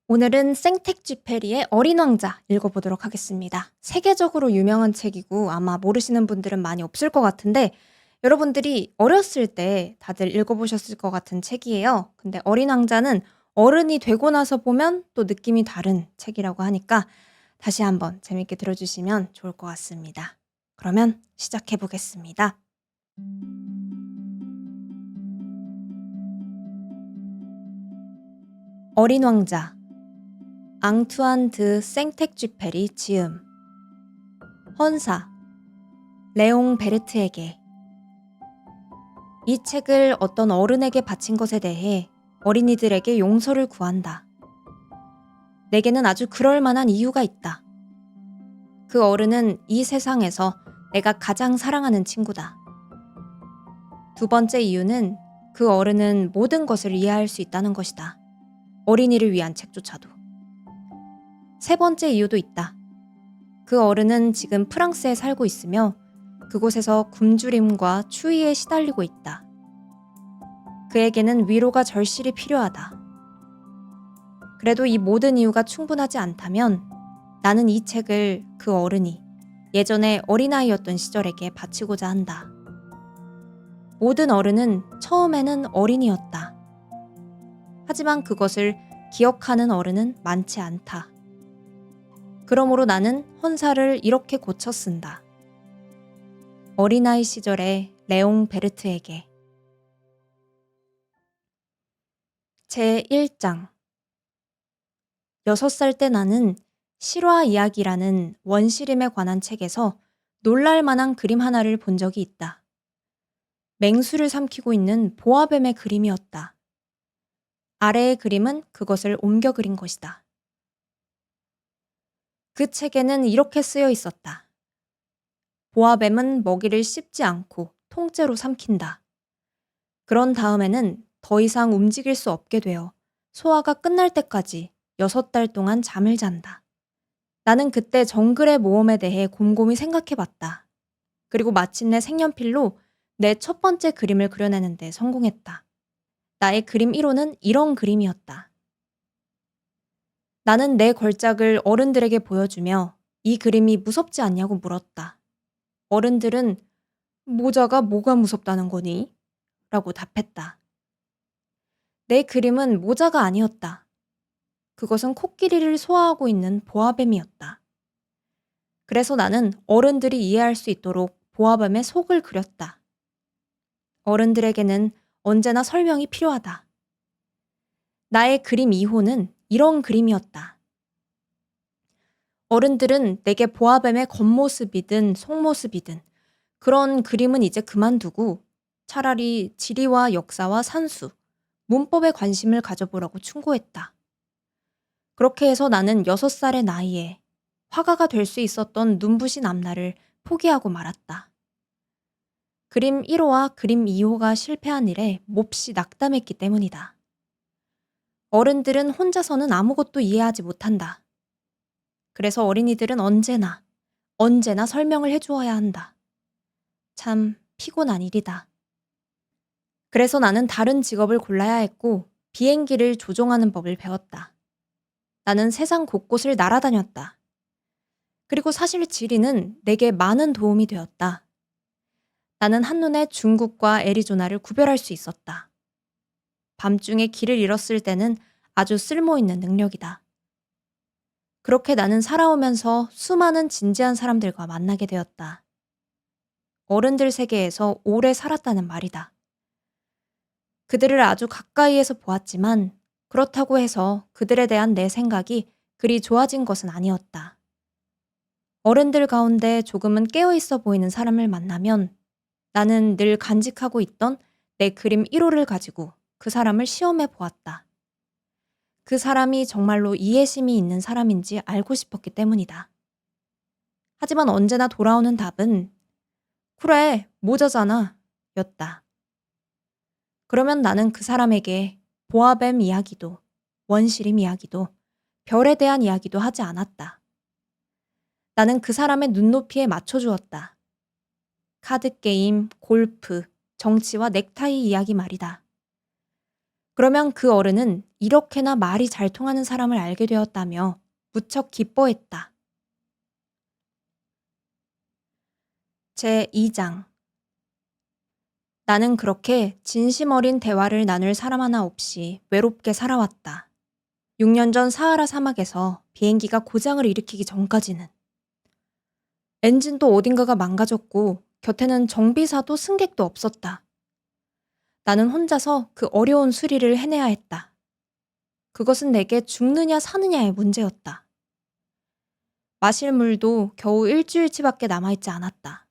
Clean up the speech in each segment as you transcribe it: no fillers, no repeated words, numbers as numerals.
오늘은 생텍쥐페리의 어린 왕자 읽어보도록 하겠습니다. 세계적으로 유명한 책이고 아마 모르시는 분들은 많이 없을 것 같은데 여러분들이 어렸을 때 다들 읽어보셨을 것 같은 책이에요. 근데 어린 왕자는 어른이 되고 나서 보면 또 느낌이 다른 책이라고 하니까 다시 한번 재밌게 들어주시면 좋을 것 같습니다. 그러면 시작해 보겠습니다. 어린 왕자 앙투안 드 생텍쥐페리 지음 헌사 레옹 베르트에게 이 책을 어떤 어른에게 바친 것에 대해 어린이들에게 용서를 구한다. 내게는 아주 그럴 만한 이유가 있다. 그 어른은 이 세상에서 내가 가장 사랑하는 친구다. 두 번째 이유는 그 어른은 모든 것을 이해할 수 있다는 것이다. 어린이를 위한 책조차도. 세 번째 이유도 있다. 그 어른은 지금 프랑스에 살고 있으며 그곳에서 굶주림과 추위에 시달리고 있다. 그에게는 위로가 절실히 필요하다. 그래도 이 모든 이유가 충분하지 않다면 나는 이 책을 그 어른이 예전에 어린아이였던 시절에게 바치고자 한다. 모든 어른은 처음에는 어린이였다. 하지만 그것을 기억하는 어른은 많지 않다. 그러므로 나는 헌사를 이렇게 고쳐 쓴다. 어린아이 시절의 레옹 베르트에게. 제1장 6살 때 나는 실화 이야기라는 원시림에 관한 책에서 놀랄 만한 그림 하나를 본 적이 있다. 맹수를 삼키고 있는 보아뱀의 그림이었다. 아래의 그림은 그것을 옮겨 그린 것이다. 그 책에는 이렇게 쓰여 있었다. 보아뱀은 먹이를 씹지 않고 통째로 삼킨다. 그런 다음에는 더 이상 움직일 수 없게 되어 소화가 끝날 때까지 6달 동안 잠을 잔다. 나는 그때 정글의 모험에 대해 곰곰이 생각해봤다. 그리고 마침내 색연필로 내 첫 번째 그림을 그려내는데 성공했다. 나의 그림 1호는 이런 그림이었다. 나는 내 걸작을 어른들에게 보여주며 이 그림이 무섭지 않냐고 물었다. 어른들은 모자가 뭐가 무섭다는 거니? 라고 답했다. 내 그림은 모자가 아니었다. 그것은 코끼리를 소화하고 있는 보아뱀이었다. 그래서 나는 어른들이 이해할 수 있도록 보아뱀의 속을 그렸다. 어른들에게는 언제나 설명이 필요하다. 나의 그림 2호는 이런 그림이었다. 어른들은 내게 보아뱀의 겉모습이든 속모습이든 그런 그림은 이제 그만두고 차라리 지리와 역사와 산수, 문법에 관심을 가져보라고 충고했다. 그렇게 해서 나는 6살의 나이에 화가가 될 수 있었던 눈부신 앞날을 포기하고 말았다. 그림 1호와 그림 2호가 실패한 일에 몹시 낙담했기 때문이다. 어른들은 혼자서는 아무것도 이해하지 못한다. 그래서 어린이들은 언제나 설명을 해주어야 한다. 참 피곤한 일이다. 그래서 나는 다른 직업을 골라야 했고 비행기를 조종하는 법을 배웠다. 나는 세상 곳곳을 날아다녔다. 그리고 사실 지리는 내게 많은 도움이 되었다. 나는 한눈에 중국과 애리조나를 구별할 수 있었다. 밤중에 길을 잃었을 때는 아주 쓸모있는 능력이다. 그렇게 나는 살아오면서 수많은 진지한 사람들과 만나게 되었다. 어른들 세계에서 오래 살았다는 말이다. 그들을 아주 가까이에서 보았지만 그렇다고 해서 그들에 대한 내 생각이 그리 좋아진 것은 아니었다. 어른들 가운데 조금은 깨어있어 보이는 사람을 만나면 나는 늘 간직하고 있던 내 그림 1호를 가지고 그 사람을 시험해 보았다. 그 사람이 정말로 이해심이 있는 사람인지 알고 싶었기 때문이다. 하지만 언제나 돌아오는 답은 그래, 모자잖아 였다. 그러면 나는 그 사람에게 보아뱀 이야기도 원시림 이야기도 별에 대한 이야기도 하지 않았다. 나는 그 사람의 눈높이에 맞춰주었다. 카드게임, 골프, 정치와 넥타이 이야기 말이다. 그러면 그 어른은 이렇게나 말이 잘 통하는 사람을 알게 되었다며 무척 기뻐했다. 제2장. 나는 그렇게 진심 어린 대화를 나눌 사람 하나 없이 외롭게 살아왔다. 6년 전 사하라 사막에서 비행기가 고장을 일으키기 전까지는. 엔진도 어딘가가 망가졌고 곁에는 정비사도 승객도 없었다. 나는 혼자서 그 어려운 수리를 해내야 했다. 그것은 내게 죽느냐 사느냐의 문제였다. 마실 물도 겨우 일주일치밖에 남아있지 않았다.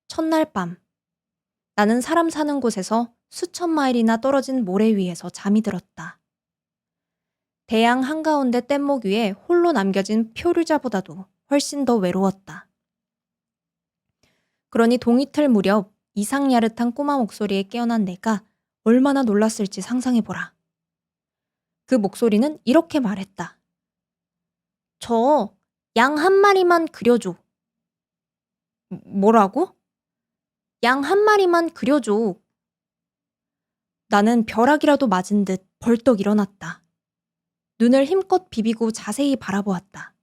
첫날 밤, 나는 사람 사는 곳에서 수천 마일이나 떨어진 모래 위에서 잠이 들었다. 대양 한가운데 뗏목 위에 홀로 남겨진 표류자보다도 훨씬 더 외로웠다. 그러니 동이틀 무렵 이상 야릇한 꼬마 목소리에 깨어난 내가 얼마나 놀랐을지 상상해보라. 그 목소리는 이렇게 말했다. 저 양 한 마리만 그려줘. 뭐라고? 양 한 마리만 그려줘. 나는 벼락이라도 맞은 듯 벌떡 일어났다. 눈을 힘껏 비비고 자세히 바라보았다.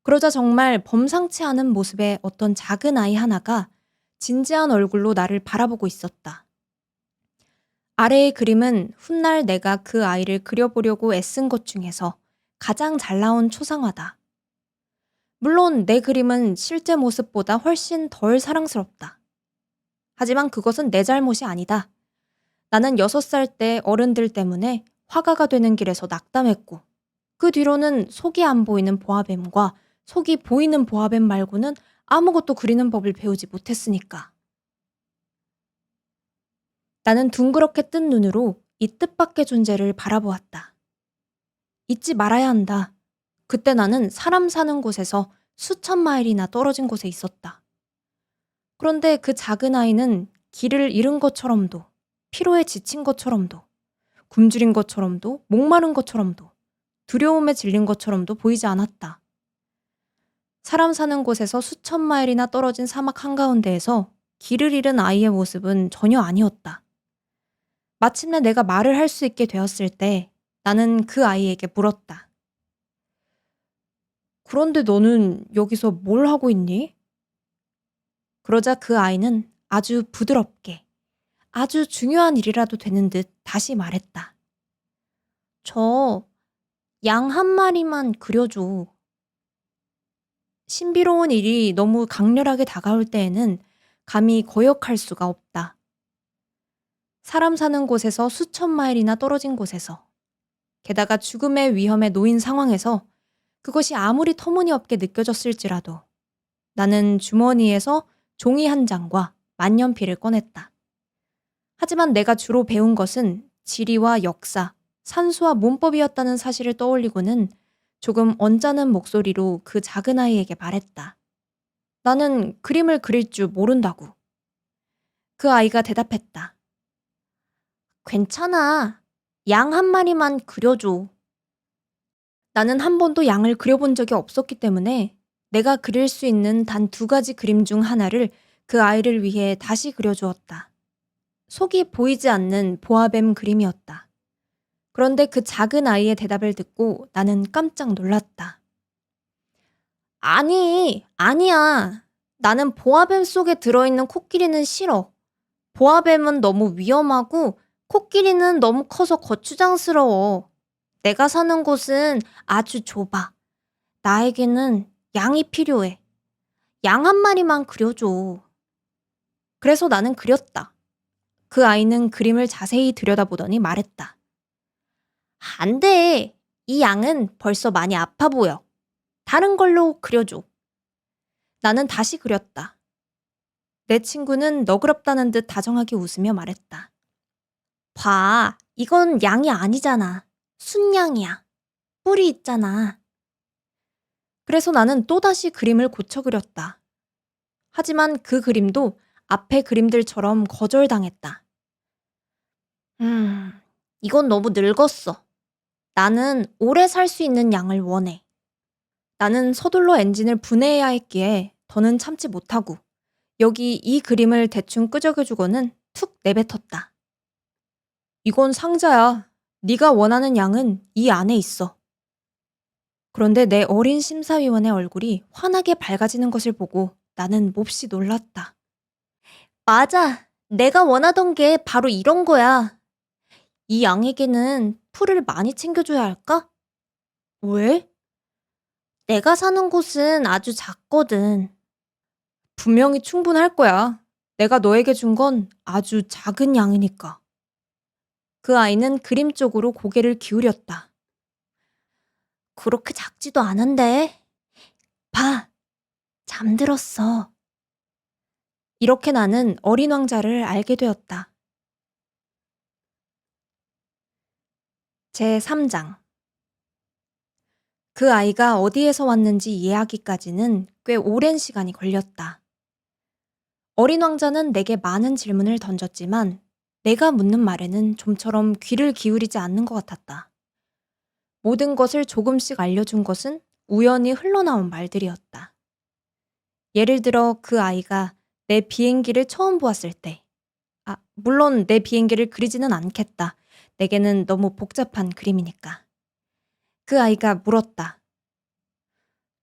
그러자 정말 범상치 않은 모습의 어떤 작은 아이 하나가 진지한 얼굴로 나를 바라보고 있었다. 아래의 그림은 훗날 내가 그 아이를 그려보려고 애쓴 것 중에서 가장 잘 나온 초상화다. 물론 내 그림은 실제 모습보다 훨씬 덜 사랑스럽다. 하지만 그것은 내 잘못이 아니다. 나는 6살 때 어른들 때문에 화가가 되는 길에서 낙담했고 그 뒤로는 속이 안 보이는 보아뱀과 속이 보이는 보아뱀 말고는 아무것도 그리는 법을 배우지 못했으니까. 나는 둥그렇게 뜬 눈으로 이 뜻밖의 존재를 바라보았다. 잊지 말아야 한다. 그때 나는 사람 사는 곳에서 수천 마일이나 떨어진 곳에 있었다. 그런데 그 작은 아이는 길을 잃은 것처럼도, 피로에 지친 것처럼도, 굶주린 것처럼도, 목마른 것처럼도, 두려움에 질린 것처럼도 보이지 않았다. 사람 사는 곳에서 수천 마일이나 떨어진 사막 한가운데에서 길을 잃은 아이의 모습은 전혀 아니었다. 마침내 내가 말을 할 수 있게 되었을 때 나는 그 아이에게 물었다. 그런데 너는 여기서 뭘 하고 있니? 그러자 그 아이는 아주 부드럽게, 아주 중요한 일이라도 되는 듯 다시 말했다. 저 양 한 마리만 그려줘. 신비로운 일이 너무 강렬하게 다가올 때에는 감히 거역할 수가 없다. 사람 사는 곳에서 수천 마일이나 떨어진 곳에서, 게다가 죽음의 위험에 놓인 상황에서 그것이 아무리 터무니없게 느껴졌을지라도 나는 주머니에서 종이 한 장과 만년필을 꺼냈다. 하지만 내가 주로 배운 것은 지리와 역사, 산수와 문법이었다는 사실을 떠올리고는 조금 언짢은 목소리로 그 작은 아이에게 말했다. 나는 그림을 그릴 줄 모른다고. 그 아이가 대답했다. 괜찮아. 양 한 마리만 그려줘. 나는 한 번도 양을 그려본 적이 없었기 때문에 내가 그릴 수 있는 단 2가지 그림 중 하나를 그 아이를 위해 다시 그려주었다. 속이 보이지 않는 보아뱀 그림이었다. 그런데 그 작은 아이의 대답을 듣고 나는 깜짝 놀랐다. 아니야. 나는 보아뱀 속에 들어있는 코끼리는 싫어. 보아뱀은 너무 위험하고 코끼리는 너무 커서 거추장스러워. 내가 사는 곳은 아주 좁아. 나에게는 양이 필요해. 양 한 마리만 그려줘. 그래서 나는 그렸다. 그 아이는 그림을 자세히 들여다보더니 말했다. 안 돼. 이 양은 벌써 많이 아파 보여. 다른 걸로 그려줘. 나는 다시 그렸다. 내 친구는 너그럽다는 듯 다정하게 웃으며 말했다. 봐, 이건 양이 아니잖아. 순양이야. 뿔이 있잖아. 그래서 나는 또다시 그림을 고쳐 그렸다. 하지만 그 그림도 앞의 그림들처럼 거절당했다. 이건 너무 늙었어. 나는 오래 살 수 있는 양을 원해. 나는 서둘러 엔진을 분해해야 했기에 더는 참지 못하고 여기 이 그림을 대충 끄적여주고는 툭 내뱉었다. 이건 상자야. 네가 원하는 양은 이 안에 있어. 그런데 내 어린 심사위원의 얼굴이 환하게 밝아지는 것을 보고 나는 몹시 놀랐다. 맞아. 내가 원하던 게 바로 이런 거야. 이 양에게는 풀을 많이 챙겨줘야 할까? 왜? 내가 사는 곳은 아주 작거든. 분명히 충분할 거야. 내가 너에게 준 건 아주 작은 양이니까. 그 아이는 그림 쪽으로 고개를 기울였다. 그렇게 작지도 않은데. 봐, 잠들었어. 이렇게 나는 어린 왕자를 알게 되었다. 제3장. 그 아이가 어디에서 왔는지 이해하기까지는 꽤 오랜 시간이 걸렸다. 어린 왕자는 내게 많은 질문을 던졌지만 내가 묻는 말에는 좀처럼 귀를 기울이지 않는 것 같았다. 모든 것을 조금씩 알려준 것은 우연히 흘러나온 말들이었다. 예를 들어 그 아이가 내 비행기를 처음 보았을 때, 물론 내 비행기를 그리지는 않겠다. 내게는 너무 복잡한 그림이니까. 그 아이가 물었다.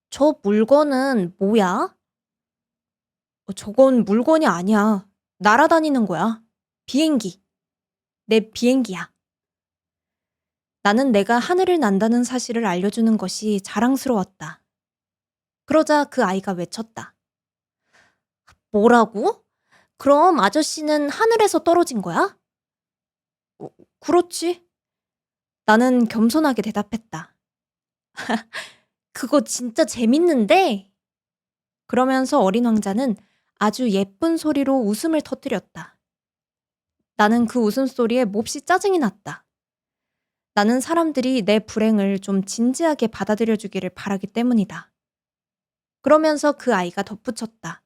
저 물건은 뭐야? 저건 물건이 아니야. 날아다니는 거야. 비행기. 내 비행기야. 나는 내가 하늘을 난다는 사실을 알려주는 것이 자랑스러웠다. 그러자 그 아이가 외쳤다. 뭐라고? 그럼 아저씨는 하늘에서 떨어진 거야? 그렇지. 나는 겸손하게 대답했다. 그거 진짜 재밌는데? 그러면서 어린 왕자는 아주 예쁜 소리로 웃음을 터뜨렸다. 나는 그 웃음소리에 몹시 짜증이 났다. 나는 사람들이 내 불행을 좀 진지하게 받아들여 주기를 바라기 때문이다. 그러면서 그 아이가 덧붙였다.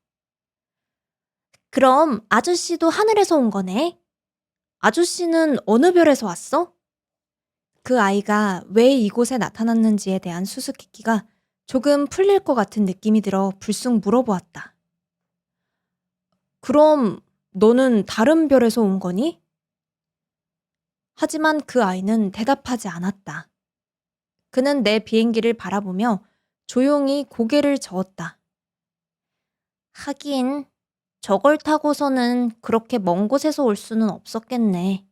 그럼 아저씨도 하늘에서 온 거네? 아저씨는 어느 별에서 왔어? 그 아이가 왜 이곳에 나타났는지에 대한 수수께끼가 조금 풀릴 것 같은 느낌이 들어 불쑥 물어보았다. 그럼 너는 다른 별에서 온 거니? 하지만 그 아이는 대답하지 않았다. 그는 내 비행기를 바라보며 조용히 고개를 저었다. 하긴 저걸 타고서는 그렇게 먼 곳에서 올 수는 없었겠네.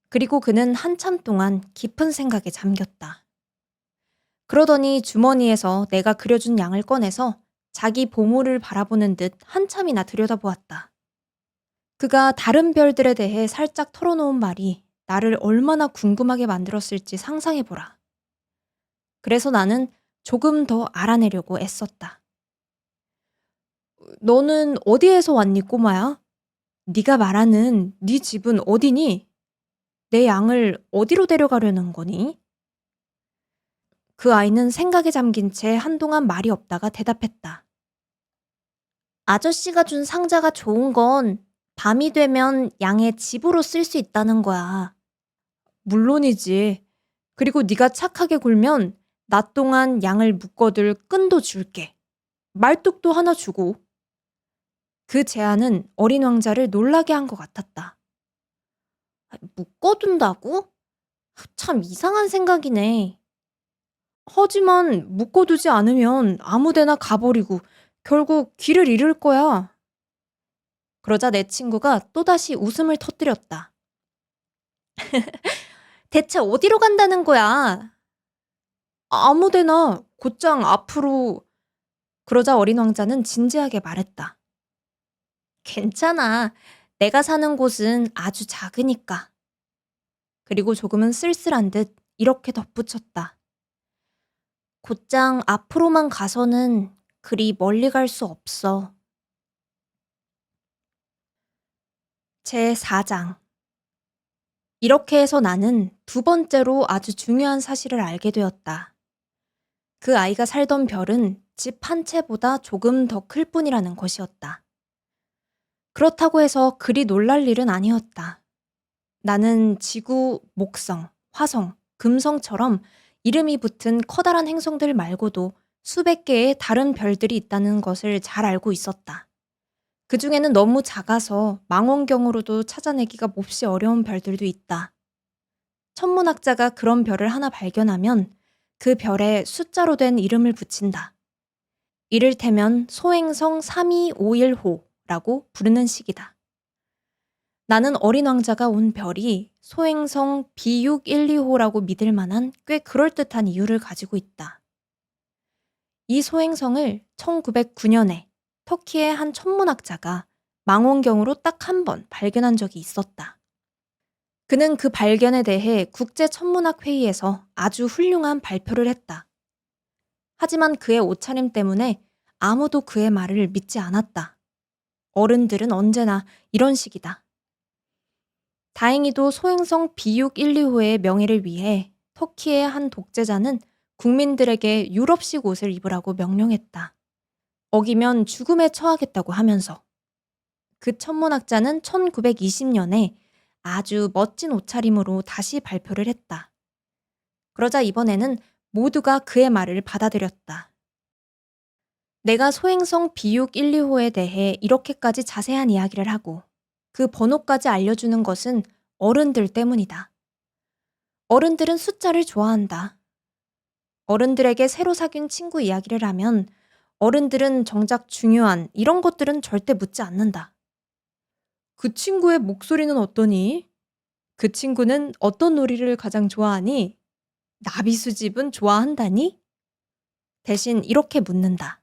그리고 그는 한참 동안 깊은 생각에 잠겼다. 그러더니 주머니에서 내가 그려준 양을 꺼내서 자기 보물을 바라보는 듯 한참이나 들여다보았다. 그가 다른 별들에 대해 살짝 털어놓은 말이 나를 얼마나 궁금하게 만들었을지 상상해보라. 그래서 나는 조금 더 알아내려고 애썼다. 너는 어디에서 왔니, 꼬마야? 네가 말하는 네 집은 어디니? 내 양을 어디로 데려가려는 거니? 그 아이는 생각에 잠긴 채 한동안 말이 없다가 대답했다. 아저씨가 준 상자가 좋은 건 밤이 되면 양의 집으로 쓸 수 있다는 거야. 물론이지. 그리고 네가 착하게 굴면 낮 동안 양을 묶어둘 끈도 줄게. 말뚝도 하나 주고. 그 제안은 어린 왕자를 놀라게 한 것 같았다. 묶어둔다고? 참 이상한 생각이네. 하지만 묶어두지 않으면 아무데나 가버리고 결국 길을 잃을 거야. 그러자 내 친구가 또다시 웃음을 터뜨렸다. 대체 어디로 간다는 거야? 아무데나 곧장 앞으로. 그러자 어린 왕자는 진지하게 말했다. 괜찮아. 내가 사는 곳은 아주 작으니까. 그리고 조금은 쓸쓸한 듯 이렇게 덧붙였다. 곧장 앞으로만 가서는 그리 멀리 갈 수 없어. 제4장. 이렇게 해서 나는 두 번째로 아주 중요한 사실을 알게 되었다. 그 아이가 살던 별은 집 한 채보다 조금 더 클 뿐이라는 것이었다. 그렇다고 해서 그리 놀랄 일은 아니었다. 나는 지구, 목성, 화성, 금성처럼 이름이 붙은 커다란 행성들 말고도 수백 개의 다른 별들이 있다는 것을 잘 알고 있었다. 그 중에는 너무 작아서 망원경으로도 찾아내기가 몹시 어려운 별들도 있다. 천문학자가 그런 별을 하나 발견하면 그 별에 숫자로 된 이름을 붙인다. 이를테면 소행성 3251호라고 부르는 식이다. 나는 어린 왕자가 온 별이 소행성 B612호라고 믿을 만한 꽤 그럴듯한 이유를 가지고 있다. 이 소행성을 1909년에 터키의 한 천문학자가 망원경으로 딱 한 번 발견한 적이 있었다. 그는 그 발견에 대해 국제천문학회의에서 아주 훌륭한 발표를 했다. 하지만 그의 옷차림 때문에 아무도 그의 말을 믿지 않았다. 어른들은 언제나 이런 식이다. 다행히도 소행성 B612호의 명예를 위해 터키의 한 독재자는 국민들에게 유럽식 옷을 입으라고 명령했다. 어기면 죽음에 처하겠다고 하면서. 그 천문학자는 1920년에 아주 멋진 옷차림으로 다시 발표를 했다. 그러자 이번에는 모두가 그의 말을 받아들였다. 내가 소행성 B612호에 대해 이렇게까지 자세한 이야기를 하고 그 번호까지 알려주는 것은 어른들 때문이다. 어른들은 숫자를 좋아한다. 어른들에게 새로 사귄 친구 이야기를 하면 어른들은 정작 중요한 이런 것들은 절대 묻지 않는다. 그 친구의 목소리는 어떠니? 그 친구는 어떤 놀이를 가장 좋아하니? 나비수집은 좋아한다니? 대신 이렇게 묻는다.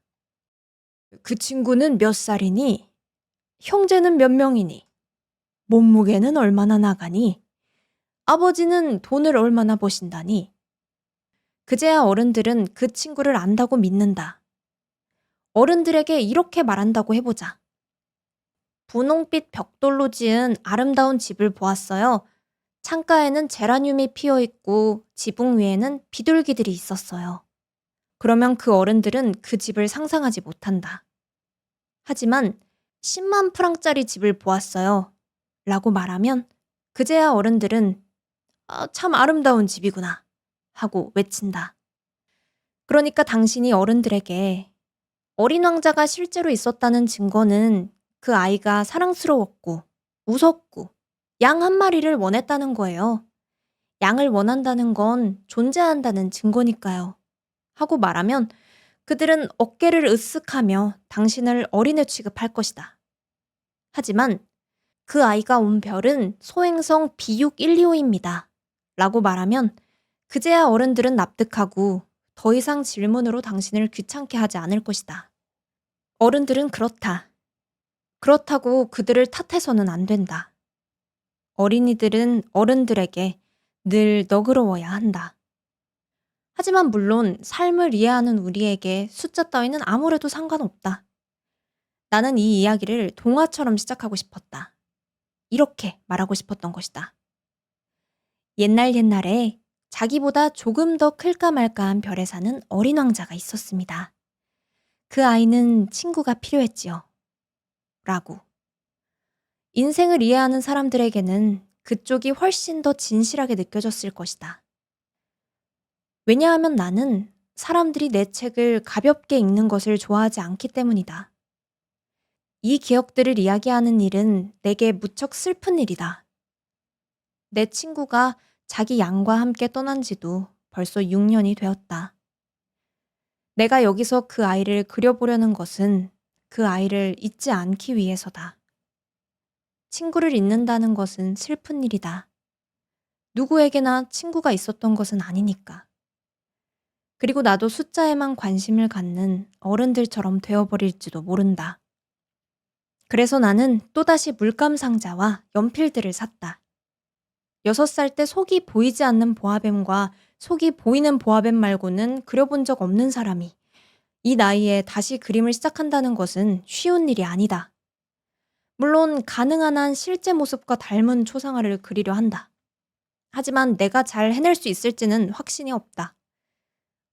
그 친구는 몇 살이니? 형제는 몇 명이니? 몸무게는 얼마나 나가니? 아버지는 돈을 얼마나 버신다니? 그제야 어른들은 그 친구를 안다고 믿는다. 어른들에게 이렇게 말한다고 해보자. 분홍빛 벽돌로 지은 아름다운 집을 보았어요. 창가에는 제라늄이 피어 있고 지붕 위에는 비둘기들이 있었어요. 그러면 그 어른들은 그 집을 상상하지 못한다. 하지만 10만 프랑짜리 집을 보았어요. 라고 말하면 그제야 어른들은 참 아름다운 집이구나 하고 외친다. 그러니까 당신이 어른들에게 어린 왕자가 실제로 있었다는 증거는 그 아이가 사랑스러웠고 웃었고 양 한 마리를 원했다는 거예요. 양을 원한다는 건 존재한다는 증거니까요. 하고 말하면 그들은 어깨를 으쓱하며 당신을 어린애 취급할 것이다. 하지만 그 아이가 온 별은 소행성 B612호입니다. 라고 말하면 그제야 어른들은 납득하고 더 이상 질문으로 당신을 귀찮게 하지 않을 것이다. 어른들은 그렇다. 그렇다고 그들을 탓해서는 안 된다. 어린이들은 어른들에게 늘 너그러워야 한다. 하지만 물론 삶을 이해하는 우리에게 숫자 따위는 아무래도 상관없다. 나는 이 이야기를 동화처럼 시작하고 싶었다. 이렇게 말하고 싶었던 것이다. 옛날에 자기보다 조금 더 클까 말까한 별에 사는 어린 왕자가 있었습니다. 그 아이는 친구가 필요했지요. 라고. 인생을 이해하는 사람들에게는 그쪽이 훨씬 더 진실하게 느껴졌을 것이다. 왜냐하면 나는 사람들이 내 책을 가볍게 읽는 것을 좋아하지 않기 때문이다. 이 기억들을 이야기하는 일은 내게 무척 슬픈 일이다. 내 친구가 자기 양과 함께 떠난 지도 벌써 6년이 되었다. 내가 여기서 그 아이를 그려보려는 것은 그 아이를 잊지 않기 위해서다. 친구를 잊는다는 것은 슬픈 일이다. 누구에게나 친구가 있었던 것은 아니니까. 그리고 나도 숫자에만 관심을 갖는 어른들처럼 되어버릴지도 모른다. 그래서 나는 또다시 물감 상자와 연필들을 샀다. 6살 때 속이 보이지 않는 보아뱀과 속이 보이는 보아뱀 말고는 그려본 적 없는 사람이 이 나이에 다시 그림을 시작한다는 것은 쉬운 일이 아니다. 물론 가능한 한 실제 모습과 닮은 초상화를 그리려 한다. 하지만 내가 잘 해낼 수 있을지는 확신이 없다.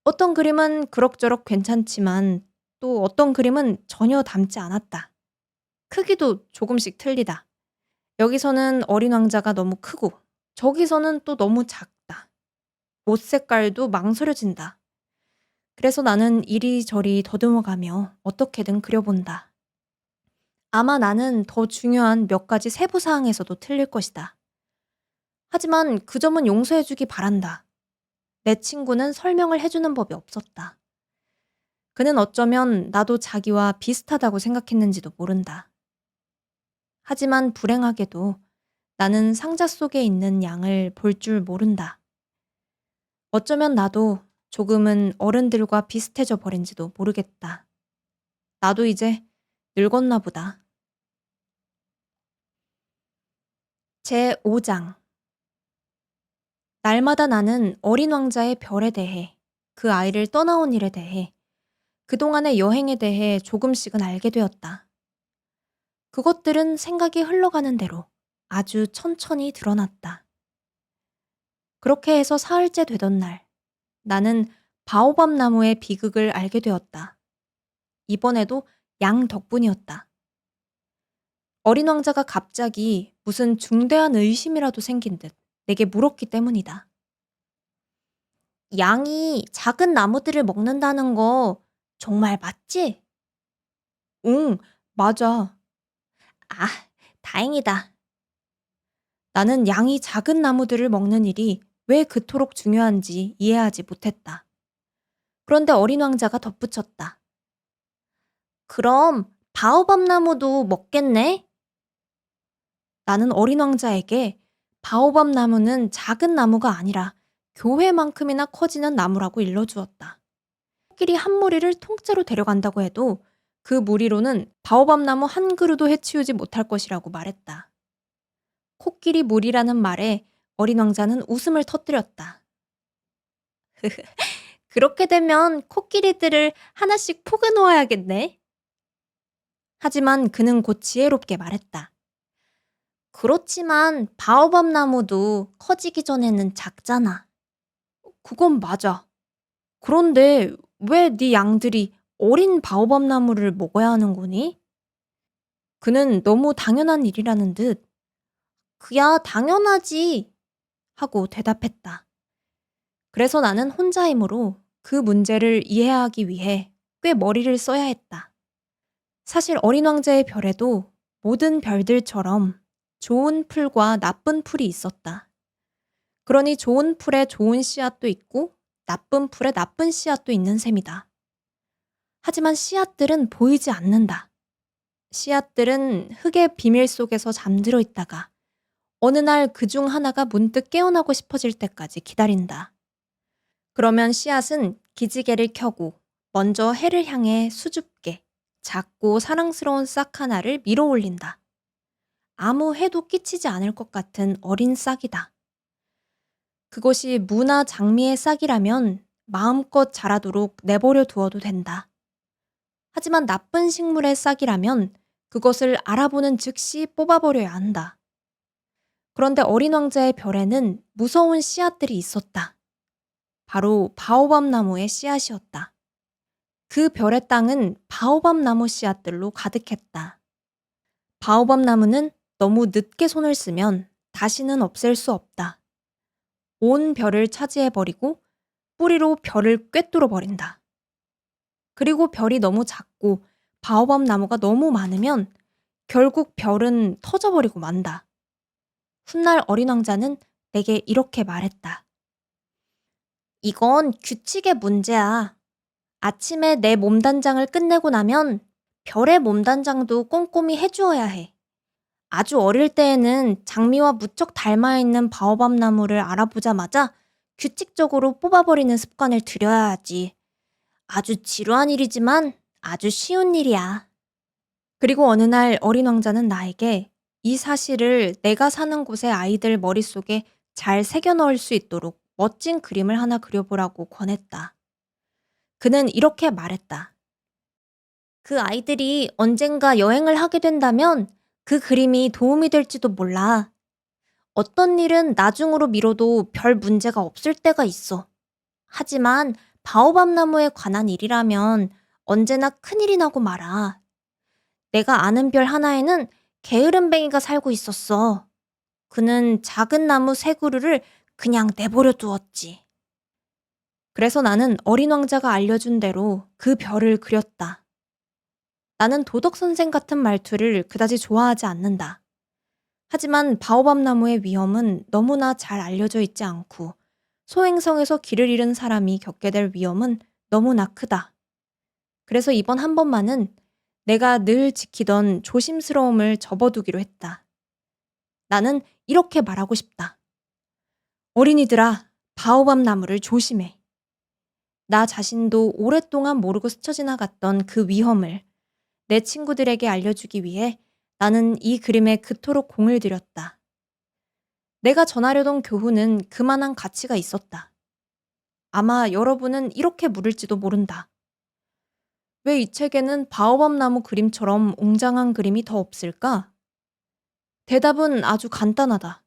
어떤 그림은 그럭저럭 괜찮지만 또 어떤 그림은 전혀 닮지 않았다. 크기도 조금씩 틀리다. 여기서는 어린 왕자가 너무 크고 저기서는 또 너무 작다. 옷 색깔도 망설여진다. 그래서 나는 이리저리 더듬어가며 어떻게든 그려본다. 아마 나는 더 중요한 몇 가지 세부 사항에서도 틀릴 것이다. 하지만 그 점은 용서해주기 바란다. 내 친구는 설명을 해주는 법이 없었다. 그는 어쩌면 나도 자기와 비슷하다고 생각했는지도 모른다. 하지만 불행하게도 나는 상자 속에 있는 양을 볼 줄 모른다. 어쩌면 나도 조금은 어른들과 비슷해져 버린지도 모르겠다. 나도 이제 늙었나 보다. 제5장. 날마다 나는 어린 왕자의 별에 대해, 그 아이를 떠나온 일에 대해, 그동안의 여행에 대해 조금씩은 알게 되었다. 그것들은 생각이 흘러가는 대로 아주 천천히 드러났다. 그렇게 해서 사흘째 되던 날, 나는 바오밥 나무의 비극을 알게 되었다. 이번에도 양 덕분이었다. 어린 왕자가 갑자기 무슨 중대한 의심이라도 생긴 듯 내게 물었기 때문이다. 양이 작은 나무들을 먹는다는 거 정말 맞지? 응, 맞아. 아, 다행이다. 나는 양이 작은 나무들을 먹는 일이 왜 그토록 중요한지 이해하지 못했다. 그런데 어린 왕자가 덧붙였다. 그럼 바오밥 나무도 먹겠네? 나는 어린 왕자에게 바오밥 나무는 작은 나무가 아니라 교회만큼이나 커지는 나무라고 일러주었다. 코끼리 한 무리를 통째로 데려간다고 해도 그 무리로는 바오밥 나무 한 그루도 해치우지 못할 것이라고 말했다. 코끼리 무리라는 말에 어린 왕자는 웃음을 터뜨렸다. 그렇게 되면 코끼리들을 하나씩 포개 놓아야겠네. 하지만 그는 곧 지혜롭게 말했다. 그렇지만 바오밥 나무도 커지기 전에는 작잖아. 그건 맞아. 그런데 왜 네 양들이 어린 바오밥 나무를 먹어야 하는 거니? 그는 너무 당연한 일이라는 듯 그야 당연하지 하고 대답했다. 그래서 나는 혼자이므로 그 문제를 이해하기 위해 꽤 머리를 써야 했다. 사실 어린 왕자의 별에도 모든 별들처럼 좋은 풀과 나쁜 풀이 있었다. 그러니 좋은 풀에 좋은 씨앗도 있고 나쁜 풀에 나쁜 씨앗도 있는 셈이다. 하지만 씨앗들은 보이지 않는다. 씨앗들은 흙의 비밀 속에서 잠들어 있다가 어느 날 그 중 하나가 문득 깨어나고 싶어질 때까지 기다린다. 그러면 씨앗은 기지개를 켜고 먼저 해를 향해 수줍게 작고 사랑스러운 싹 하나를 밀어 올린다. 아무 해도 끼치지 않을 것 같은 어린 싹이다. 그것이 무나 장미의 싹이라면 마음껏 자라도록 내버려 두어도 된다. 하지만 나쁜 식물의 싹이라면 그것을 알아보는 즉시 뽑아버려야 한다. 그런데 어린 왕자의 별에는 무서운 씨앗들이 있었다. 바로 바오밥 나무의 씨앗이었다. 그 별의 땅은 바오밥 나무 씨앗들로 가득했다. 바오밥 나무는 너무 늦게 손을 쓰면 다시는 없앨 수 없다. 온 별을 차지해버리고 뿌리로 별을 꿰뚫어 버린다. 그리고 별이 너무 작고 바오밥 나무가 너무 많으면 결국 별은 터져버리고 만다. 훗날 어린 왕자는 내게 이렇게 말했다. 이건 규칙의 문제야. 아침에 내 몸단장을 끝내고 나면 별의 몸단장도 꼼꼼히 해주어야 해. 아주 어릴 때에는 장미와 무척 닮아 있는 바오밥 나무를 알아보자마자 규칙적으로 뽑아버리는 습관을 들여야 하지. 아주 지루한 일이지만 아주 쉬운 일이야. 그리고 어느 날 어린 왕자는 나에게 이 사실을 내가 사는 곳의 아이들 머릿속에 잘 새겨 넣을 수 있도록 멋진 그림을 하나 그려보라고 권했다. 그는 이렇게 말했다. 그 아이들이 언젠가 여행을 하게 된다면 그 그림이 도움이 될지도 몰라. 어떤 일은 나중으로 미뤄도 별 문제가 없을 때가 있어. 하지만 바오밥 나무에 관한 일이라면 언제나 큰일이 나고 말아. 내가 아는 별 하나에는 게으름뱅이가 살고 있었어. 그는 작은 나무 세 그루를 그냥 내버려 두었지. 그래서 나는 어린 왕자가 알려준 대로 그 별을 그렸다. 나는 도덕 선생 같은 말투를 그다지 좋아하지 않는다. 하지만 바오밥 나무의 위험은 너무나 잘 알려져 있지 않고 소행성에서 길을 잃은 사람이 겪게 될 위험은 너무나 크다. 그래서 이번 한 번만은 내가 늘 지키던 조심스러움을 접어두기로 했다. 나는 이렇게 말하고 싶다. 어린이들아, 바오밥 나무를 조심해. 나 자신도 오랫동안 모르고 스쳐 지나갔던 그 위험을 내 친구들에게 알려주기 위해 나는 이 그림에 그토록 공을 들였다. 내가 전하려던 교훈은 그만한 가치가 있었다. 아마 여러분은 이렇게 물을지도 모른다. 왜 이 책에는 바오밥 나무 그림처럼 웅장한 그림이 더 없을까? 대답은 아주 간단하다.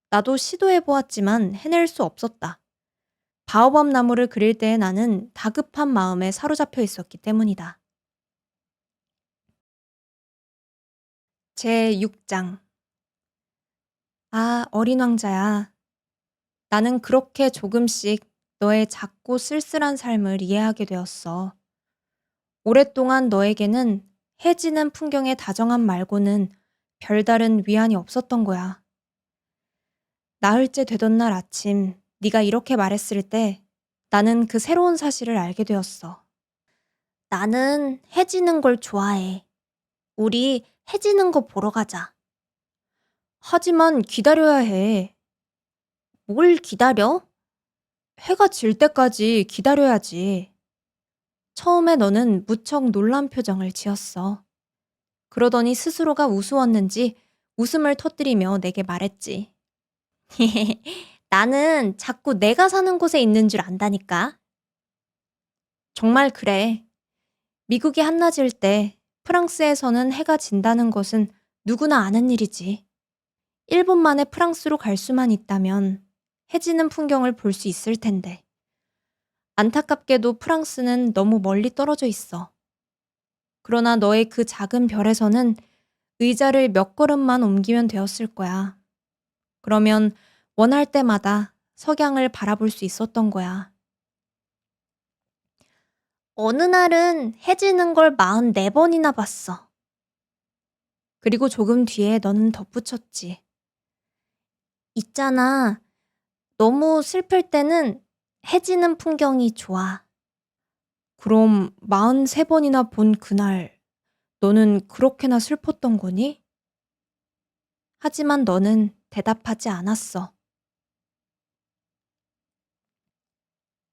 나도 시도해보았지만 해낼 수 없었다. 바오밥 나무를 그릴 때의 나는 다급한 마음에 사로잡혀 있었기 때문이다. 제6장. 아, 어린 왕자야. 나는 그렇게 조금씩 너의 작고 쓸쓸한 삶을 이해하게 되었어. 오랫동안 너에게는 해지는 풍경의 다정함 말고는 별다른 위안이 없었던 거야. 나흘째 되던 날 아침 네가 이렇게 말했을 때 나는 그 새로운 사실을 알게 되었어. 나는 해지는 걸 좋아해. 우리 해지는 거 보러 가자. 하지만 기다려야 해. 뭘 기다려? 해가 질 때까지 기다려야지. 처음에 너는 무척 놀란 표정을 지었어. 그러더니 스스로가 우스웠는지 웃음을 터뜨리며 내게 말했지. 나는 자꾸 내가 사는 곳에 있는 줄 안다니까. 정말 그래. 미국이 한낮일 때 프랑스에서는 해가 진다는 것은 누구나 아는 일이지. 1분 만에 프랑스로 갈 수만 있다면 해지는 풍경을 볼 수 있을 텐데. 안타깝게도 프랑스는 너무 멀리 떨어져 있어. 그러나 너의 그 작은 별에서는 의자를 몇 걸음만 옮기면 되었을 거야. 그러면 원할 때마다 석양을 바라볼 수 있었던 거야. 어느 날은 해지는 걸 44번이나 봤어. 그리고 조금 뒤에 너는 덧붙였지. 있잖아. 너무 슬플 때는 해지는 풍경이 좋아. 그럼 43번이나 본 그날 너는 그렇게나 슬펐던 거니? 하지만 너는 대답하지 않았어.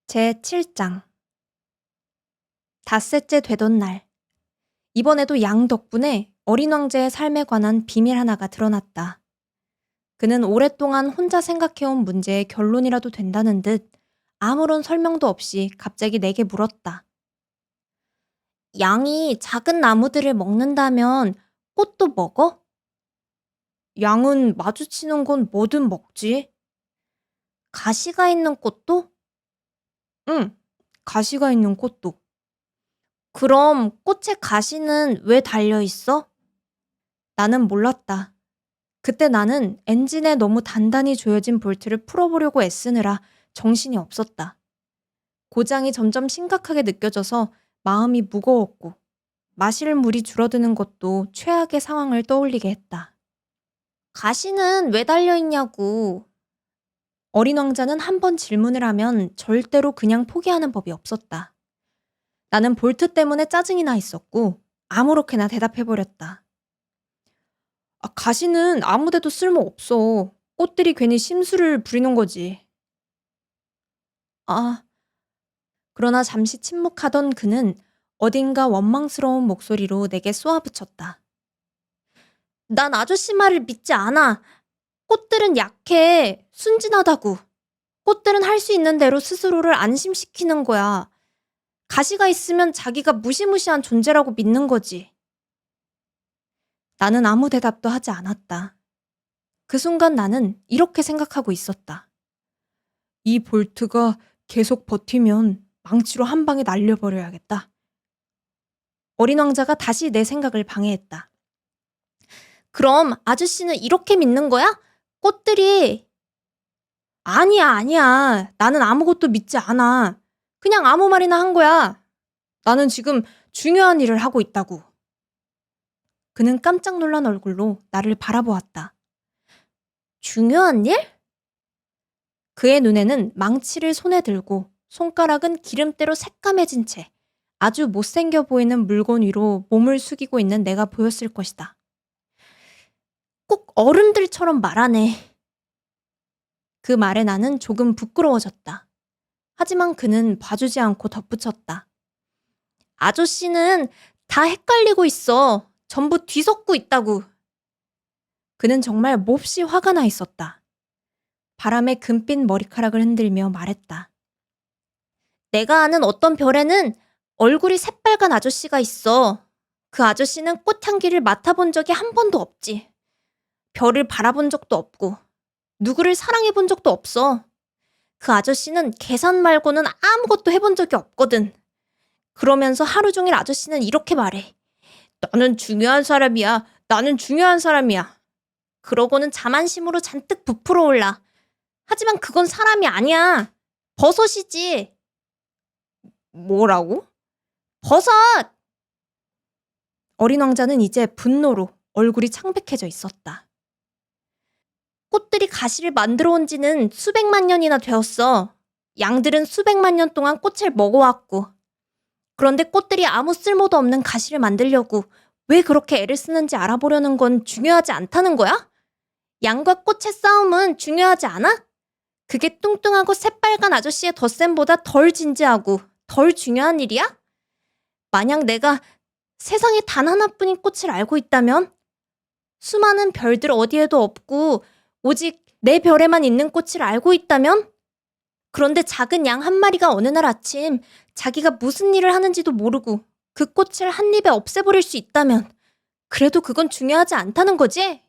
제7장. 닷새째 되던 날. 이번에도 양 덕분에 어린 왕자의 삶에 관한 비밀 하나가 드러났다. 그는 오랫동안 혼자 생각해온 문제의 결론이라도 된다는 듯 아무런 설명도 없이 갑자기 내게 물었다. 양이 작은 나무들을 먹는다면 꽃도 먹어? 양은 마주치는 건 뭐든 먹지. 가시가 있는 꽃도? 응, 가시가 있는 꽃도. 그럼 꽃의 가시는 왜 달려 있어? 나는 몰랐다. 그때 나는 엔진에 너무 단단히 조여진 볼트를 풀어보려고 애쓰느라 정신이 없었다. 고장이 점점 심각하게 느껴져서 마음이 무거웠고 마실 물이 줄어드는 것도 최악의 상황을 떠올리게 했다. 가시는 왜 달려있냐고. 어린 왕자는 한 번 질문을 하면 절대로 그냥 포기하는 법이 없었다. 나는 볼트 때문에 짜증이 나 있었고 아무렇게나 대답해버렸다. 가시는 아무데도 쓸모없어. 꽃들이 괜히 심술을 부리는 거지. 그러나 잠시 침묵하던 그는 어딘가 원망스러운 목소리로 내게 쏘아붙였다. 난 아저씨 말을 믿지 않아. 꽃들은 약해. 순진하다고. 꽃들은 할 수 있는 대로 스스로를 안심시키는 거야. 가시가 있으면 자기가 무시무시한 존재라고 믿는 거지. 나는 아무 대답도 하지 않았다. 그 순간 나는 이렇게 생각하고 있었다. 이 볼트가 계속 버티면 망치로 한 방에 날려버려야겠다. 어린 왕자가 다시 내 생각을 방해했다. 그럼 아저씨는 이렇게 믿는 거야? 꽃들이... 아니야. 나는 아무것도 믿지 않아. 그냥 아무 말이나 한 거야. 나는 지금 중요한 일을 하고 있다고. 그는 깜짝 놀란 얼굴로 나를 바라보았다. 중요한 일? 그의 눈에는 망치를 손에 들고 손가락은 기름때로 새까매진 채 아주 못생겨 보이는 물건 위로 몸을 숙이고 있는 내가 보였을 것이다. 꼭 어른들처럼 말하네. 그 말에 나는 조금 부끄러워졌다. 하지만 그는 봐주지 않고 덧붙였다. 아저씨는 다 헷갈리고 있어. 전부 뒤섞고 있다고. 그는 정말 몹시 화가 나 있었다. 바람에 금빛 머리카락을 흔들며 말했다. 내가 아는 어떤 별에는 얼굴이 새빨간 아저씨가 있어. 그 아저씨는 꽃향기를 맡아본 적이 한 번도 없지. 별을 바라본 적도 없고 누구를 사랑해본 적도 없어. 그 아저씨는 계산 말고는 아무것도 해본 적이 없거든. 그러면서 하루 종일 아저씨는 이렇게 말해. 나는 중요한 사람이야. 나는 중요한 사람이야. 그러고는 자만심으로 잔뜩 부풀어 올라. 하지만 그건 사람이 아니야. 버섯이지. 뭐라고? 버섯! 어린 왕자는 이제 분노로 얼굴이 창백해져 있었다. 꽃들이 가시를 만들어 온 지는 수백만 년이나 되었어. 양들은 수백만 년 동안 꽃을 먹어왔고. 그런데 꽃들이 아무 쓸모도 없는 가시를 만들려고 왜 그렇게 애를 쓰는지 알아보려는 건 중요하지 않다는 거야? 양과 꽃의 싸움은 중요하지 않아? 그게 뚱뚱하고 새빨간 아저씨의 덧셈보다 덜 진지하고 덜 중요한 일이야? 만약 내가 세상에 단 하나뿐인 꽃을 알고 있다면? 수많은 별들 어디에도 없고 오직 내 별에만 있는 꽃을 알고 있다면? 그런데 작은 양 한 마리가 어느 날 아침 자기가 무슨 일을 하는지도 모르고 그 꽃을 한 입에 없애버릴 수 있다면 그래도 그건 중요하지 않다는 거지?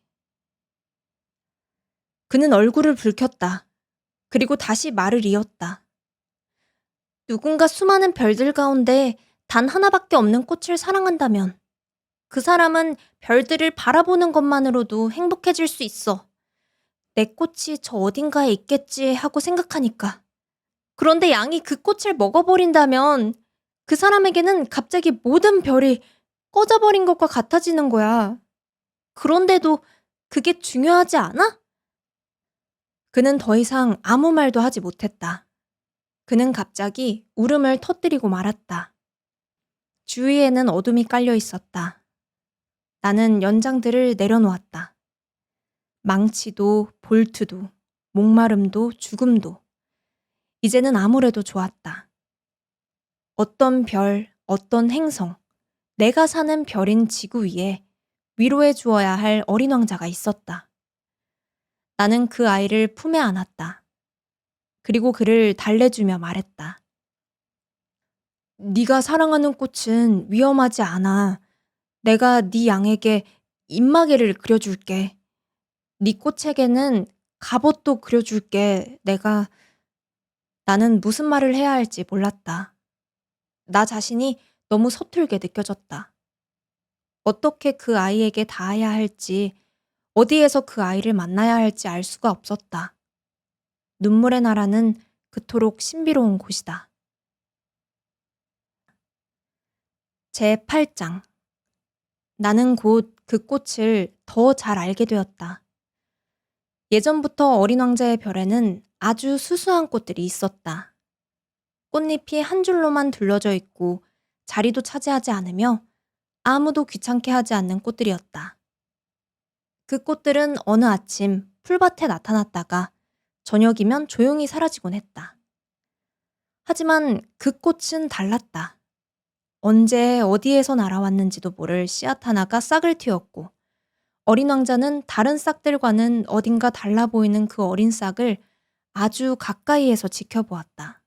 그는 얼굴을 붉혔다. 그리고 다시 말을 이었다. 누군가 수많은 별들 가운데 단 하나밖에 없는 꽃을 사랑한다면 그 사람은 별들을 바라보는 것만으로도 행복해질 수 있어. 내 꽃이 저 어딘가에 있겠지 하고 생각하니까. 그런데 양이 그 꽃을 먹어버린다면 그 사람에게는 갑자기 모든 별이 꺼져버린 것과 같아지는 거야. 그런데도 그게 중요하지 않아? 그는 더 이상 아무 말도 하지 못했다. 그는 갑자기 울음을 터뜨리고 말았다. 주위에는 어둠이 깔려 있었다. 나는 연장들을 내려놓았다. 망치도 볼트도 목마름도 죽음도 이제는 아무래도 좋았다. 어떤 별, 어떤 행성, 내가 사는 별인 지구 위에 위로해 주어야 할 어린 왕자가 있었다. 나는 그 아이를 품에 안았다. 그리고 그를 달래주며 말했다. 네가 사랑하는 꽃은 위험하지 않아. 내가 네 양에게 입마개를 그려줄게. 네 꽃에게는 갑옷도 그려줄게. 나는 무슨 말을 해야 할지 몰랐다. 나 자신이 너무 서툴게 느껴졌다. 어떻게 그 아이에게 닿아야 할지, 어디에서 그 아이를 만나야 할지 알 수가 없었다. 눈물의 나라는 그토록 신비로운 곳이다. 제8장. 나는 곧 그 꽃을 더 잘 알게 되었다. 예전부터 어린 왕자의 별에는 아주 수수한 꽃들이 있었다. 꽃잎이 한 줄로만 둘러져 있고 자리도 차지하지 않으며 아무도 귀찮게 하지 않는 꽃들이었다. 그 꽃들은 어느 아침 풀밭에 나타났다가 저녁이면 조용히 사라지곤 했다. 하지만 그 꽃은 달랐다. 언제 어디에서 날아왔는지도 모를 씨앗 하나가 싹을 틔웠고 어린 왕자는 다른 싹들과는 어딘가 달라 보이는 그 어린 싹을 아주 가까이에서 지켜보았다.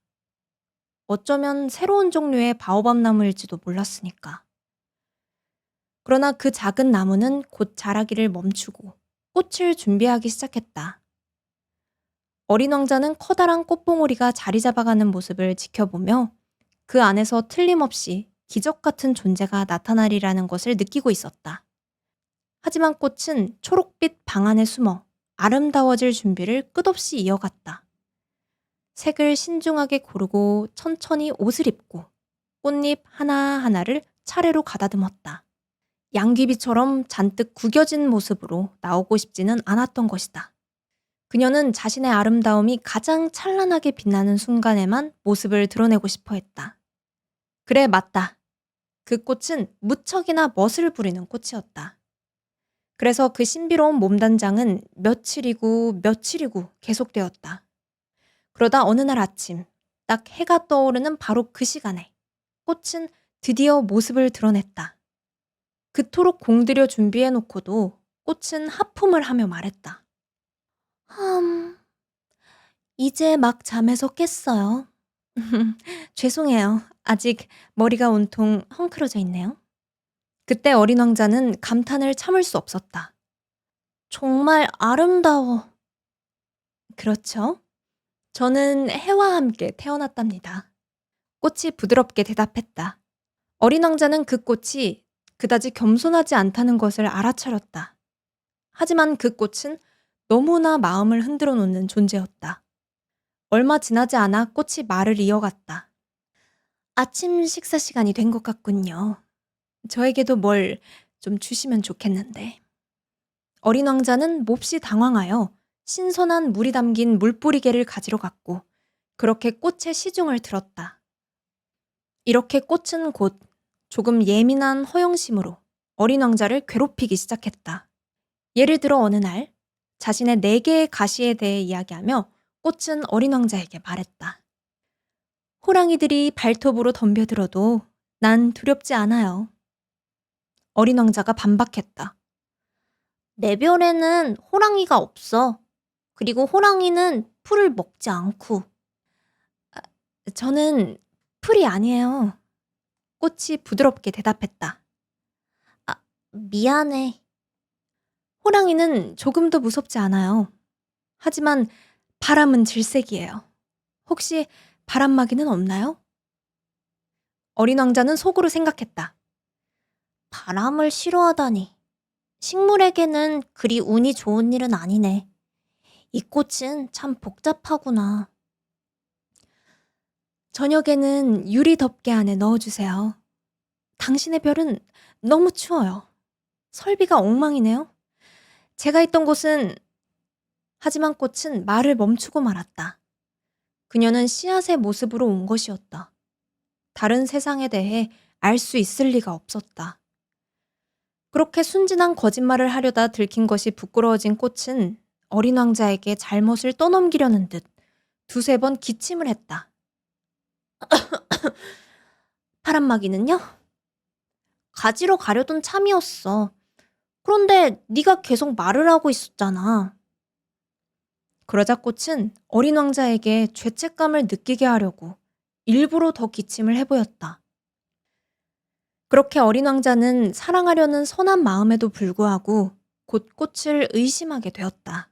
어쩌면 새로운 종류의 바오밥 나무일지도 몰랐으니까. 그러나 그 작은 나무는 곧 자라기를 멈추고 꽃을 준비하기 시작했다. 어린 왕자는 커다란 꽃봉오리가 자리 잡아가는 모습을 지켜보며 그 안에서 틀림없이 기적 같은 존재가 나타나리라는 것을 느끼고 있었다. 하지만 꽃은 초록빛 방 안에 숨어 아름다워질 준비를 끝없이 이어갔다. 색을 신중하게 고르고 천천히 옷을 입고 꽃잎 하나하나를 차례로 가다듬었다. 양귀비처럼 잔뜩 구겨진 모습으로 나오고 싶지는 않았던 것이다. 그녀는 자신의 아름다움이 가장 찬란하게 빛나는 순간에만 모습을 드러내고 싶어 했다. 그래, 맞다. 그 꽃은 무척이나 멋을 부리는 꽃이었다. 그래서 그 신비로운 몸단장은 며칠이고 며칠이고 계속되었다. 그러다 어느 날 아침, 딱 해가 떠오르는 바로 그 시간에 꽃은 드디어 모습을 드러냈다. 그토록 공들여 준비해놓고도 꽃은 하품을 하며 말했다. 이제 막 잠에서 깼어요. 죄송해요. 아직 머리가 온통 헝클어져 있네요. 그때 어린 왕자는 감탄을 참을 수 없었다. 정말 아름다워. 그렇죠? 저는 해와 함께 태어났답니다. 꽃이 부드럽게 대답했다. 어린 왕자는 그 꽃이 그다지 겸손하지 않다는 것을 알아차렸다. 하지만 그 꽃은 너무나 마음을 흔들어 놓는 존재였다. 얼마 지나지 않아 꽃이 말을 이어갔다. 아침 식사 시간이 된 것 같군요. 저에게도 뭘 좀 주시면 좋겠는데. 어린 왕자는 몹시 당황하여 신선한 물이 담긴 물뿌리개를 가지러 갔고 그렇게 꽃의 시중을 들었다. 이렇게 꽃은 곧 조금 예민한 허영심으로 어린 왕자를 괴롭히기 시작했다. 예를 들어 어느 날 자신의 4개의 가시에 대해 이야기하며 꽃은 어린 왕자에게 말했다. 호랑이들이 발톱으로 덤벼들어도 난 두렵지 않아요. 어린 왕자가 반박했다. 내 별에는 호랑이가 없어. 그리고 호랑이는 풀을 먹지 않고. 저는 풀이 아니에요. 꽃이 부드럽게 대답했다. 미안해. 호랑이는 조금도 무섭지 않아요. 하지만 바람은 질색이에요. 혹시 바람막이는 없나요? 어린 왕자는 속으로 생각했다. 바람을 싫어하다니. 식물에게는 그리 운이 좋은 일은 아니네. 이 꽃은 참 복잡하구나. 저녁에는 유리 덮개 안에 넣어주세요. 당신의 별은 너무 추워요. 설비가 엉망이네요. 제가 있던 곳은... 하지만 꽃은 말을 멈추고 말았다. 그녀는 씨앗의 모습으로 온 것이었다. 다른 세상에 대해 알 수 있을 리가 없었다. 그렇게 순진한 거짓말을 하려다 들킨 것이 부끄러워진 꽃은 어린 왕자에게 잘못을 떠넘기려는 듯 2~3번 기침을 했다. 바람막이는요? 가지러 가려던 참이었어. 그런데 네가 계속 말을 하고 있었잖아. 그러자 꽃은 어린 왕자에게 죄책감을 느끼게 하려고 일부러 더 기침을 해보였다. 그렇게 어린 왕자는 사랑하려는 선한 마음에도 불구하고 곧 꽃을 의심하게 되었다.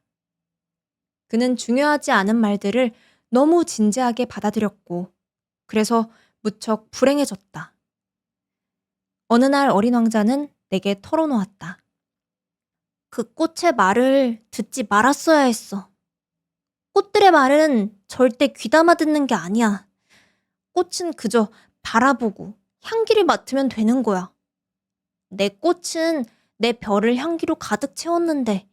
그는 중요하지 않은 말들을 너무 진지하게 받아들였고 그래서 무척 불행해졌다. 어느 날 어린 왕자는 내게 털어놓았다. 그 꽃의 말을 듣지 말았어야 했어. 꽃들의 말은 절대 귀담아 듣는 게 아니야. 꽃은 그저 바라보고 향기를 맡으면 되는 거야. 내 꽃은 내 별을 향기로 가득 채웠는데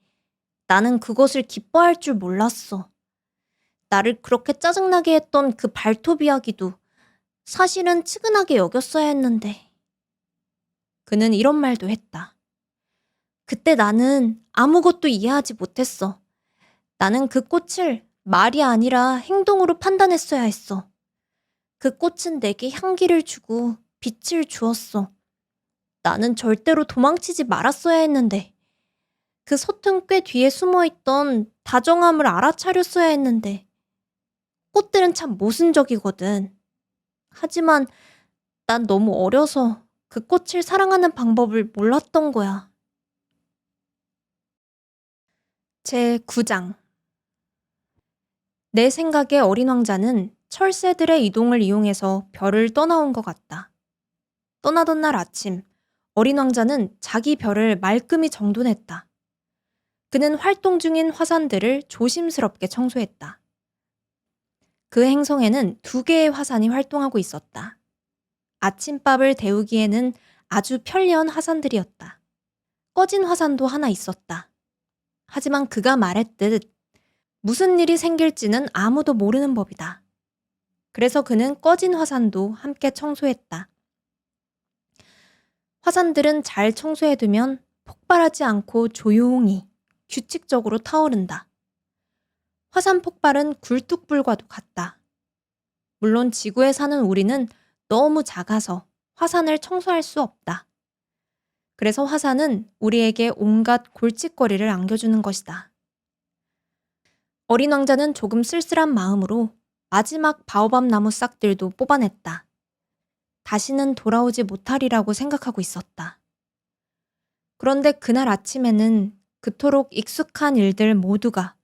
나는 그것을 기뻐할 줄 몰랐어. 나를 그렇게 짜증나게 했던 그 발톱 이야기도 사실은 측은하게 여겼어야 했는데. 그는 이런 말도 했다. 그때 나는 아무것도 이해하지 못했어. 나는 그 꽃을 말이 아니라 행동으로 판단했어야 했어. 그 꽃은 내게 향기를 주고 빛을 주었어. 나는 절대로 도망치지 말았어야 했는데. 그 서툰 꽤 뒤에 숨어있던 다정함을 알아차렸어야 했는데. 꽃들은 참 모순적이거든. 하지만 난 너무 어려서 그 꽃을 사랑하는 방법을 몰랐던 거야. 제9장 내 생각에 어린 왕자는 철새들의 이동을 이용해서 별을 떠나온 것 같다. 떠나던 날 아침, 어린 왕자는 자기 별을 말끔히 정돈했다. 그는 활동 중인 화산들을 조심스럽게 청소했다. 그 행성에는 2개의 화산이 활동하고 있었다. 아침밥을 데우기에는 아주 편리한 화산들이었다. 꺼진 화산도 하나 있었다. 하지만 그가 말했듯 무슨 일이 생길지는 아무도 모르는 법이다. 그래서 그는 꺼진 화산도 함께 청소했다. 화산들은 잘 청소해두면 폭발하지 않고 조용히 규칙적으로 타오른다. 화산 폭발은 굴뚝불과도 같다. 물론 지구에 사는 우리는 너무 작아서 화산을 청소할 수 없다. 그래서 화산은 우리에게 온갖 골칫거리를 안겨주는 것이다. 어린 왕자는 조금 쓸쓸한 마음으로 마지막 바오밥 나무 싹들도 뽑아냈다. 다시는 돌아오지 못하리라고 생각하고 있었다. 그런데 그날 아침에는 그토록 익숙한 일들 모두가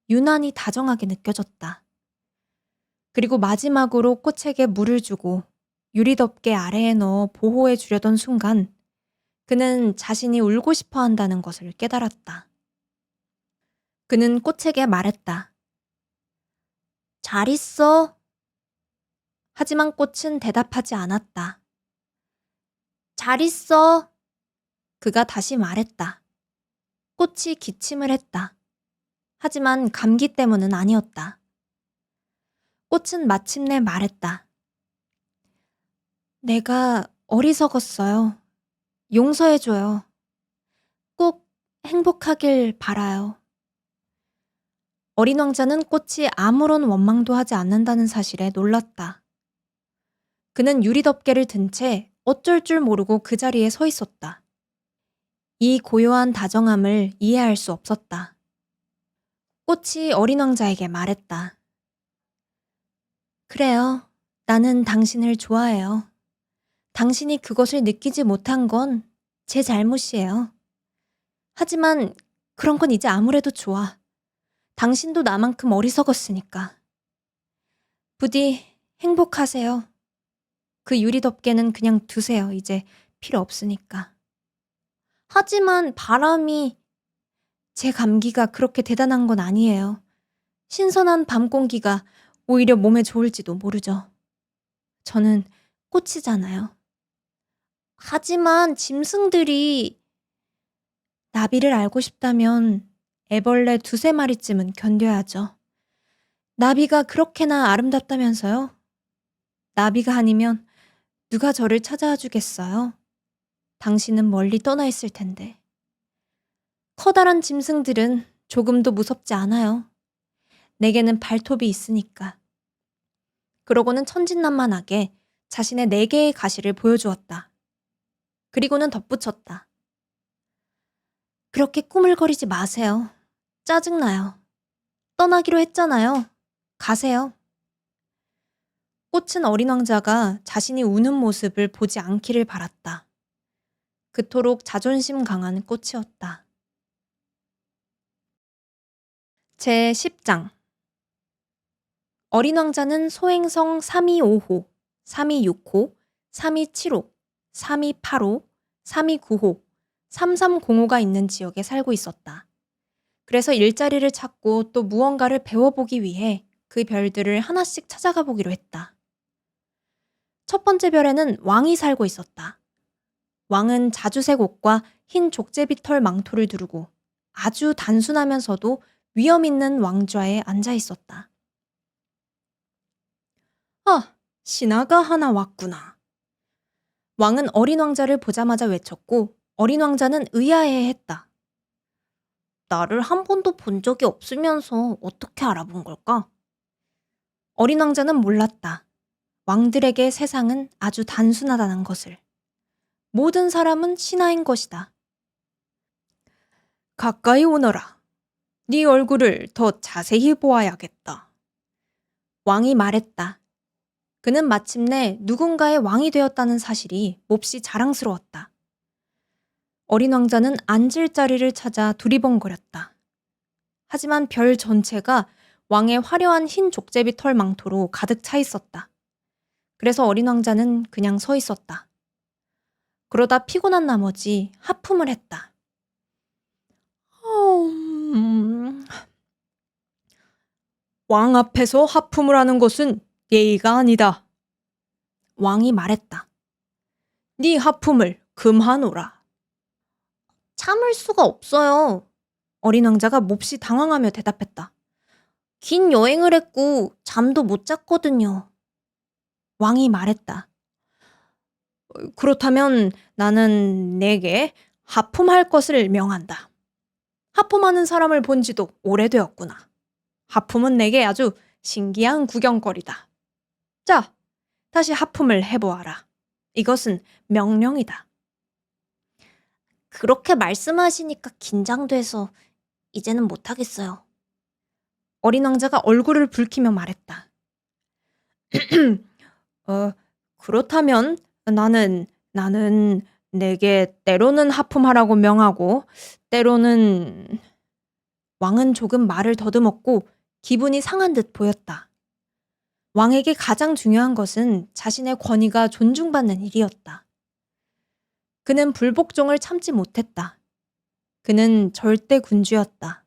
유난히 다정하게 느껴졌다. 그리고 마지막으로 꽃에게 물을 주고 유리덮개 아래에 넣어 보호해 주려던 순간 그는 자신이 울고 싶어 한다는 것을 깨달았다. 그는 꽃에게 말했다. 잘 있어. 하지만 꽃은 대답하지 않았다. 잘 있어. 그가 다시 말했다. 꽃이 기침을 했다. 하지만 감기 때문은 아니었다. 꽃은 마침내 말했다. 내가 어리석었어요. 용서해줘요. 꼭 행복하길 바라요. 어린 왕자는 꽃이 아무런 원망도 하지 않는다는 사실에 놀랐다. 그는 유리덮개를 든 채 어쩔 줄 모르고 그 자리에 서 있었다. 이 고요한 다정함을 이해할 수 없었다. 꽃이 어린 왕자에게 말했다. 그래요. 나는 당신을 좋아해요. 당신이 그것을 느끼지 못한 건 제 잘못이에요. 하지만 그런 건 이제 아무래도 좋아. 당신도 나만큼 어리석었으니까. 부디 행복하세요. 그 유리덮개는 그냥 두세요. 이제 필요 없으니까. 하지만 바람이... 제 감기가 그렇게 대단한 건 아니에요. 신선한 밤 공기가 오히려 몸에 좋을지도 모르죠. 저는 꽃이잖아요. 하지만 짐승들이... 나비를 알고 싶다면 애벌레 2~3마리쯤은 견뎌야죠. 나비가 그렇게나 아름답다면서요? 나비가 아니면 누가 저를 찾아와 주겠어요? 당신은 멀리 떠나 있을 텐데. 커다란 짐승들은 조금도 무섭지 않아요. 내게는 발톱이 있으니까. 그러고는 천진난만하게 자신의 4개의 가시를 보여주었다. 그리고는 덧붙였다. 그렇게 꾸물거리지 마세요. 짜증나요. 떠나기로 했잖아요. 가세요. 꽃은 어린 왕자가 자신이 우는 모습을 보지 않기를 바랐다. 그토록 자존심 강한 꽃이었다. 제10장 어린 왕자는 소행성 325호, 326호, 327호, 328호, 329호, 3305가 있는 지역에 살고 있었다. 그래서 일자리를 찾고 또 무언가를 배워보기 위해 그 별들을 하나씩 찾아가 보기로 했다. 첫 번째 별에는 왕이 살고 있었다. 왕은 자주색 옷과 흰 족제비 털 망토를 두르고 아주 단순하면서도 위험 있는 왕좌에 앉아 있었다. 아, 신하가 하나 왔구나. 왕은 어린 왕자를 보자마자 외쳤고 어린 왕자는 의아해했다. 나를 한 번도 본 적이 없으면서 어떻게 알아본 걸까? 어린 왕자는 몰랐다. 왕들에게 세상은 아주 단순하다는 것을. 모든 사람은 신하인 것이다. 가까이 오너라. 네 얼굴을 더 자세히 보아야겠다. 왕이 말했다. 그는 마침내 누군가의 왕이 되었다는 사실이 몹시 자랑스러웠다. 어린 왕자는 앉을 자리를 찾아 두리번거렸다. 하지만 별 전체가 왕의 화려한 흰 족제비 털 망토로 가득 차 있었다. 그래서 어린 왕자는 그냥 서 있었다. 그러다 피곤한 나머지 하품을 했다. 왕 앞에서 하품을 하는 것은 예의가 아니다. 왕이 말했다. 네 하품을 금하노라. 참을 수가 없어요. 어린 왕자가 몹시 당황하며 대답했다. 긴 여행을 했고 잠도 못 잤거든요. 왕이 말했다. 그렇다면 나는 내게 하품할 것을 명한다. 하품하는 사람을 본 지도 오래되었구나. 하품은 내게 아주 신기한 구경거리다. 자, 다시 하품을 해보아라. 이것은 명령이다. 그렇게 말씀하시니까 긴장돼서 이제는 못하겠어요. 어린 왕자가 얼굴을 붉히며 말했다. 그렇다면 나는 내게 때로는 하품하라고 명하고 때로는 왕은 조금 말을 더듬었고 기분이 상한 듯 보였다. 왕에게 가장 중요한 것은 자신의 권위가 존중받는 일이었다. 그는 불복종을 참지 못했다. 그는 절대 군주였다.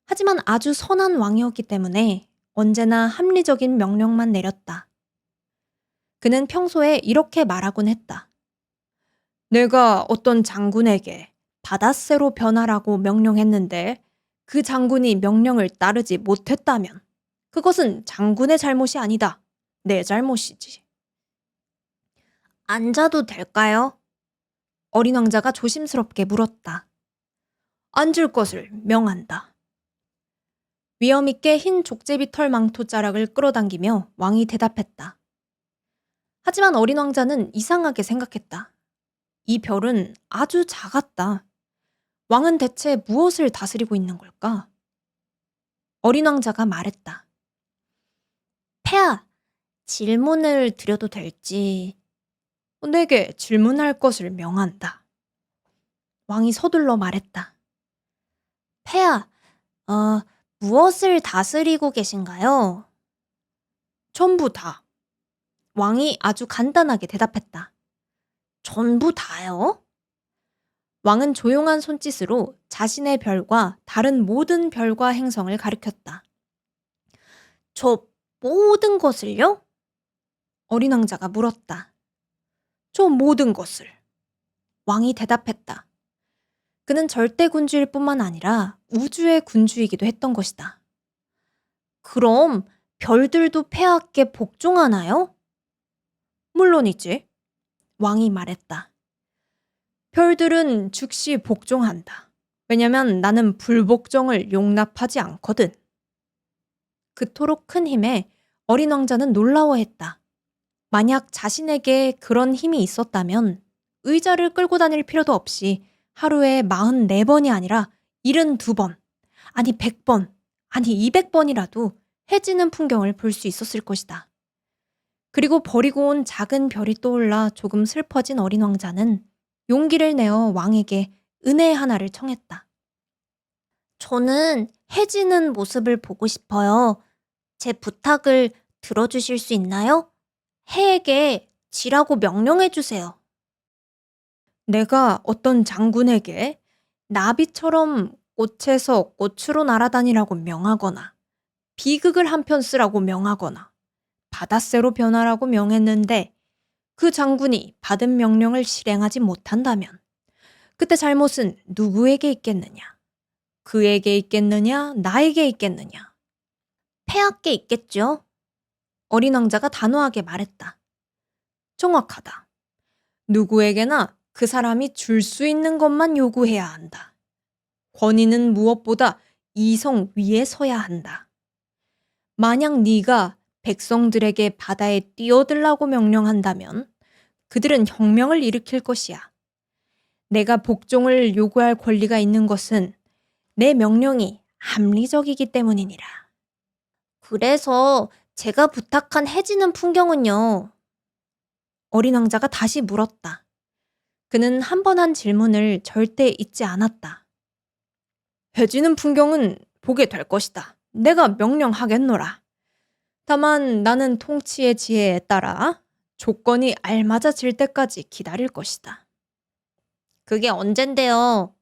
하지만 아주 선한 왕이었기 때문에 언제나 합리적인 명령만 내렸다. 그는 평소에 이렇게 말하곤 했다. 내가 어떤 장군에게 바닷새로 변하라고 명령했는데 그 장군이 명령을 따르지 못했다면 그것은 장군의 잘못이 아니다. 내 잘못이지. 앉아도 될까요? 어린 왕자가 조심스럽게 물었다. 앉을 것을 명한다. 위엄있게 흰 족제비 털 망토 자락을 끌어당기며 왕이 대답했다. 하지만 어린 왕자는 이상하게 생각했다. 이 별은 아주 작았다. 왕은 대체 무엇을 다스리고 있는 걸까? 어린 왕자가 말했다. 폐하, 질문을 드려도 될지. 내게 질문할 것을 명한다. 왕이 서둘러 말했다. 폐하, 무엇을 다스리고 계신가요? 전부 다. 왕이 아주 간단하게 대답했다. 전부 다요? 왕은 조용한 손짓으로 자신의 별과 다른 모든 별과 행성을 가리켰다. 저 모든 것을요? 어린 왕자가 물었다. 저 모든 것을. 왕이 대답했다. 그는 절대 군주일 뿐만 아니라 우주의 군주이기도 했던 것이다. 그럼 별들도 폐하께 복종하나요? 물론이지. 왕이 말했다. 별들은 즉시 복종한다. 왜냐면 나는 불복종을 용납하지 않거든. 그토록 큰 힘에 어린 왕자는 놀라워했다. 만약 자신에게 그런 힘이 있었다면 의자를 끌고 다닐 필요도 없이 하루에 44번이 아니라 72번, 아니 100번, 아니 200번이라도 해지는 풍경을 볼 수 있었을 것이다. 그리고 버리고 온 작은 별이 떠올라 조금 슬퍼진 어린 왕자는 용기를 내어 왕에게 은혜 하나를 청했다. 저는 해지는 모습을 보고 싶어요. 제 부탁을 들어주실 수 있나요? 해에게 지라고 명령해 주세요. 내가 어떤 장군에게 나비처럼 꽃에서 꽃으로 날아다니라고 명하거나 비극을 한 편 쓰라고 명하거나 바닷새로 변하라고 명했는데 그 장군이 받은 명령을 실행하지 못한다면 그때 잘못은 누구에게 있겠느냐? 그에게 있겠느냐? 나에게 있겠느냐? 폐하께 있겠죠? 어린 왕자가 단호하게 말했다. 정확하다. 누구에게나 그 사람이 줄 수 있는 것만 요구해야 한다. 권위는 무엇보다 이성 위에 서야 한다. 만약 네가 백성들에게 바다에 뛰어들라고 명령한다면 그들은 혁명을 일으킬 것이야. 내가 복종을 요구할 권리가 있는 것은 내 명령이 합리적이기 때문이니라. 그래서 제가 부탁한 해지는 풍경은요? 어린 왕자가 다시 물었다. 그는 한 번 한 질문을 절대 잊지 않았다. 해지는 풍경은 보게 될 것이다. 내가 명령하겠노라. 다만 나는 통치의 지혜에 따라 조건이 알맞아질 때까지 기다릴 것이다. 그게 언젠데요?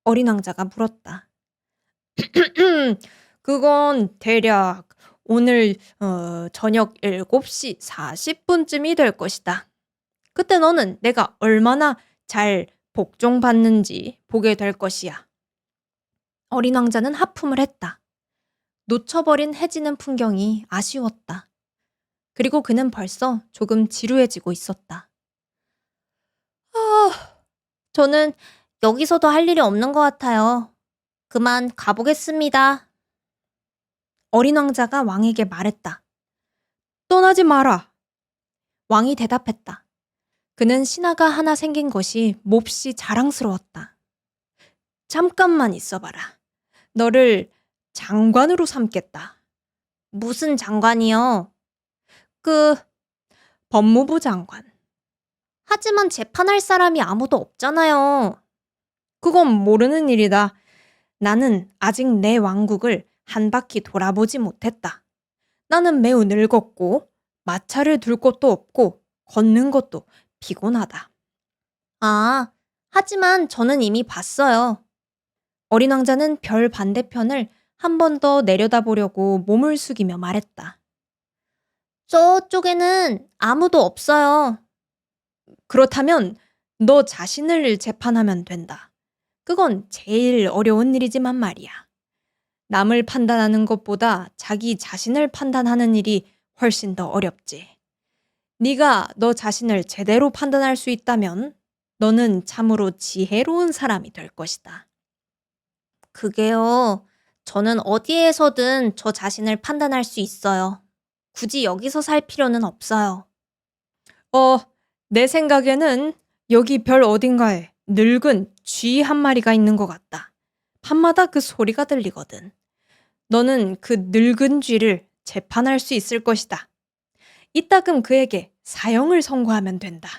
어린 왕자가 물었다. 그건 대략 오늘 저녁 7시 40분쯤이 될 것이다. 그때 너는 내가 얼마나 잘 복종받는지 보게 될 것이야. 어린 왕자는 하품을 했다. 놓쳐버린 해지는 풍경이 아쉬웠다. 그리고 그는 벌써 조금 지루해지고 있었다. 저는 여기서도 할 일이 없는 것 같아요. 그만 가보겠습니다. 어린 왕자가 왕에게 말했다. 떠나지 마라. 왕이 대답했다. 그는 신하가 하나 생긴 것이 몹시 자랑스러웠다. 잠깐만 있어봐라. 너를 장관으로 삼겠다. 무슨 장관이요? 법무부 장관. 하지만 재판할 사람이 아무도 없잖아요. 그건 모르는 일이다. 나는 아직 내 왕국을 한 바퀴 돌아보지 못했다. 나는 매우 늙었고 마차를 둘 곳도 없고 걷는 것도 피곤하다. 하지만 저는 이미 봤어요. 어린 왕자는 별 반대편을 한 번 더 내려다보려고 몸을 숙이며 말했다. 저쪽에는 아무도 없어요. 그렇다면 너 자신을 재판하면 된다. 그건 제일 어려운 일이지만 말이야. 남을 판단하는 것보다 자기 자신을 판단하는 일이 훨씬 더 어렵지. 네가 너 자신을 제대로 판단할 수 있다면 너는 참으로 지혜로운 사람이 될 것이다. 그게요. 저는 어디에서든 저 자신을 판단할 수 있어요. 굳이 여기서 살 필요는 없어요. 내 생각에는 여기 별 어딘가에 늙은 쥐 한 마리가 있는 것 같다. 밤마다 그 소리가 들리거든. 너는 그 늙은 쥐를 재판할 수 있을 것이다. 이따금 그에게 사형을 선고하면 된다.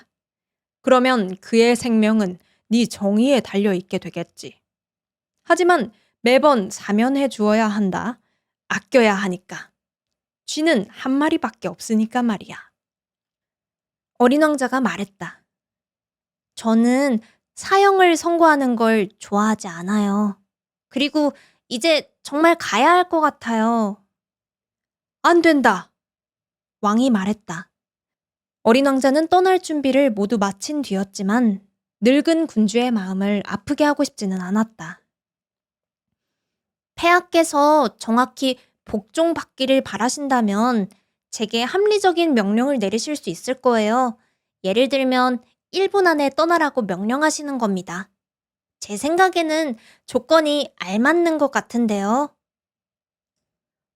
그러면 그의 생명은 네 정의에 달려있게 되겠지. 하지만 매번 사면해 주어야 한다. 아껴야 하니까. 쥐는 한 마리밖에 없으니까 말이야. 어린 왕자가 말했다. 저는 사형을 선고하는 걸 좋아하지 않아요. 그리고 이제 정말 가야 할 것 같아요. 안 된다. 왕이 말했다. 어린 왕자는 떠날 준비를 모두 마친 뒤였지만 늙은 군주의 마음을 아프게 하고 싶지는 않았다. 폐하께서 정확히 복종받기를 바라신다면 제게 합리적인 명령을 내리실 수 있을 거예요. 예를 들면 1분 안에 떠나라고 명령하시는 겁니다. 제 생각에는 조건이 알맞는 것 같은데요.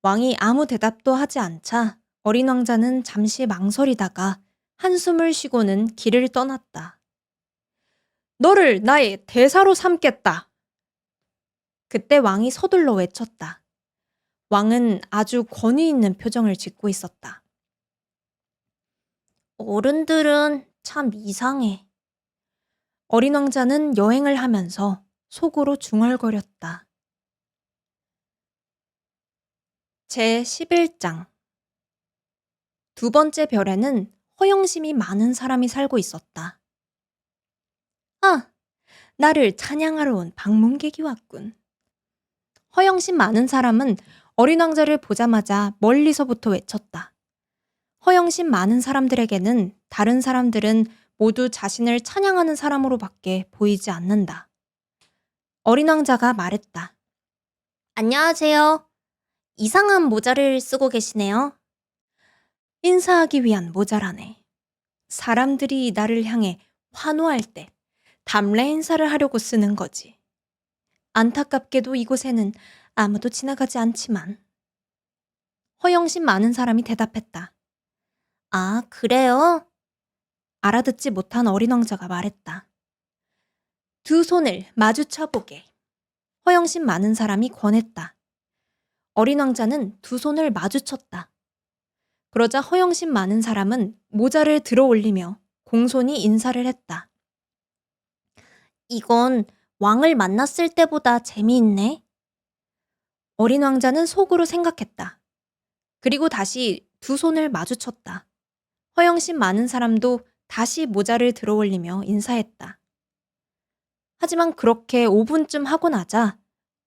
왕이 아무 대답도 하지 않자 어린 왕자는 잠시 망설이다가 한숨을 쉬고는 길을 떠났다. 너를 나의 대사로 삼겠다. 그때 왕이 서둘러 외쳤다. 왕은 아주 권위 있는 표정을 짓고 있었다. 어른들은 참 이상해. 어린 왕자는 여행을 하면서 속으로 중얼거렸다. 제11장. 두 번째 별에는 허영심이 많은 사람이 살고 있었다. 나를 찬양하러 온 방문객이 왔군. 허영심 많은 사람은 어린 왕자를 보자마자 멀리서부터 외쳤다. 허영심 많은 사람들에게는 다른 사람들은 모두 자신을 찬양하는 사람으로밖에 보이지 않는다. 어린 왕자가 말했다. 안녕하세요. 이상한 모자를 쓰고 계시네요. 인사하기 위한 모자라네. 사람들이 나를 향해 환호할 때 담례 인사를 하려고 쓰는 거지. 안타깝게도 이곳에는 아무도 지나가지 않지만. 허영심 많은 사람이 대답했다. 그래요? 알아듣지 못한 어린 왕자가 말했다. 두 손을 마주쳐 보게. 허영심 많은 사람이 권했다. 어린 왕자는 두 손을 마주쳤다. 그러자 허영심 많은 사람은 모자를 들어 올리며 공손히 인사를 했다. 이건 왕을 만났을 때보다 재미있네. 어린 왕자는 속으로 생각했다. 그리고 다시 두 손을 마주쳤다. 허영심 많은 사람도 다시 모자를 들어 올리며 인사했다. 하지만 그렇게 5분쯤 하고 나자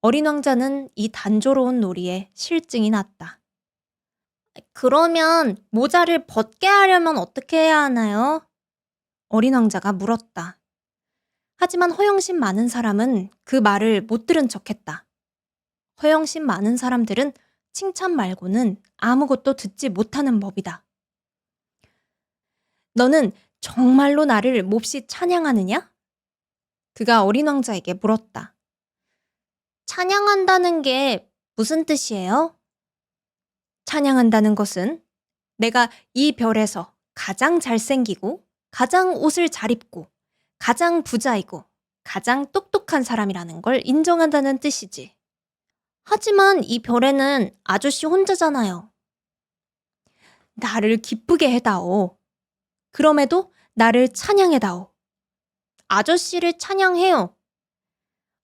어린 왕자는 이 단조로운 놀이에 실증이 났다. 그러면 모자를 벗게 하려면 어떻게 해야 하나요? 어린 왕자가 물었다. 하지만 허영심 많은 사람은 그 말을 못 들은 척했다. 허영심 많은 사람들은 칭찬 말고는 아무것도 듣지 못하는 법이다. 너는 정말로 나를 몹시 찬양하느냐? 그가 어린 왕자에게 물었다. 찬양한다는 게 무슨 뜻이에요? 찬양한다는 것은 내가 이 별에서 가장 잘생기고, 가장 옷을 잘 입고, 가장 부자이고, 가장 똑똑한 사람이라는 걸 인정한다는 뜻이지. 하지만 이 별에는 아저씨 혼자잖아요. 나를 기쁘게 해다오. 그럼에도 나를 찬양해다오. 아저씨를 찬양해요.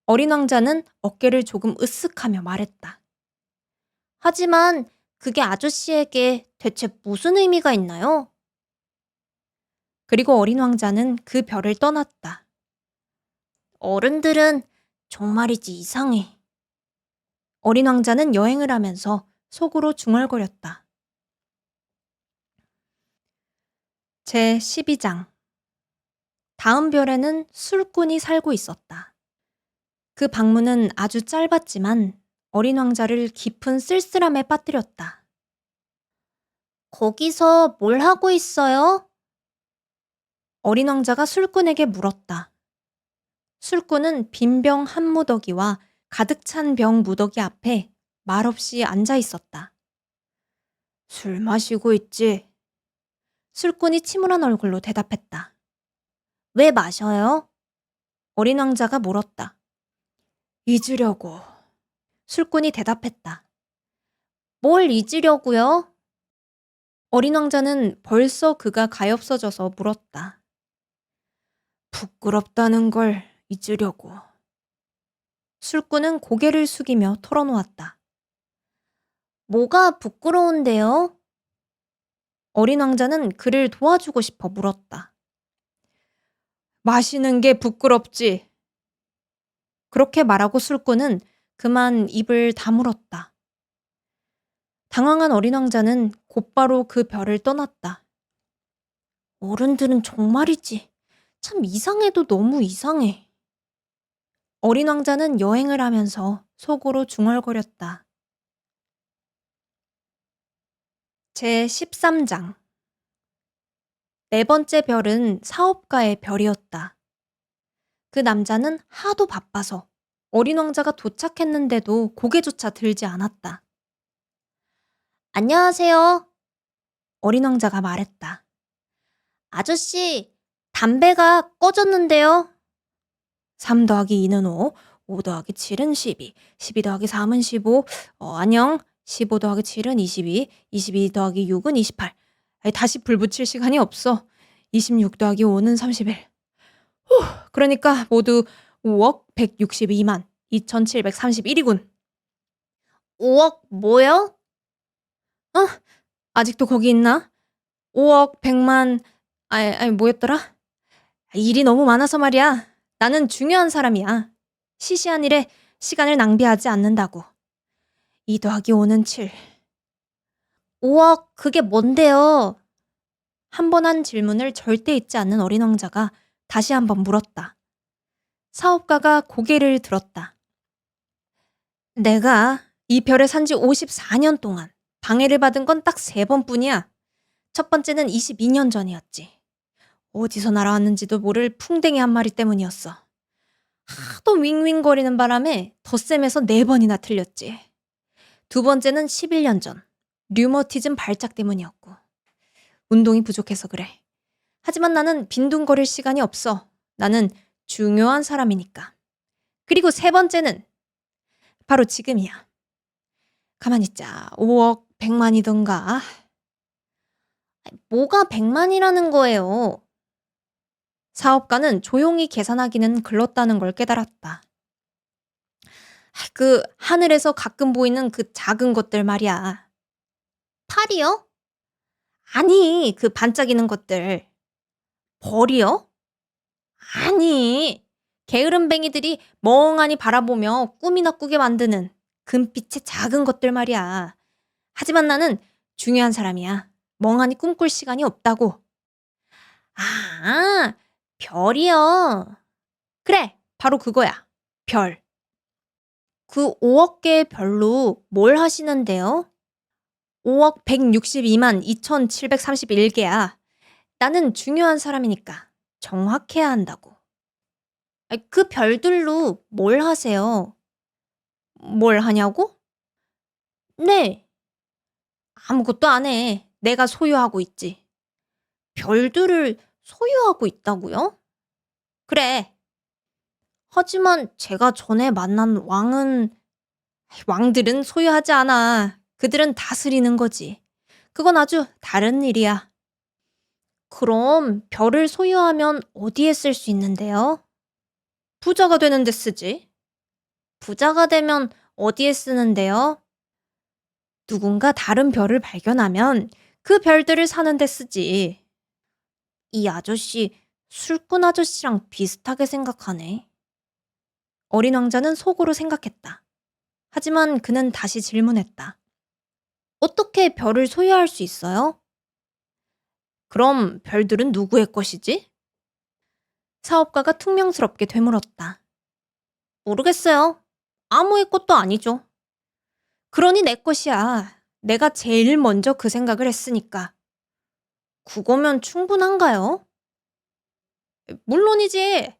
어린 왕자는 어깨를 조금 으쓱하며 말했다. 하지만 그게 아저씨에게 대체 무슨 의미가 있나요? 그리고 어린 왕자는 그 별을 떠났다. 어른들은 정말이지 이상해. 어린 왕자는 여행을 하면서 속으로 중얼거렸다. 제12장. 다음 별에는 술꾼이 살고 있었다. 그 방문은 아주 짧았지만 어린 왕자를 깊은 쓸쓸함에 빠뜨렸다. 거기서 뭘 하고 있어요? 어린 왕자가 술꾼에게 물었다. 술꾼은 빈 병 한 무더기와 가득 찬 병 무더기 앞에 말없이 앉아 있었다. 술 마시고 있지? 술꾼이 침울한 얼굴로 대답했다. 왜 마셔요? 어린 왕자가 물었다. 잊으려고. 술꾼이 대답했다. 뭘 잊으려고요? 어린 왕자는 벌써 그가 가엾어져서 물었다. 부끄럽다는 걸 잊으려고. 술꾼은 고개를 숙이며 털어놓았다. 뭐가 부끄러운데요? 어린 왕자는 그를 도와주고 싶어 물었다. 마시는 게 부끄럽지. 그렇게 말하고 술꾼은 그만 입을 다물었다. 당황한 어린 왕자는 곧바로 그 별을 떠났다. 어른들은 정말이지. 참 이상해도 너무 이상해. 어린 왕자는 여행을 하면서 속으로 중얼거렸다. 제13장. 네 번째 별은 사업가의 별이었다. 그 남자는 하도 바빠서 어린 왕자가 도착했는데도 고개조차 들지 않았다. 안녕하세요. 어린 왕자가 말했다. 아저씨, 담배가 꺼졌는데요. 3 더하기 2는 5, 5 더하기 7은 12, 12 더하기 3은 15, 안녕. 15 더하기 7은 22, 22 더하기 6은 28. 다시 불 붙일 시간이 없어. 26 더하기 5는 31. 그러니까 모두 5억 162만 2,731이군. 5억 뭐요? 아직도 거기 있나? 5억 100만, 뭐였더라? 일이 너무 많아서 말이야. 나는 중요한 사람이야. 시시한 일에 시간을 낭비하지 않는다고. 2 더하기 5는 7. 5억 그게 뭔데요? 한 번 한 질문을 절대 잊지 않는 어린 왕자가 다시 한번 물었다. 사업가가 고개를 들었다. 내가 이 별에 산 지 54년 동안 방해를 받은 건 딱 3번뿐이야. 첫 번째는 22년 전이었지. 어디서 날아왔는지도 모를 풍뎅이 한 마리 때문이었어. 하도 윙윙거리는 바람에 덧셈에서 4번이나 틀렸지. 두 번째는 11년 전. 류머티즘 발작 때문이었고. 운동이 부족해서 그래. 하지만 나는 빈둥거릴 시간이 없어. 나는 중요한 사람이니까. 그리고 세 번째는 바로 지금이야. 가만히 있자. 5억 100만이던가. 뭐가 100만이라는 거예요? 사업가는 조용히 계산하기는 글렀다는 걸 깨달았다. 그 하늘에서 가끔 보이는 그 작은 것들 말이야. 팔이요? 아니, 그 반짝이는 것들. 벌이요? 아니, 게으름뱅이들이 멍하니 바라보며 꿈이나 꾸게 만드는 금빛의 작은 것들 말이야. 하지만 나는 중요한 사람이야. 멍하니 꿈꿀 시간이 없다고. 아, 별이요. 그래, 바로 그거야. 별. 그 5억 개의 별로 뭘 하시는데요? 5억 162만 2,731개야. 나는 중요한 사람이니까 정확해야 한다고. 그 별들로 뭘 하세요? 뭘 하냐고? 네, 아무것도 안 해. 내가 소유하고 있지. 별들을 소유하고 있다고요? 그래. 하지만 제가 전에 만난 왕들은 소유하지 않아. 그들은 다스리는 거지. 그건 아주 다른 일이야. 그럼 별을 소유하면 어디에 쓸 수 있는데요? 부자가 되는 데 쓰지. 부자가 되면 어디에 쓰는데요? 누군가 다른 별을 발견하면 그 별들을 사는 데 쓰지. 이 아저씨 술꾼 아저씨랑 비슷하게 생각하네. 어린 왕자는 속으로 생각했다. 하지만 그는 다시 질문했다. 어떻게 별을 소유할 수 있어요? 그럼 별들은 누구의 것이지? 사업가가 퉁명스럽게 되물었다. 모르겠어요. 아무의 것도 아니죠. 그러니 내 것이야. 내가 제일 먼저 그 생각을 했으니까. 그거면 충분한가요? 물론이지.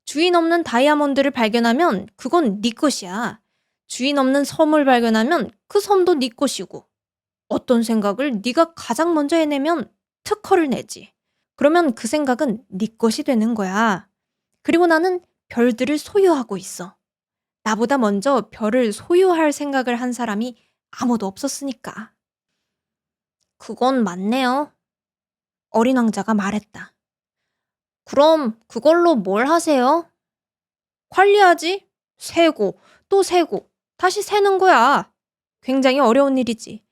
주인 없는 다이아몬드를 발견하면 그건 네 것이야. 주인 없는 섬을 발견하면 그 섬도 네 것이고. 어떤 생각을 네가 가장 먼저 해내면 특허를 내지. 그러면 그 생각은 네 것이 되는 거야. 그리고 나는 별들을 소유하고 있어. 나보다 먼저 별을 소유할 생각을 한 사람이 아무도 없었으니까. 그건 맞네요. 어린 왕자가 말했다. 그럼 그걸로 뭘 하세요? 관리하지? 세고, 또 세고, 다시 세는 거야. 굉장히 어려운 일이지.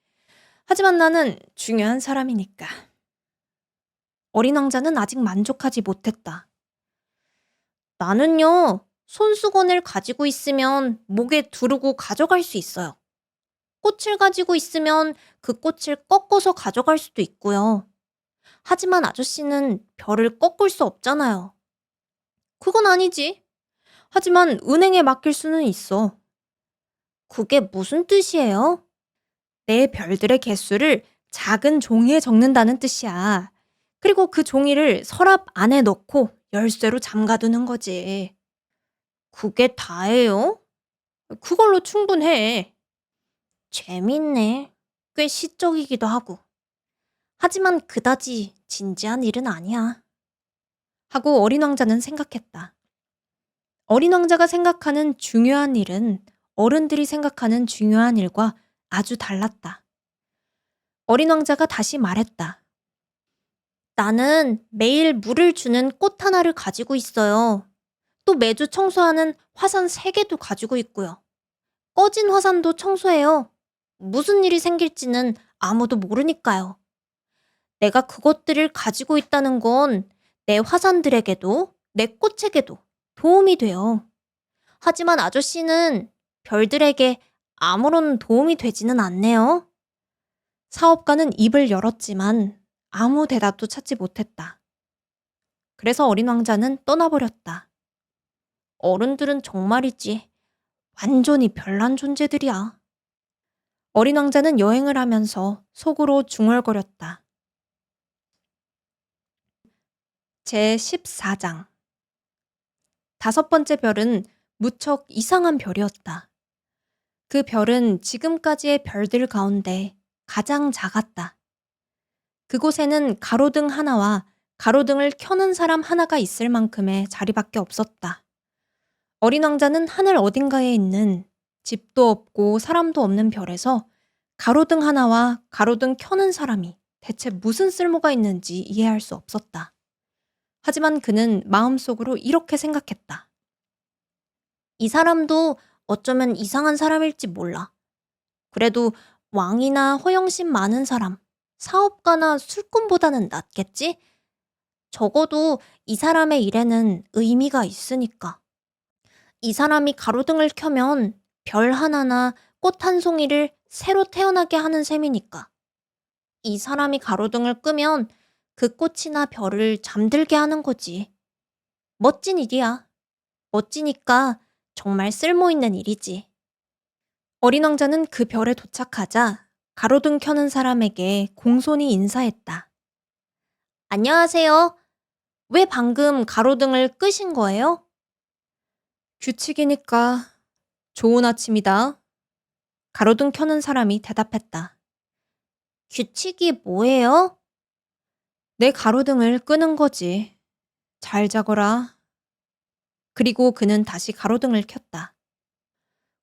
하지만 나는 중요한 사람이니까. 어린 왕자는 아직 만족하지 못했다. 나는요, 손수건을 가지고 있으면 목에 두르고 가져갈 수 있어요. 꽃을 가지고 있으면 그 꽃을 꺾어서 가져갈 수도 있고요. 하지만 아저씨는 별을 꺾을 수 없잖아요. 그건 아니지. 하지만 은행에 맡길 수는 있어. 그게 무슨 뜻이에요? 내 별들의 개수를 작은 종이에 적는다는 뜻이야. 그리고 그 종이를 서랍 안에 넣고 열쇠로 잠가두는 거지. 그게 다예요? 그걸로 충분해. 재밌네. 꽤 시적이기도 하고. 하지만 그다지 진지한 일은 아니야. 하고 어린 왕자는 생각했다. 어린 왕자가 생각하는 중요한 일은 어른들이 생각하는 중요한 일과 아주 달랐다. 어린 왕자가 다시 말했다. 나는 매일 물을 주는 꽃 하나를 가지고 있어요. 또 매주 청소하는 화산 3개도 가지고 있고요. 꺼진 화산도 청소해요. 무슨 일이 생길지는 아무도 모르니까요. 내가 그것들을 가지고 있다는 건 내 화산들에게도 내 꽃에게도 도움이 돼요. 하지만 아저씨는 별들에게 아무런 도움이 되지는 않네요. 사업가는 입을 열었지만 아무 대답도 찾지 못했다. 그래서 어린 왕자는 떠나버렸다. 어른들은 정말이지 완전히 별난 존재들이야. 어린 왕자는 여행을 하면서 속으로 중얼거렸다. 제14장 5번째 별은 무척 이상한 별이었다. 그 별은 지금까지의 별들 가운데 가장 작았다. 그곳에는 가로등 하나와 가로등을 켜는 사람 하나가 있을 만큼의 자리밖에 없었다. 어린 왕자는 하늘 어딘가에 있는 집도 없고 사람도 없는 별에서 가로등 하나와 가로등 켜는 사람이 대체 무슨 쓸모가 있는지 이해할 수 없었다. 하지만 그는 마음속으로 이렇게 생각했다. 이 사람도 어쩌면 이상한 사람일지 몰라. 그래도 왕이나 허영심 많은 사람, 사업가나 술꾼보다는 낫겠지? 적어도 이 사람의 일에는 의미가 있으니까. 이 사람이 가로등을 켜면 별 하나나 꽃 한 송이를 새로 태어나게 하는 셈이니까. 이 사람이 가로등을 끄면 그 꽃이나 별을 잠들게 하는 거지. 멋진 일이야. 멋지니까 정말 쓸모있는 일이지. 어린 왕자는 그 별에 도착하자 가로등 켜는 사람에게 공손히 인사했다. 안녕하세요. 왜 방금 가로등을 끄신 거예요? 규칙이니까. 좋은 아침이다. 가로등 켜는 사람이 대답했다. 규칙이 뭐예요? 내 가로등을 끄는 거지. 잘 자거라. 그리고 그는 다시 가로등을 켰다.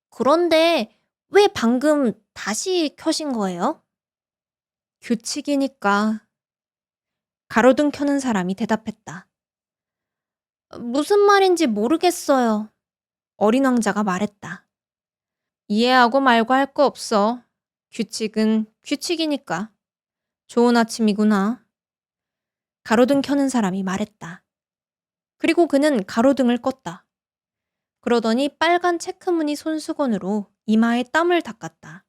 그런데 왜 방금 다시 켜신 거예요? 규칙이니까. 가로등 켜는 사람이 대답했다. 무슨 말인지 모르겠어요. 어린 왕자가 말했다. 이해하고 말고 할 거 없어. 규칙은 규칙이니까. 좋은 아침이구나. 가로등 켜는 사람이 말했다. 그리고 그는 가로등을 껐다. 그러더니 빨간 체크무늬 손수건으로 이마에 땀을 닦았다.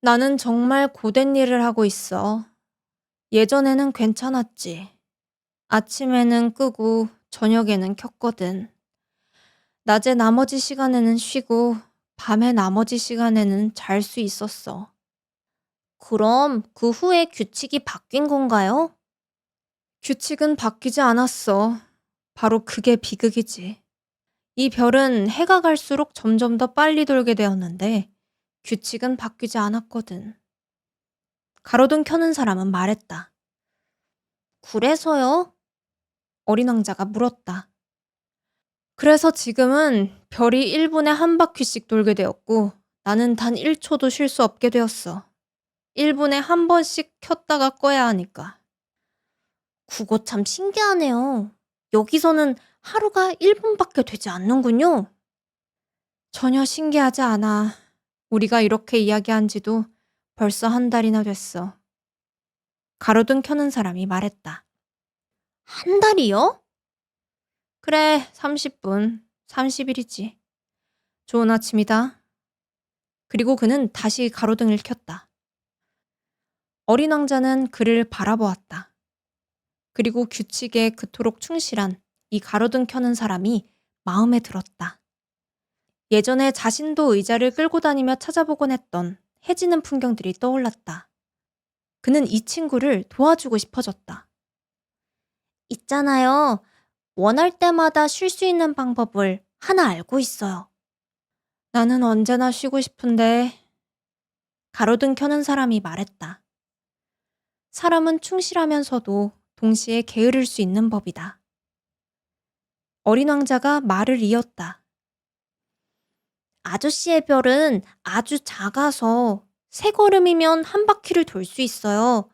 나는 정말 고된 일을 하고 있어. 예전에는 괜찮았지. 아침에는 끄고 저녁에는 켰거든. 낮에 나머지 시간에는 쉬고 밤에 나머지 시간에는 잘 수 있었어. 그럼 그 후에 규칙이 바뀐 건가요? 규칙은 바뀌지 않았어. 바로 그게 비극이지. 이 별은 해가 갈수록 점점 더 빨리 돌게 되었는데 규칙은 바뀌지 않았거든. 가로등 켜는 사람은 말했다. 그래서요? 어린 왕자가 물었다. 그래서 지금은 별이 1분에 한 바퀴씩 돌게 되었고 나는 단 1초도 쉴 수 없게 되었어. 1분에 한 번씩 켰다가 꺼야 하니까. 그거 참 신기하네요. 여기서는 하루가 1분밖에 되지 않는군요. 전혀 신기하지 않아. 우리가 이렇게 이야기한 지도 벌써 한 달이나 됐어. 가로등 켜는 사람이 말했다. 한 달이요? 그래, 30분, 30일이지. 좋은 아침이다. 그리고 그는 다시 가로등을 켰다. 어린 왕자는 그를 바라보았다. 그리고 규칙에 그토록 충실한 이 가로등 켜는 사람이 마음에 들었다. 예전에 자신도 의자를 끌고 다니며 찾아보곤 했던 해지는 풍경들이 떠올랐다. 그는 이 친구를 도와주고 싶어졌다. 있잖아요. 원할 때마다 쉴 수 있는 방법을 하나 알고 있어요. 나는 언제나 쉬고 싶은데. 가로등 켜는 사람이 말했다. 사람은 충실하면서도 동시에 게으를 수 있는 법이다. 어린 왕자가 말을 이었다. 아저씨의 별은 아주 작아서 3걸음이면 한 바퀴를 돌 수 있어요.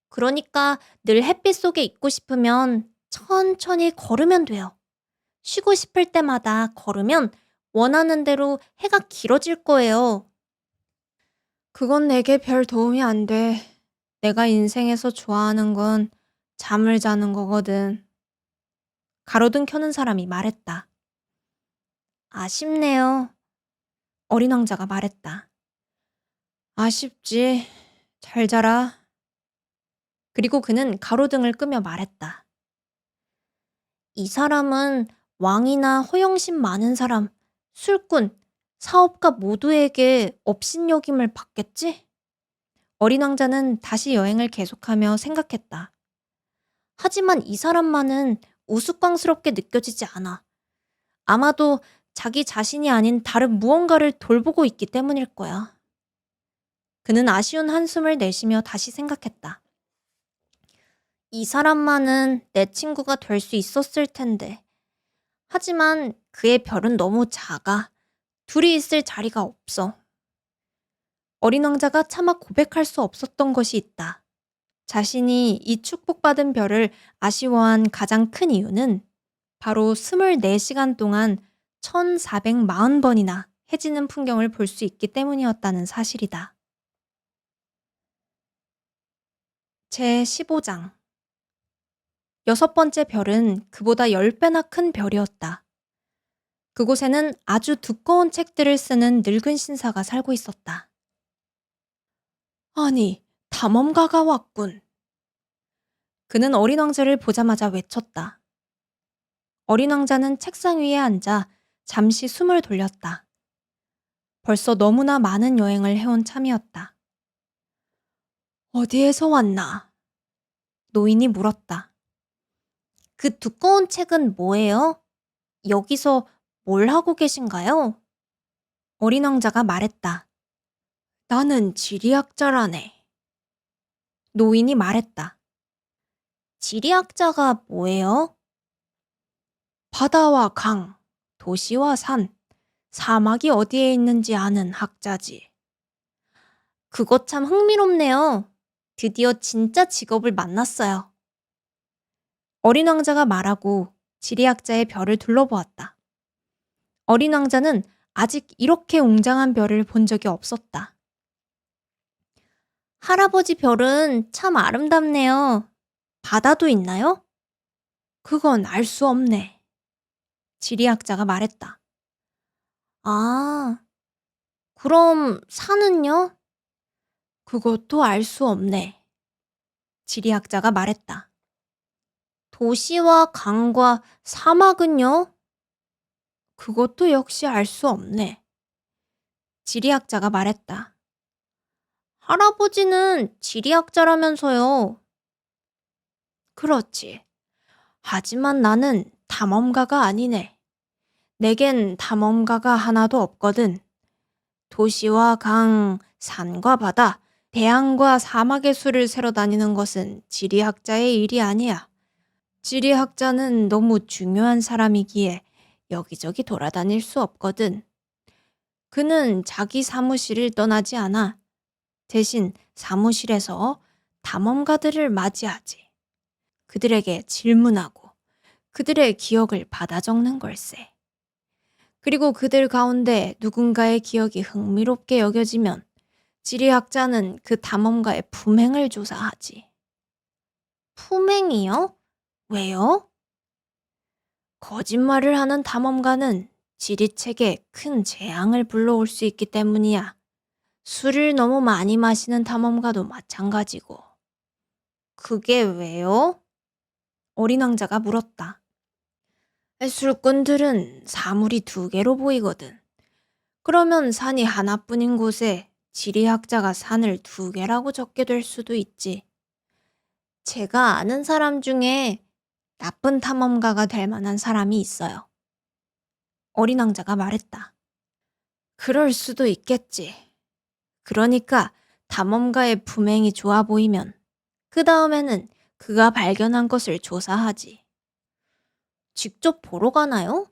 그러니까 늘 햇빛 속에 있고 싶으면 천천히 걸으면 돼요. 쉬고 싶을 때마다 걸으면 원하는 대로 해가 길어질 거예요. 그건 내게 별 도움이 안 돼. 내가 인생에서 좋아하는 건 잠을 자는 거거든. 가로등 켜는 사람이 말했다. 아쉽네요. 어린 왕자가 말했다. 아쉽지. 잘 자라. 그리고 그는 가로등을 끄며 말했다. 이 사람은 왕이나 허영심 많은 사람, 술꾼, 사업가 모두에게 업신여김을 받겠지? 어린 왕자는 다시 여행을 계속하며 생각했다. 하지만 이 사람만은 우스꽝스럽게 느껴지지 않아. 아마도 자기 자신이 아닌 다른 무언가를 돌보고 있기 때문일 거야. 그는 아쉬운 한숨을 내쉬며 다시 생각했다. 이 사람만은 내 친구가 될 수 있었을 텐데. 하지만 그의 별은 너무 작아. 둘이 있을 자리가 없어. 어린 왕자가 차마 고백할 수 없었던 것이 있다. 자신이 이 축복받은 별을 아쉬워한 가장 큰 이유는 바로 24시간 동안 1440번이나 해지는 풍경을 볼 수 있기 때문이었다는 사실이다. 제15장 6번째 별은 그보다 10배나 큰 별이었다. 그곳에는 아주 두꺼운 책들을 쓰는 늙은 신사가 살고 있었다. 아니, 탐험가가 왔군. 그는 어린 왕자를 보자마자 외쳤다. 어린 왕자는 책상 위에 앉아 잠시 숨을 돌렸다. 벌써 너무나 많은 여행을 해온 참이었다. 어디에서 왔나? 노인이 물었다. 그 두꺼운 책은 뭐예요? 여기서 뭘 하고 계신가요? 어린 왕자가 말했다. 나는 지리학자라네. 노인이 말했다. 지리학자가 뭐예요? 바다와 강, 도시와 산, 사막이 어디에 있는지 아는 학자지. 그거 참 흥미롭네요. 드디어 진짜 직업을 만났어요. 어린 왕자가 말하고 지리학자의 별을 둘러보았다. 어린 왕자는 아직 이렇게 웅장한 별을 본 적이 없었다. 할아버지 별은 참 아름답네요. 바다도 있나요? 그건 알 수 없네. 지리학자가 말했다. 아, 그럼 산은요? 그것도 알 수 없네. 지리학자가 말했다. 도시와 강과 사막은요? 그것도 역시 알 수 없네. 지리학자가 말했다. 할아버지는 지리학자라면서요. 그렇지. 하지만 나는 탐험가가 아니네. 내겐 탐험가가 하나도 없거든. 도시와 강, 산과 바다, 대양과 사막의 수를 세러 다니는 것은 지리학자의 일이 아니야. 지리학자는 너무 중요한 사람이기에 여기저기 돌아다닐 수 없거든. 그는 자기 사무실을 떠나지 않아. 대신 사무실에서 탐험가들을 맞이하지. 그들에게 질문하고 그들의 기억을 받아 적는 걸세. 그리고 그들 가운데 누군가의 기억이 흥미롭게 여겨지면 지리학자는 그 탐험가의 품행을 조사하지. 품행이요? 왜요? 거짓말을 하는 탐험가는 지리책에 큰 재앙을 불러올 수 있기 때문이야. 술을 너무 많이 마시는 탐험가도 마찬가지고. 그게 왜요? 어린 왕자가 물었다. 술꾼들은 사물이 두 개로 보이거든. 그러면 산이 하나뿐인 곳에 지리학자가 산을 두 개라고 적게 될 수도 있지. 제가 아는 사람 중에 나쁜 탐험가가 될 만한 사람이 있어요. 어린 왕자가 말했다. 그럴 수도 있겠지. 그러니까 탐험가의 품행이 좋아 보이면 그 다음에는 그가 발견한 것을 조사하지. 직접 보러 가나요?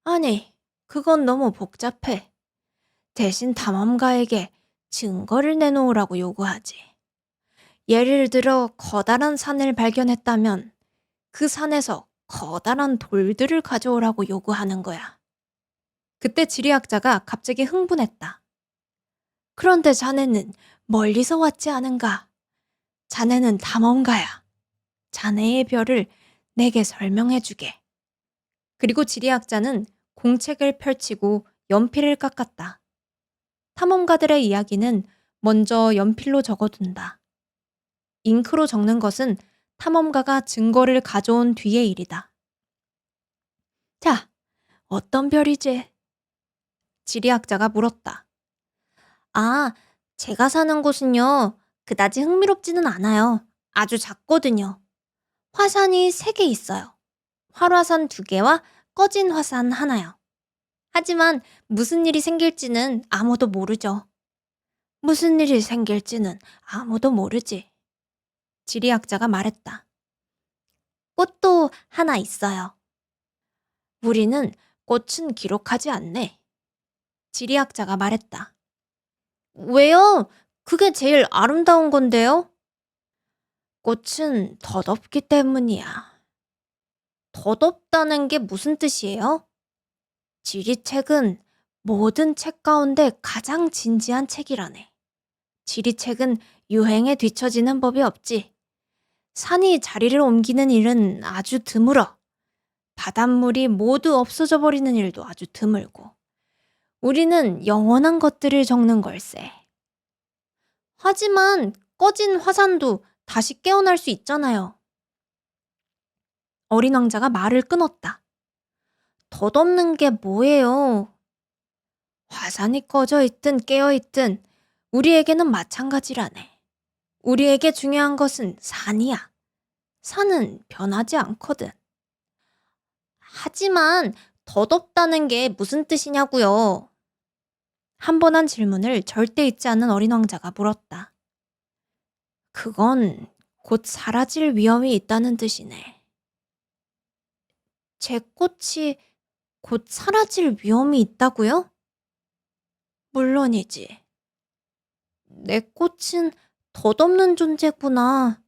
아니, 그건 너무 복잡해. 대신 탐험가에게 증거를 내놓으라고 요구하지. 예를 들어 커다란 산을 발견했다면 그 산에서 커다란 돌들을 가져오라고 요구하는 거야. 그때 지리학자가 갑자기 흥분했다. 그런데 자네는 멀리서 왔지 않은가? 자네는 탐험가야. 자네의 별을 내게 설명해 주게. 그리고 지리학자는 공책을 펼치고 연필을 깎았다. 탐험가들의 이야기는 먼저 연필로 적어둔다. 잉크로 적는 것은 탐험가가 증거를 가져온 뒤의 일이다. 자, 어떤 별이지? 지리학자가 물었다. 아, 제가 사는 곳은요, 그다지 흥미롭지는 않아요. 아주 작거든요. 화산이 3개 있어요. 활화산 2개와 꺼진 화산 하나요. 하지만 무슨 일이 생길지는 아무도 모르죠. 무슨 일이 생길지는 아무도 모르지. 지리학자가 말했다. 꽃도 하나 있어요. 우리는 꽃은 기록하지 않네. 지리학자가 말했다. 왜요? 그게 제일 아름다운 건데요? 꽃은 덧없기 때문이야. 덧없다는 게 무슨 뜻이에요? 지리책은 모든 책 가운데 가장 진지한 책이라네. 지리책은 유행에 뒤처지는 법이 없지. 산이 자리를 옮기는 일은 아주 드물어. 바닷물이 모두 없어져 버리는 일도 아주 드물고. 우리는 영원한 것들을 적는 걸세. 하지만 꺼진 화산도 다시 깨어날 수 있잖아요. 어린 왕자가 말을 끊었다. 덧없는 게 뭐예요? 화산이 꺼져 있든 깨어 있든 우리에게는 마찬가지라네. 우리에게 중요한 것은 산이야. 산은 변하지 않거든. 하지만 덧없다는 게 무슨 뜻이냐고요? 한 번 한 질문을 절대 잊지 않는 어린 왕자가 물었다. 그건 곧 사라질 위험이 있다는 뜻이네. 제 꽃이 곧 사라질 위험이 있다고요? 물론이지. 내 꽃은 덧없는 존재구나.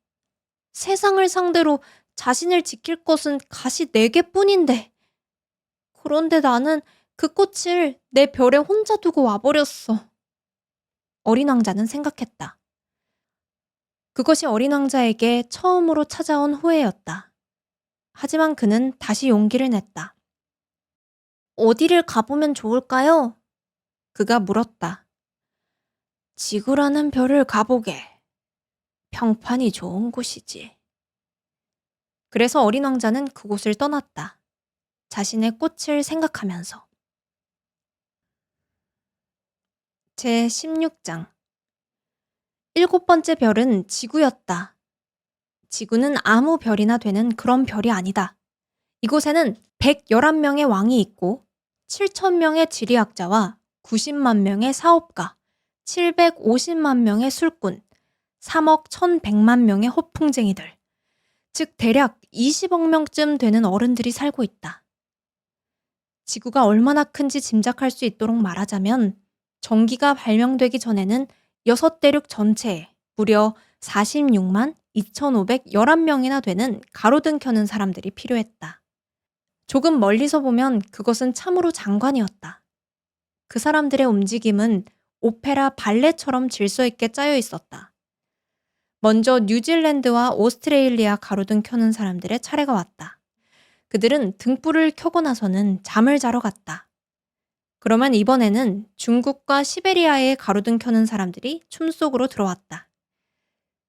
세상을 상대로 자신을 지킬 것은 가시 4개뿐인데. 그런데 나는 그 꽃을 내 별에 혼자 두고 와버렸어. 어린 왕자는 생각했다. 그것이 어린 왕자에게 처음으로 찾아온 후회였다. 하지만 그는 다시 용기를 냈다. 어디를 가보면 좋을까요? 그가 물었다. 지구라는 별을 가보게. 평판이 좋은 곳이지. 그래서 어린 왕자는 그곳을 떠났다. 자신의 꽃을 생각하면서. 제 16장. 7번째 별은 지구였다. 지구는 아무 별이나 되는 그런 별이 아니다. 이곳에는 111명의 왕이 있고 7,000명의 지리학자와 90만 명의 사업가, 750만 명의 술꾼, 3억 1,100만 명의 호풍쟁이들, 즉 대략 20억 명쯤 되는 어른들이 살고 있다. 지구가 얼마나 큰지 짐작할 수 있도록 말하자면 전기가 발명되기 전에는 6대륙 전체에 무려 46만 2,511명이나 되는 가로등 켜는 사람들이 필요했다. 조금 멀리서 보면 그것은 참으로 장관이었다. 그 사람들의 움직임은 오페라 발레처럼 질서 있게 짜여 있었다. 먼저 뉴질랜드와 오스트레일리아 가로등 켜는 사람들의 차례가 왔다. 그들은 등불을 켜고 나서는 잠을 자러 갔다. 그러면 이번에는 중국과 시베리아의 가로등 켜는 사람들이 춤 속으로 들어왔다.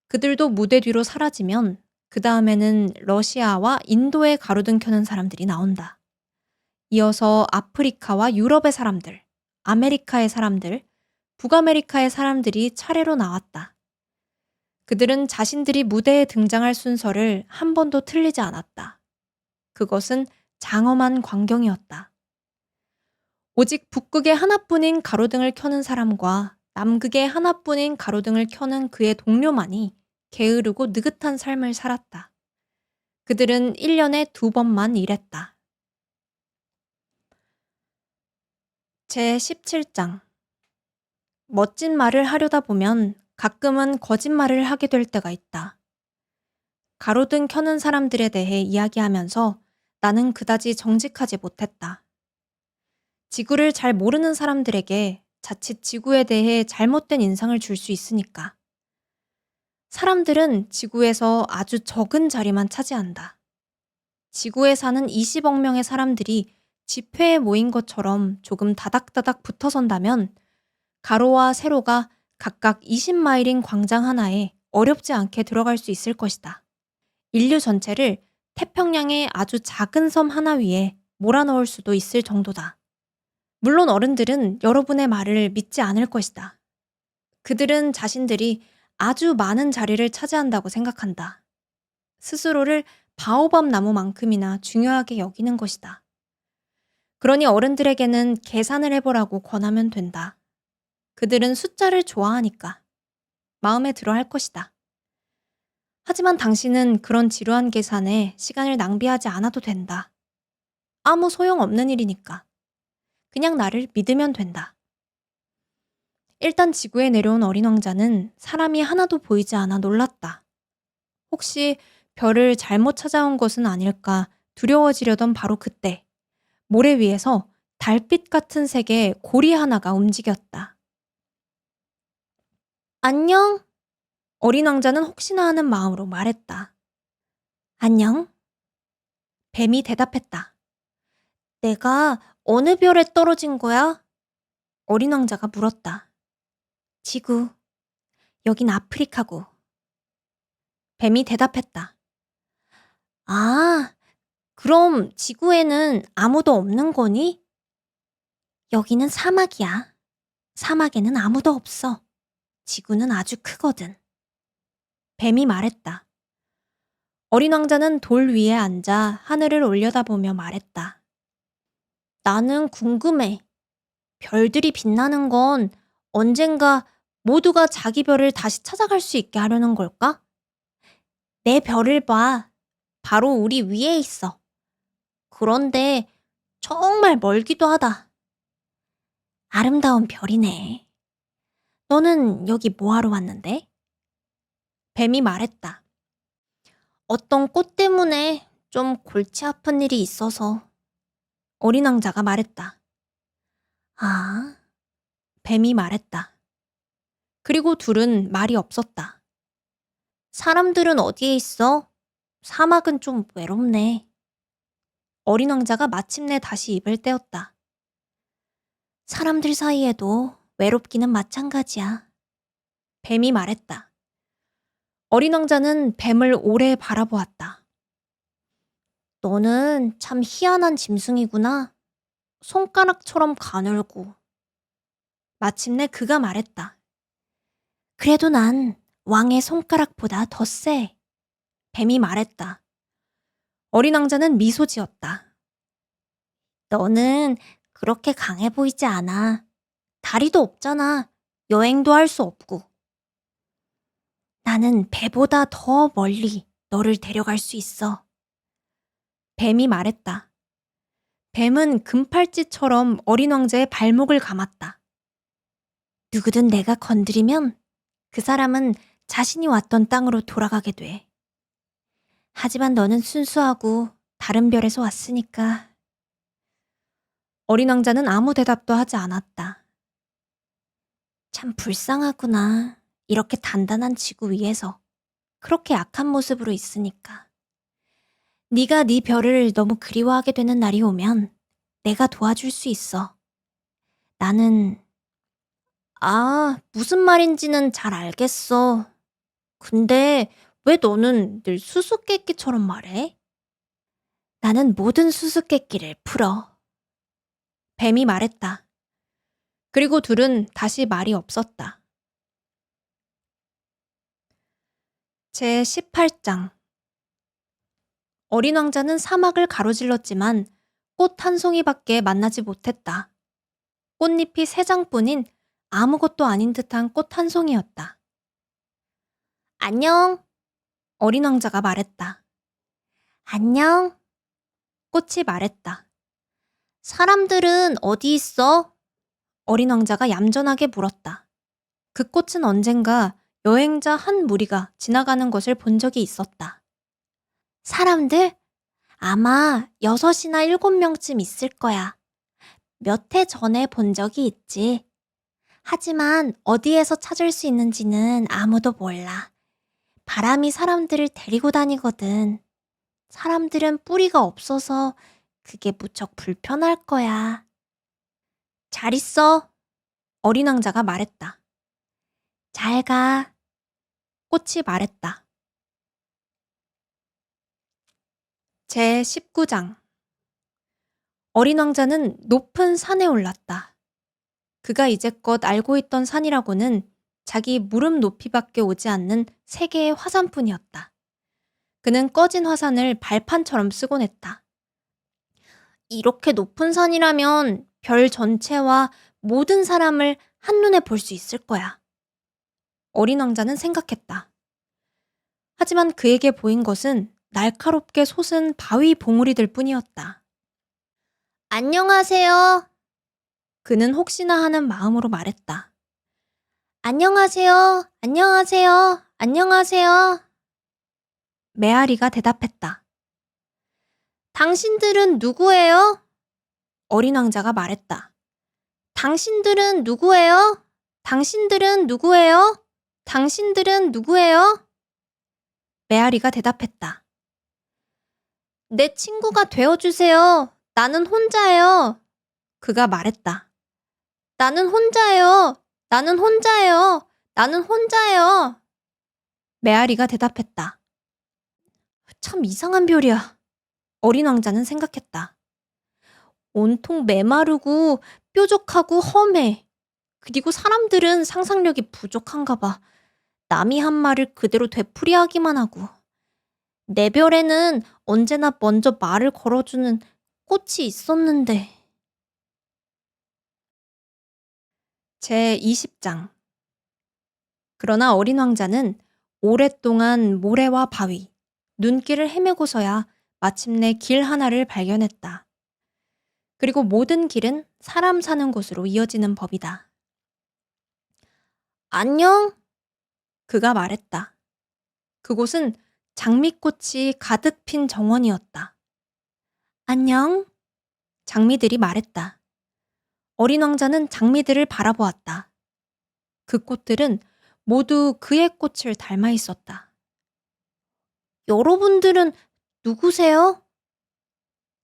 그들도 무대 뒤로 사라지면 그 다음에는 러시아와 인도의 가로등 켜는 사람들이 나온다. 이어서 아프리카와 유럽의 사람들, 아메리카의 사람들, 북아메리카의 사람들이 차례로 나왔다. 그들은 자신들이 무대에 등장할 순서를 한 번도 틀리지 않았다. 그것은 장엄한 광경이었다. 오직 북극의 하나뿐인 가로등을 켜는 사람과 남극의 하나뿐인 가로등을 켜는 그의 동료만이 게으르고 느긋한 삶을 살았다. 그들은 1년에 2번만 일했다. 제 17장. 멋진 말을 하려다 보면 가끔은 거짓말을 하게 될 때가 있다. 가로등 켜는 사람들에 대해 이야기하면서 나는 그다지 정직하지 못했다. 지구를 잘 모르는 사람들에게 자칫 지구에 대해 잘못된 인상을 줄 수 있으니까. 사람들은 지구에서 아주 적은 자리만 차지한다. 지구에 사는 20억 명의 사람들이 집회에 모인 것처럼 조금 다닥다닥 붙어선다면 가로와 세로가 각각 20마일인 광장 하나에 어렵지 않게 들어갈 수 있을 것이다. 인류 전체를 태평양의 아주 작은 섬 하나 위에 몰아넣을 수도 있을 정도다. 물론 어른들은 여러분의 말을 믿지 않을 것이다. 그들은 자신들이 아주 많은 자리를 차지한다고 생각한다. 스스로를 바오밥 나무만큼이나 중요하게 여기는 것이다. 그러니 어른들에게는 계산을 해보라고 권하면 된다. 그들은 숫자를 좋아하니까 마음에 들어 할 것이다. 하지만 당신은 그런 지루한 계산에 시간을 낭비하지 않아도 된다. 아무 소용없는 일이니까. 그냥 나를 믿으면 된다. 일단 지구에 내려온 어린 왕자는 사람이 하나도 보이지 않아 놀랐다. 혹시 별을 잘못 찾아온 것은 아닐까 두려워지려던 바로 그때 모래 위에서 달빛 같은 색의 고리 하나가 움직였다. 안녕? 어린 왕자는 혹시나 하는 마음으로 말했다. 안녕? 뱀이 대답했다. 내가 어느 별에 떨어진 거야? 어린 왕자가 물었다. 지구. 여긴 아프리카고. 뱀이 대답했다. 아, 그럼 지구에는 아무도 없는 거니? 여기는 사막이야. 사막에는 아무도 없어. 지구는 아주 크거든. 뱀이 말했다. 어린 왕자는 돌 위에 앉아 하늘을 올려다보며 말했다. 나는 궁금해. 별들이 빛나는 건 언젠가 모두가 자기 별을 다시 찾아갈 수 있게 하려는 걸까? 내 별을 봐. 바로 우리 위에 있어. 그런데 정말 멀기도 하다. 아름다운 별이네. 너는 여기 뭐하러 왔는데? 뱀이 말했다. 어떤 꽃 때문에 좀 골치 아픈 일이 있어서. 어린 왕자가 말했다. 아, 뱀이 말했다. 그리고 둘은 말이 없었다. 사람들은 어디에 있어? 사막은 좀 외롭네. 어린 왕자가 마침내 다시 입을 떼었다. 사람들 사이에도 외롭기는 마찬가지야. 뱀이 말했다. 어린 왕자는 뱀을 오래 바라보았다. 너는 참 희한한 짐승이구나. 손가락처럼 가늘고. 마침내 그가 말했다. 그래도 난 왕의 손가락보다 더 세. 뱀이 말했다. 어린 왕자는 미소 지었다. 너는 그렇게 강해 보이지 않아. 다리도 없잖아. 여행도 할 수 없고. 나는 배보다 더 멀리 너를 데려갈 수 있어. 뱀이 말했다. 뱀은 금팔찌처럼 어린 왕자의 발목을 감았다. 누구든 내가 건드리면 그 사람은 자신이 왔던 땅으로 돌아가게 돼. 하지만 너는 순수하고 다른 별에서 왔으니까. 어린 왕자는 아무 대답도 하지 않았다. 참 불쌍하구나. 이렇게 단단한 지구 위에서 그렇게 약한 모습으로 있으니까. 네가 네 별을 너무 그리워하게 되는 날이 오면 내가 도와줄 수 있어. 나는 무슨 말인지는 잘 알겠어. 근데 왜 너는 늘 수수께끼처럼 말해? 나는 모든 수수께끼를 풀어. 뱀이 말했다. 그리고 둘은 다시 말이 없었다. 제18장. 어린 왕자는 사막을 가로질렀지만 꽃 한 송이밖에 만나지 못했다. 꽃잎이 3장뿐인 아무것도 아닌 듯한 꽃 한 송이였다. 안녕. 어린 왕자가 말했다. 안녕. 꽃이 말했다. 사람들은 어디 있어? 어린 왕자가 얌전하게 물었다. 그 꽃은 언젠가 여행자 한 무리가 지나가는 것을 본 적이 있었다. 사람들? 아마 6이나 7명쯤 있을 거야. 몇 해 전에 본 적이 있지. 하지만 어디에서 찾을 수 있는지는 아무도 몰라. 바람이 사람들을 데리고 다니거든. 사람들은 뿌리가 없어서 그게 무척 불편할 거야. 잘 있어. 어린 왕자가 말했다. 잘 가. 꽃이 말했다. 제19장. 어린 왕자는 높은 산에 올랐다. 그가 이제껏 알고 있던 산이라고는 자기 무릎 높이밖에 오지 않는 3개의 화산뿐이었다. 그는 꺼진 화산을 발판처럼 쓰곤 했다. 이렇게 높은 산이라면 별 전체와 모든 사람을 한눈에 볼 수 있을 거야. 어린 왕자는 생각했다. 하지만 그에게 보인 것은 날카롭게 솟은 바위 봉우리들 뿐이었다. 안녕하세요. 그는 혹시나 하는 마음으로 말했다. 안녕하세요. 안녕하세요. 안녕하세요. 메아리가 대답했다. 당신들은 누구예요? 어린 왕자가 말했다. 당신들은 누구예요? 당신들은 누구예요? 당신들은 누구예요? 메아리가 대답했다. 내 친구가 되어주세요. 나는 혼자예요. 그가 말했다. 나는 혼자예요. 나는 혼자예요. 나는 혼자예요. 메아리가 대답했다. 참 이상한 별이야. 어린 왕자는 생각했다. 온통 메마르고 뾰족하고 험해. 그리고 사람들은 상상력이 부족한가 봐. 남이 한 말을 그대로 되풀이하기만 하고. 내 별에는 언제나 먼저 말을 걸어주는 꽃이 있었는데. 제20장. 그러나 어린 왕자는 오랫동안 모래와 바위, 눈길을 헤매고서야 마침내 길 하나를 발견했다. 그리고 모든 길은 사람 사는 곳으로 이어지는 법이다. 안녕? 그가 말했다. 그곳은 장미꽃이 가득 핀 정원이었다. 안녕? 장미들이 말했다. 어린 왕자는 장미들을 바라보았다. 그 꽃들은 모두 그의 꽃을 닮아 있었다. 여러분들은 누구세요?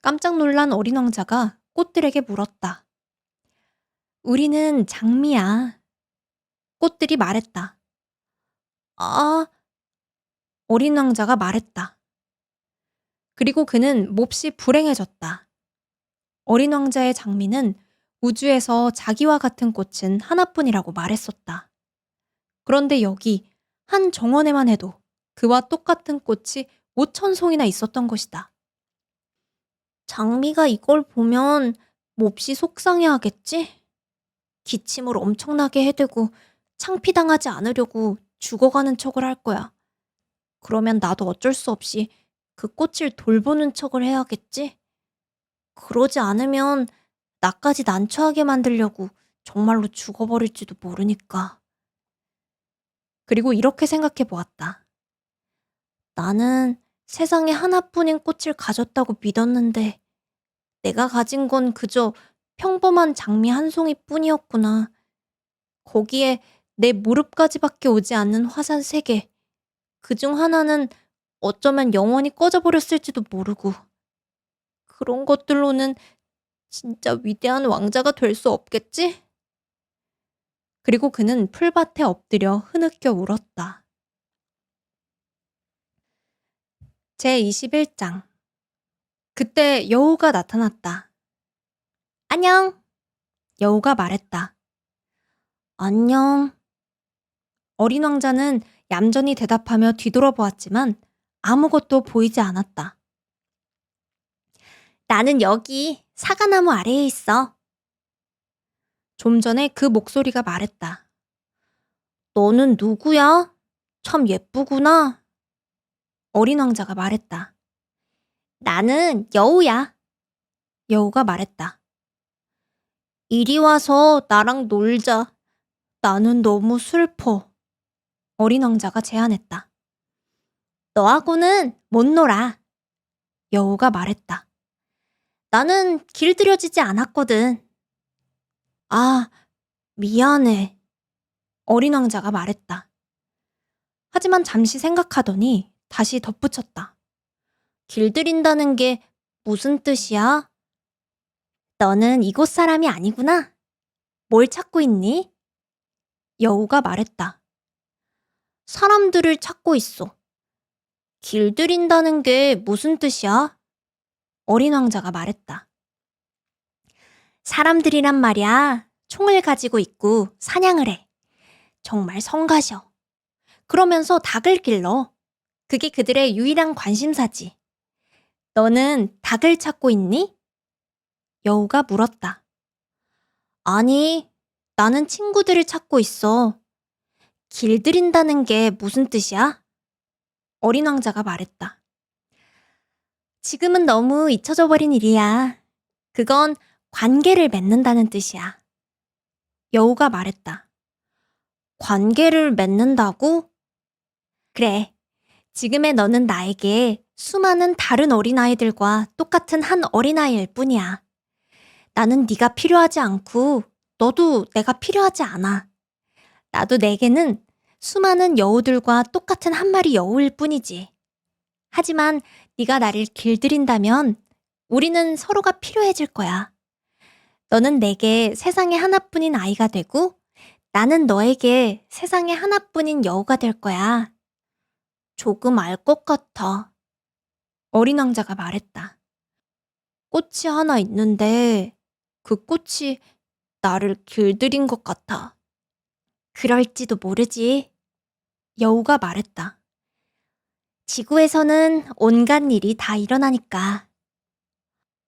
깜짝 놀란 어린 왕자가 꽃들에게 물었다. 우리는 장미야. 꽃들이 말했다. 아, 어린 왕자가 말했다. 그리고 그는 몹시 불행해졌다. 어린 왕자의 장미는 우주에서 자기와 같은 꽃은 하나뿐이라고 말했었다. 그런데 여기 한 정원에만 해도 그와 똑같은 꽃이 5,000송이나 있었던 것이다. 장미가 이걸 보면 몹시 속상해하겠지? 기침을 엄청나게 해대고 창피당하지 않으려고 죽어가는 척을 할 거야. 그러면 나도 어쩔 수 없이 그 꽃을 돌보는 척을 해야겠지? 그러지 않으면 나까지 난처하게 만들려고 정말로 죽어버릴지도 모르니까. 그리고 이렇게 생각해 보았다. 나는 세상에 하나뿐인 꽃을 가졌다고 믿었는데 내가 가진 건 그저 평범한 장미 한 송이 뿐이었구나. 거기에 내 무릎까지밖에 오지 않는 화산 3개. 그중 하나는 어쩌면 영원히 꺼져버렸을지도 모르고. 그런 것들로는 진짜 위대한 왕자가 될 수 없겠지? 그리고 그는 풀밭에 엎드려 흐느껴 울었다. 제21장. 그때 여우가 나타났다. 안녕. 여우가 말했다. 안녕. 어린 왕자는 얌전히 대답하며 뒤돌아보았지만 아무것도 보이지 않았다. 나는 여기 사과나무 아래에 있어. 좀 전에 그 목소리가 말했다. 너는 누구야? 참 예쁘구나. 어린 왕자가 말했다. 나는 여우야. 여우가 말했다. 이리 와서 나랑 놀자. 나는 너무 슬퍼. 어린 왕자가 제안했다. 너하고는 못 놀아. 여우가 말했다. 나는 길들여지지 않았거든. 아, 미안해. 어린 왕자가 말했다. 하지만 잠시 생각하더니 다시 덧붙였다. 길들인다는 게 무슨 뜻이야? 너는 이곳 사람이 아니구나. 뭘 찾고 있니? 여우가 말했다. 사람들을 찾고 있어. 길들인다는 게 무슨 뜻이야? 어린 왕자가 말했다. 사람들이란 말이야. 총을 가지고 있고 사냥을 해. 정말 성가셔. 그러면서 닭을 길러. 그게 그들의 유일한 관심사지. 너는 닭을 찾고 있니? 여우가 물었다. 아니, 나는 친구들을 찾고 있어. 길들인다는 게 무슨 뜻이야? 어린 왕자가 말했다. 지금은 너무 잊혀져 버린 일이야. 그건 관계를 맺는다는 뜻이야. 여우가 말했다. 관계를 맺는다고? 그래. 지금의 너는 나에게 수많은 다른 어린아이들과 똑같은 한 어린아이일 뿐이야. 나는 네가 필요하지 않고 너도 내가 필요하지 않아. 나도 내게는 수많은 여우들과 똑같은 한 마리 여우일 뿐이지. 하지만 네가 나를 길들인다면 우리는 서로가 필요해질 거야. 너는 내게 세상에 하나뿐인 아이가 되고 나는 너에게 세상에 하나뿐인 여우가 될 거야. 조금 알 것 같아. 어린 왕자가 말했다. 꽃이 하나 있는데 그 꽃이 나를 길들인 것 같아. 그럴지도 모르지. 여우가 말했다. 지구에서는 온갖 일이 다 일어나니까.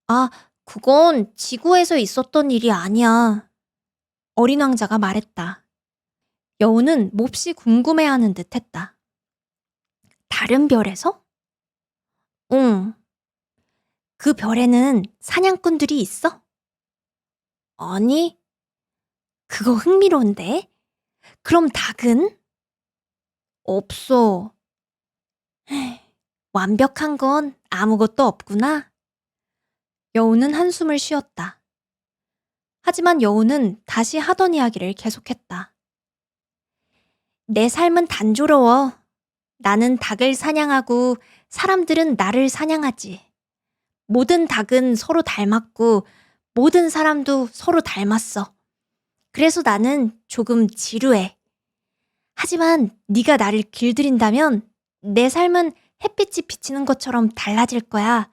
아, 그건 지구에서 있었던 일이 아니야. 어린 왕자가 말했다. 여우는 몹시 궁금해하는 듯 했다. 다른 별에서? 응. 그 별에는 사냥꾼들이 있어? 아니, 그거 흥미로운데? 그럼 닭은? 없어. 완벽한 건 아무것도 없구나. 여우는 한숨을 쉬었다. 하지만 여우는 다시 하던 이야기를 계속했다. 내 삶은 단조로워. 나는 닭을 사냥하고 사람들은 나를 사냥하지. 모든 닭은 서로 닮았고 모든 사람도 서로 닮았어. 그래서 나는 조금 지루해. 하지만 네가 나를 길들인다면 내 삶은 햇빛이 비치는 것처럼 달라질 거야.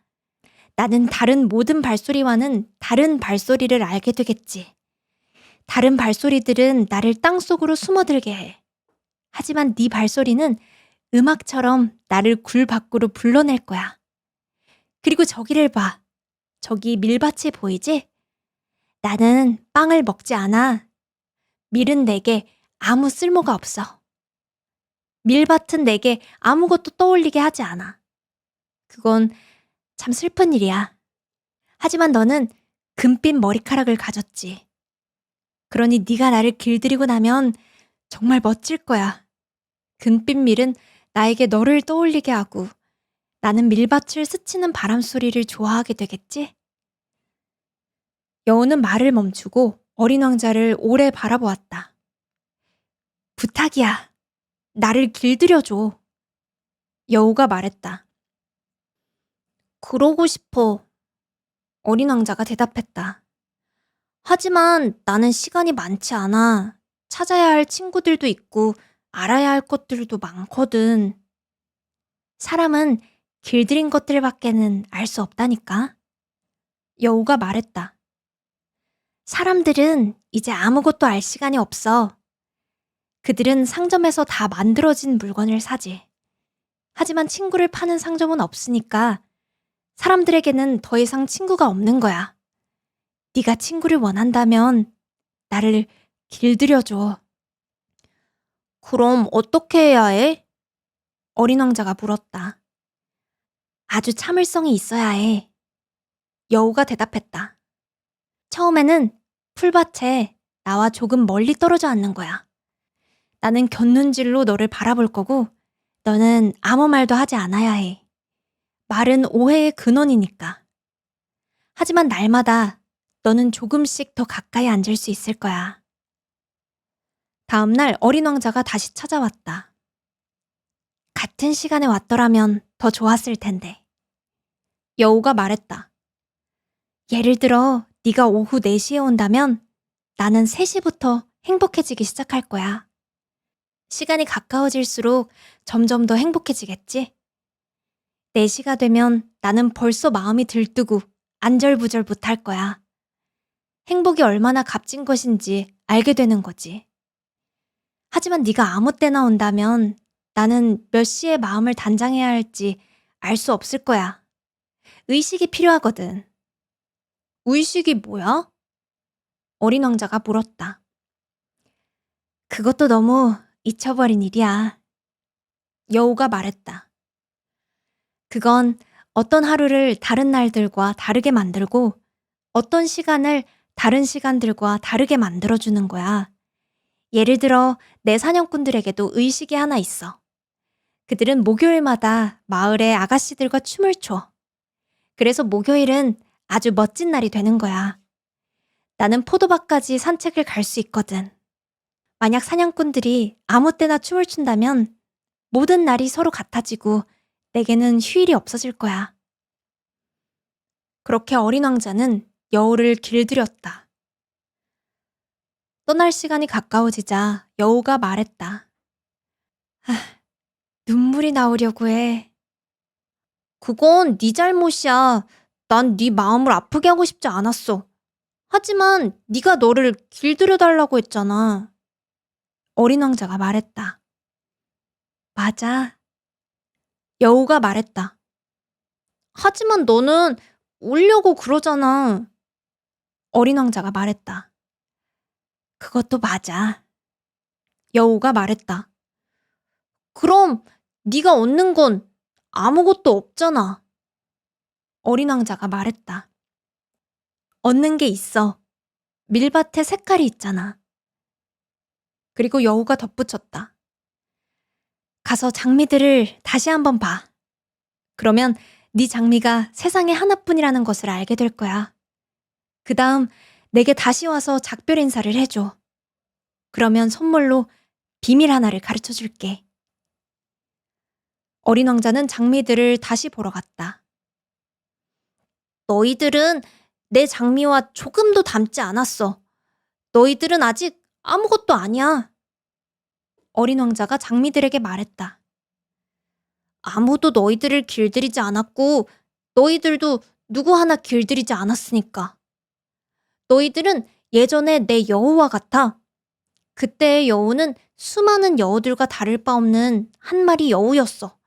나는 다른 모든 발소리와는 다른 발소리를 알게 되겠지. 다른 발소리들은 나를 땅속으로 숨어들게 해. 하지만 네 발소리는 음악처럼 나를 굴 밖으로 불러낼 거야. 그리고 저기를 봐. 저기 밀밭이 보이지? 나는 빵을 먹지 않아. 밀은 내게 아무 쓸모가 없어. 밀밭은 내게 아무것도 떠올리게 하지 않아. 그건 참 슬픈 일이야. 하지만 너는 금빛 머리카락을 가졌지. 그러니 네가 나를 길들이고 나면 정말 멋질 거야. 금빛 밀은 나에게 너를 떠올리게 하고 나는 밀밭을 스치는 바람 소리를 좋아하게 되겠지? 여우는 말을 멈추고 어린 왕자를 오래 바라보았다. 부탁이야. 나를 길들여줘. 여우가 말했다. 그러고 싶어. 어린 왕자가 대답했다. 하지만 나는 시간이 많지 않아. 찾아야 할 친구들도 있고 알아야 할 것들도 많거든. 사람은 길들인 것들밖에는 알 수 없다니까. 여우가 말했다. 사람들은 이제 아무것도 알 시간이 없어. 그들은 상점에서 다 만들어진 물건을 사지. 하지만 친구를 파는 상점은 없으니까 사람들에게는 더 이상 친구가 없는 거야. 네가 친구를 원한다면 나를 길들여줘. 그럼 어떻게 해야 해? 어린 왕자가 물었다. 아주 참을성이 있어야 해. 여우가 대답했다. 처음에는 풀밭에 나와 조금 멀리 떨어져 앉는 거야. 나는 곁눈질로 너를 바라볼 거고 너는 아무 말도 하지 않아야 해. 말은 오해의 근원이니까. 하지만 날마다 너는 조금씩 더 가까이 앉을 수 있을 거야. 다음 날 어린 왕자가 다시 찾아왔다. 같은 시간에 왔더라면 더 좋았을 텐데. 여우가 말했다. 예를 들어 네가 오후 4시에 온다면 나는 3시부터 행복해지기 시작할 거야. 시간이 가까워질수록 점점 더 행복해지겠지? 4시가 되면 나는 벌써 마음이 들뜨고 안절부절 못할 거야. 행복이 얼마나 값진 것인지 알게 되는 거지. 하지만 네가 아무 때나 온다면 나는 몇 시에 마음을 단장해야 할지 알 수 없을 거야. 의식이 필요하거든. 의식이 뭐야? 어린 왕자가 물었다. 그것도 너무 잊혀버린 일이야. 여우가 말했다. 그건 어떤 하루를 다른 날들과 다르게 만들고 어떤 시간을 다른 시간들과 다르게 만들어주는 거야. 예를 들어 내 사냥꾼들에게도 의식이 하나 있어. 그들은 목요일마다 마을의 아가씨들과 춤을 춰. 그래서 목요일은 아주 멋진 날이 되는 거야. 나는 포도밭까지 산책을 갈 수 있거든. 만약 사냥꾼들이 아무 때나 춤을 춘다면 모든 날이 서로 같아지고 내게는 휴일이 없어질 거야. 그렇게 어린 왕자는 여우를 길들였다. 떠날 시간이 가까워지자 여우가 말했다. 눈물이 나오려고 해. 그건 네 잘못이야. 난 네 마음을 아프게 하고 싶지 않았어. 하지만 네가 너를 길들여 달라고 했잖아. 어린 왕자가 말했다. 맞아. 여우가 말했다. 하지만 너는 울려고 그러잖아. 어린 왕자가 말했다. 그것도 맞아. 여우가 말했다. 그럼 네가 얻는 건 아무것도 없잖아. 어린 왕자가 말했다. 얻는 게 있어. 밀밭에 색깔이 있잖아. 그리고 여우가 덧붙였다. 가서 장미들을 다시 한번 봐. 그러면 네 장미가 세상에 하나뿐이라는 것을 알게 될 거야. 그 다음 내게 다시 와서 작별 인사를 해줘. 그러면 선물로 비밀 하나를 가르쳐 줄게. 어린 왕자는 장미들을 다시 보러 갔다. 너희들은 내 장미와 조금도 닮지 않았어. 너희들은 아직 아무것도 아니야. 어린 왕자가 장미들에게 말했다. 아무도 너희들을 길들이지 않았고 너희들도 누구 하나 길들이지 않았으니까. 너희들은 예전에 내 여우와 같아. 그때의 여우는 수많은 여우들과 다를 바 없는 한 마리 여우였어.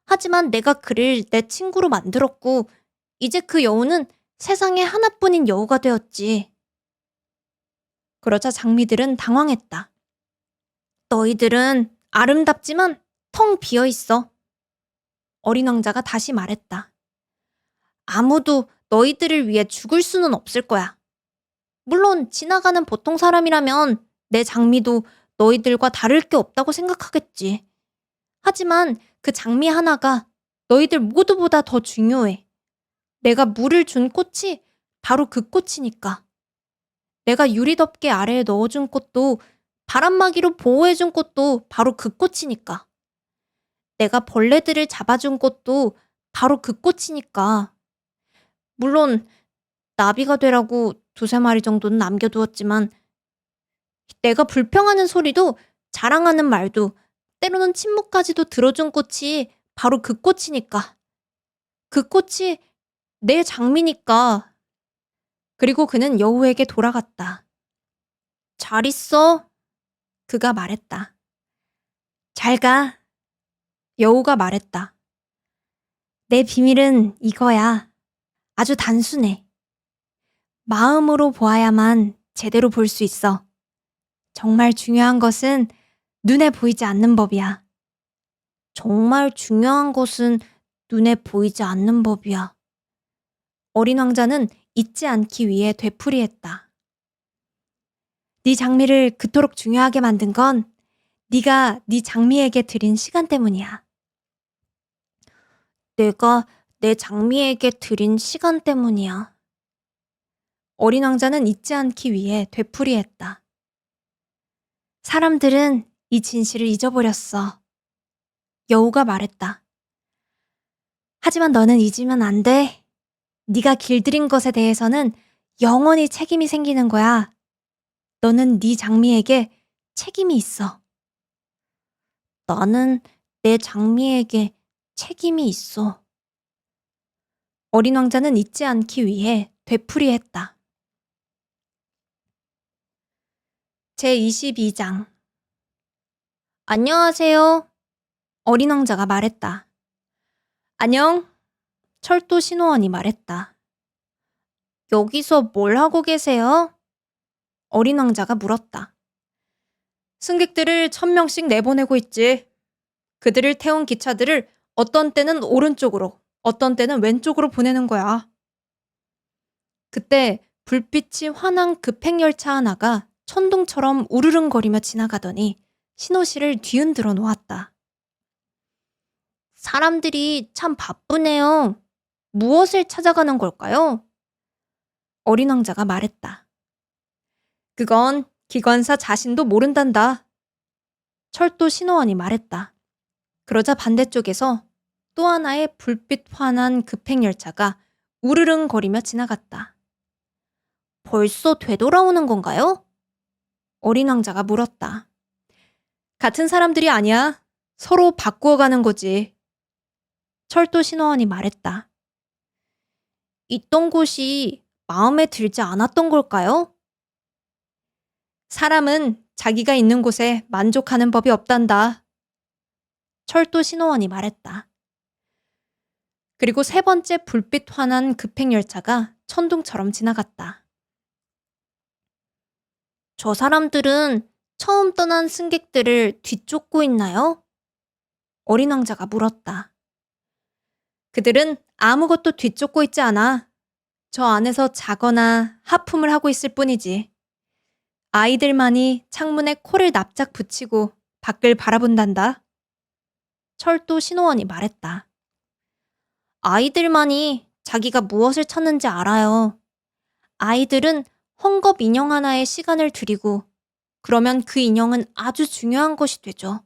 하지만 내가 그를 내 친구로 만들었고 이제 그 여우는 세상에 하나뿐인 여우가 되었지. 그러자 장미들은 당황했다. 너희들은 아름답지만 텅 비어 있어. 어린 왕자가 다시 말했다. 아무도 너희들을 위해 죽을 수는 없을 거야. 물론 지나가는 보통 사람이라면 내 장미도 너희들과 다를 게 없다고 생각하겠지. 하지만 그 장미 하나가 너희들 모두보다 더 중요해. 내가 물을 준 꽃이 바로 그 꽃이니까. 내가 유리덮개 아래에 넣어준 꽃도 바람막이로 보호해준 꽃도 바로 그 꽃이니까. 내가 벌레들을 잡아준 꽃도 바로 그 꽃이니까. 물론 나비가 되라고 두세 마리 정도는 남겨두었지만 내가 불평하는 소리도 자랑하는 말도 때로는 침묵까지도 들어준 꽃이 바로 그 꽃이니까. 그 꽃이 내 장미니까. 그리고 그는 여우에게 돌아갔다. 잘 있어. 그가 말했다. 잘 가. 여우가 말했다. 내 비밀은 이거야. 아주 단순해. 마음으로 보아야만 제대로 볼 수 있어. 정말 중요한 것은 눈에 보이지 않는 법이야. 정말 중요한 것은 눈에 보이지 않는 법이야. 어린 왕자는 잊지 않기 위해 되풀이했다. 네 장미를 그토록 중요하게 만든 건 네가 네 장미에게 드린 시간 때문이야. 내가 내 장미에게 드린 시간 때문이야. 어린 왕자는 잊지 않기 위해 되풀이했다. 사람들은 이 진실을 잊어버렸어. 여우가 말했다. 하지만 너는 잊으면 안 돼. 네가 길들인 것에 대해서는 영원히 책임이 생기는 거야. 너는 네 장미에게 책임이 있어. 나는 내 장미에게 책임이 있어. 어린 왕자는 잊지 않기 위해 되풀이했다. 제22장. 안녕하세요. 어린 왕자가 말했다. 안녕. 철도 신호원이 말했다. 여기서 뭘 하고 계세요? 어린 왕자가 물었다. 승객들을 1000명씩 내보내고 있지. 그들을 태운 기차들을 어떤 때는 오른쪽으로, 어떤 때는 왼쪽으로 보내는 거야. 그때 불빛이 환한 급행열차 하나가 천둥처럼 우르릉거리며 지나가더니 신호실을 뒤흔들어 놓았다. 사람들이 참 바쁘네요. 무엇을 찾아가는 걸까요? 어린 왕자가 말했다. 그건 기관사 자신도 모른단다. 철도 신호원이 말했다. 그러자 반대쪽에서 또 하나의 불빛 환한 급행열차가 우르릉거리며 지나갔다. 벌써 되돌아오는 건가요? 어린 왕자가 물었다. 같은 사람들이 아니야. 서로 바꾸어 가는 거지. 철도 신호원이 말했다. 있던 곳이 마음에 들지 않았던 걸까요? 사람은 자기가 있는 곳에 만족하는 법이 없단다. 철도 신호원이 말했다. 그리고 세 번째 불빛 환한 급행열차가 천둥처럼 지나갔다. 저 사람들은 처음 떠난 승객들을 뒤쫓고 있나요? 어린 왕자가 물었다. 그들은 아무것도 뒤쫓고 있지 않아. 저 안에서 자거나 하품을 하고 있을 뿐이지. 아이들만이 창문에 코를 납작 붙이고 밖을 바라본단다. 철도 신호원이 말했다. 아이들만이 자기가 무엇을 찾는지 알아요. 아이들은 헝겊 인형 하나에 시간을 들이고 그러면 그 인형은 아주 중요한 것이 되죠.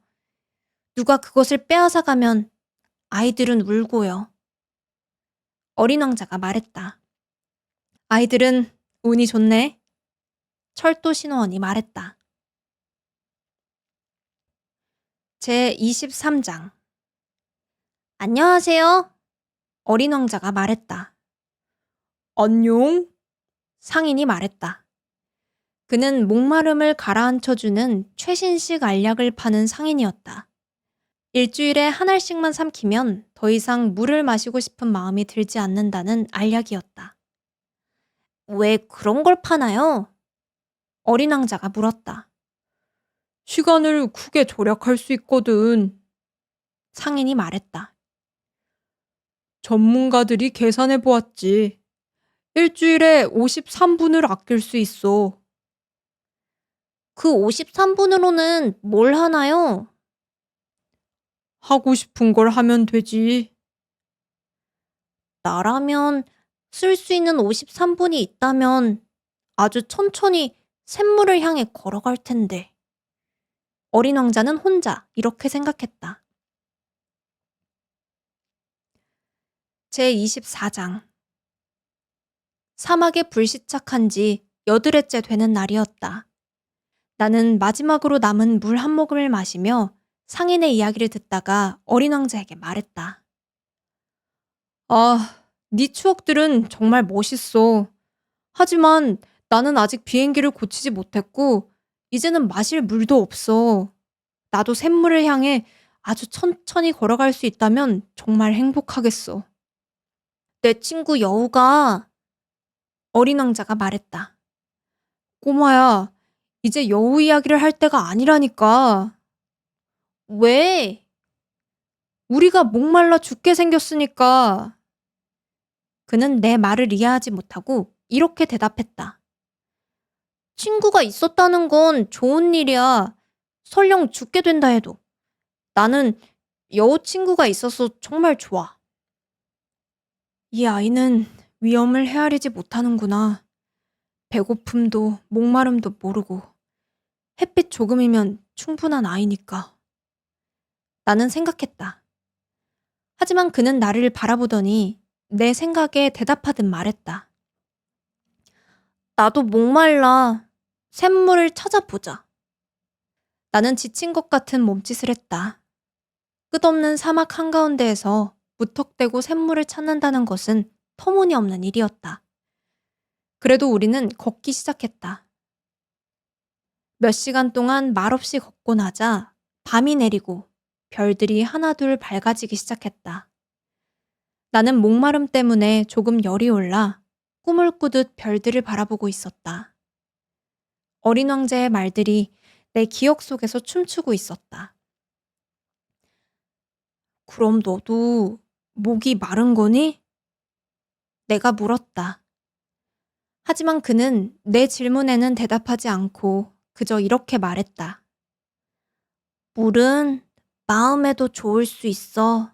누가 그것을 빼앗아가면 아이들은 울고요. 어린 왕자가 말했다. 아이들은 운이 좋네. 철도 신호원이 말했다. 제23장. 안녕하세요. 어린 왕자가 말했다. 안녕. 상인이 말했다. 그는 목마름을 가라앉혀주는 최신식 알약을 파는 상인이었다. 일주일에 한 알씩만 삼키면 더 이상 물을 마시고 싶은 마음이 들지 않는다는 알약이었다. 왜 그런 걸 파나요? 어린 왕자가 물었다. 시간을 크게 절약할 수 있거든. 상인이 말했다. 전문가들이 계산해 보았지. 일주일에 53분을 아낄 수 있어. 그 53분으로는 뭘 하나요? 하고 싶은 걸 하면 되지. 나라면 쓸 수 있는 53분이 있다면 아주 천천히 샘물을 향해 걸어갈 텐데. 어린 왕자는 혼자 이렇게 생각했다. 제24장. 사막에 불시착한 지 8회째 되는 날이었다. 나는 마지막으로 남은 물 한 모금을 마시며 상인의 이야기를 듣다가 어린 왕자에게 말했다. 아, 네 추억들은 정말 멋있어. 하지만 나는 아직 비행기를 고치지 못했고 이제는 마실 물도 없어. 나도 샘물을 향해 아주 천천히 걸어갈 수 있다면 정말 행복하겠어. 내 친구 여우가 어린 왕자가 말했다. 꼬마야, 이제 여우 이야기를 할 때가 아니라니까. 왜? 우리가 목말라 죽게 생겼으니까. 그는 내 말을 이해하지 못하고 이렇게 대답했다. 친구가 있었다는 건 좋은 일이야. 설령 죽게 된다 해도. 나는 여우 친구가 있어서 정말 좋아. 이 아이는 위험을 헤아리지 못하는구나. 배고픔도 목마름도 모르고 햇빛 조금이면 충분한 아이니까. 나는 생각했다. 하지만 그는 나를 바라보더니 내 생각에 대답하듯 말했다. 나도 목말라. 샘물을 찾아보자. 나는 지친 것 같은 몸짓을 했다. 끝없는 사막 한가운데에서 무턱대고 샘물을 찾는다는 것은 터무니없는 일이었다. 그래도 우리는 걷기 시작했다. 몇 시간 동안 말없이 걷고 나자 밤이 내리고 별들이 하나둘 밝아지기 시작했다. 나는 목마름 때문에 조금 열이 올라 꿈을 꾸듯 별들을 바라보고 있었다. 어린 왕자의 말들이 내 기억 속에서 춤추고 있었다. 그럼 너도 목이 마른 거니? 내가 물었다. 하지만 그는 내 질문에는 대답하지 않고 그저 이렇게 말했다. 물은 마음에도 좋을 수 있어.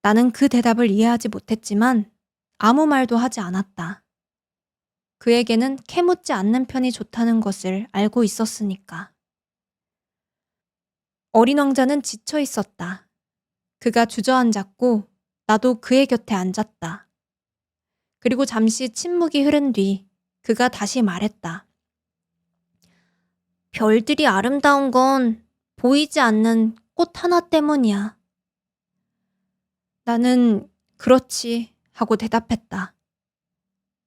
나는 그 대답을 이해하지 못했지만 아무 말도 하지 않았다. 그에게는 캐묻지 않는 편이 좋다는 것을 알고 있었으니까. 어린 왕자는 지쳐 있었다. 그가 주저앉았고 나도 그의 곁에 앉았다. 그리고 잠시 침묵이 흐른 뒤 그가 다시 말했다. 별들이 아름다운 건 보이지 않는 꽃 하나 때문이야. 나는 그렇지 하고 대답했다.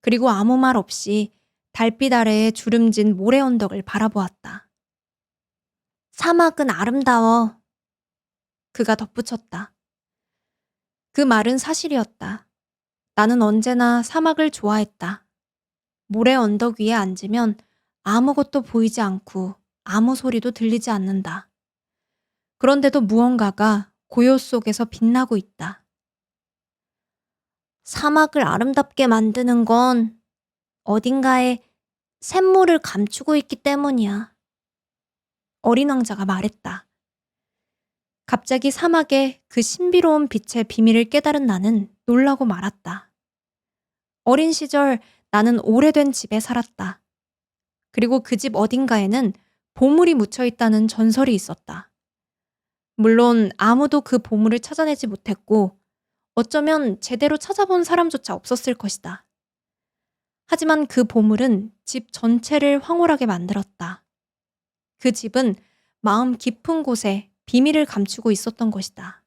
그리고 아무 말 없이 달빛 아래에 주름진 모래 언덕을 바라보았다. 사막은 아름다워. 그가 덧붙였다. 그 말은 사실이었다. 나는 언제나 사막을 좋아했다. 모래 언덕 위에 앉으면 아무것도 보이지 않고 아무 소리도 들리지 않는다. 그런데도 무언가가 고요 속에서 빛나고 있다. 사막을 아름답게 만드는 건 어딘가에 샘물을 감추고 있기 때문이야. 어린 왕자가 말했다. 갑자기 사막의 그 신비로운 빛의 비밀을 깨달은 나는 놀라고 말았다. 어린 시절 나는 오래된 집에 살았다. 그리고 그 집 어딘가에는 보물이 묻혀 있다는 전설이 있었다. 물론 아무도 그 보물을 찾아내지 못했고 어쩌면 제대로 찾아본 사람조차 없었을 것이다. 하지만 그 보물은 집 전체를 황홀하게 만들었다. 그 집은 마음 깊은 곳에 비밀을 감추고 있었던 것이다.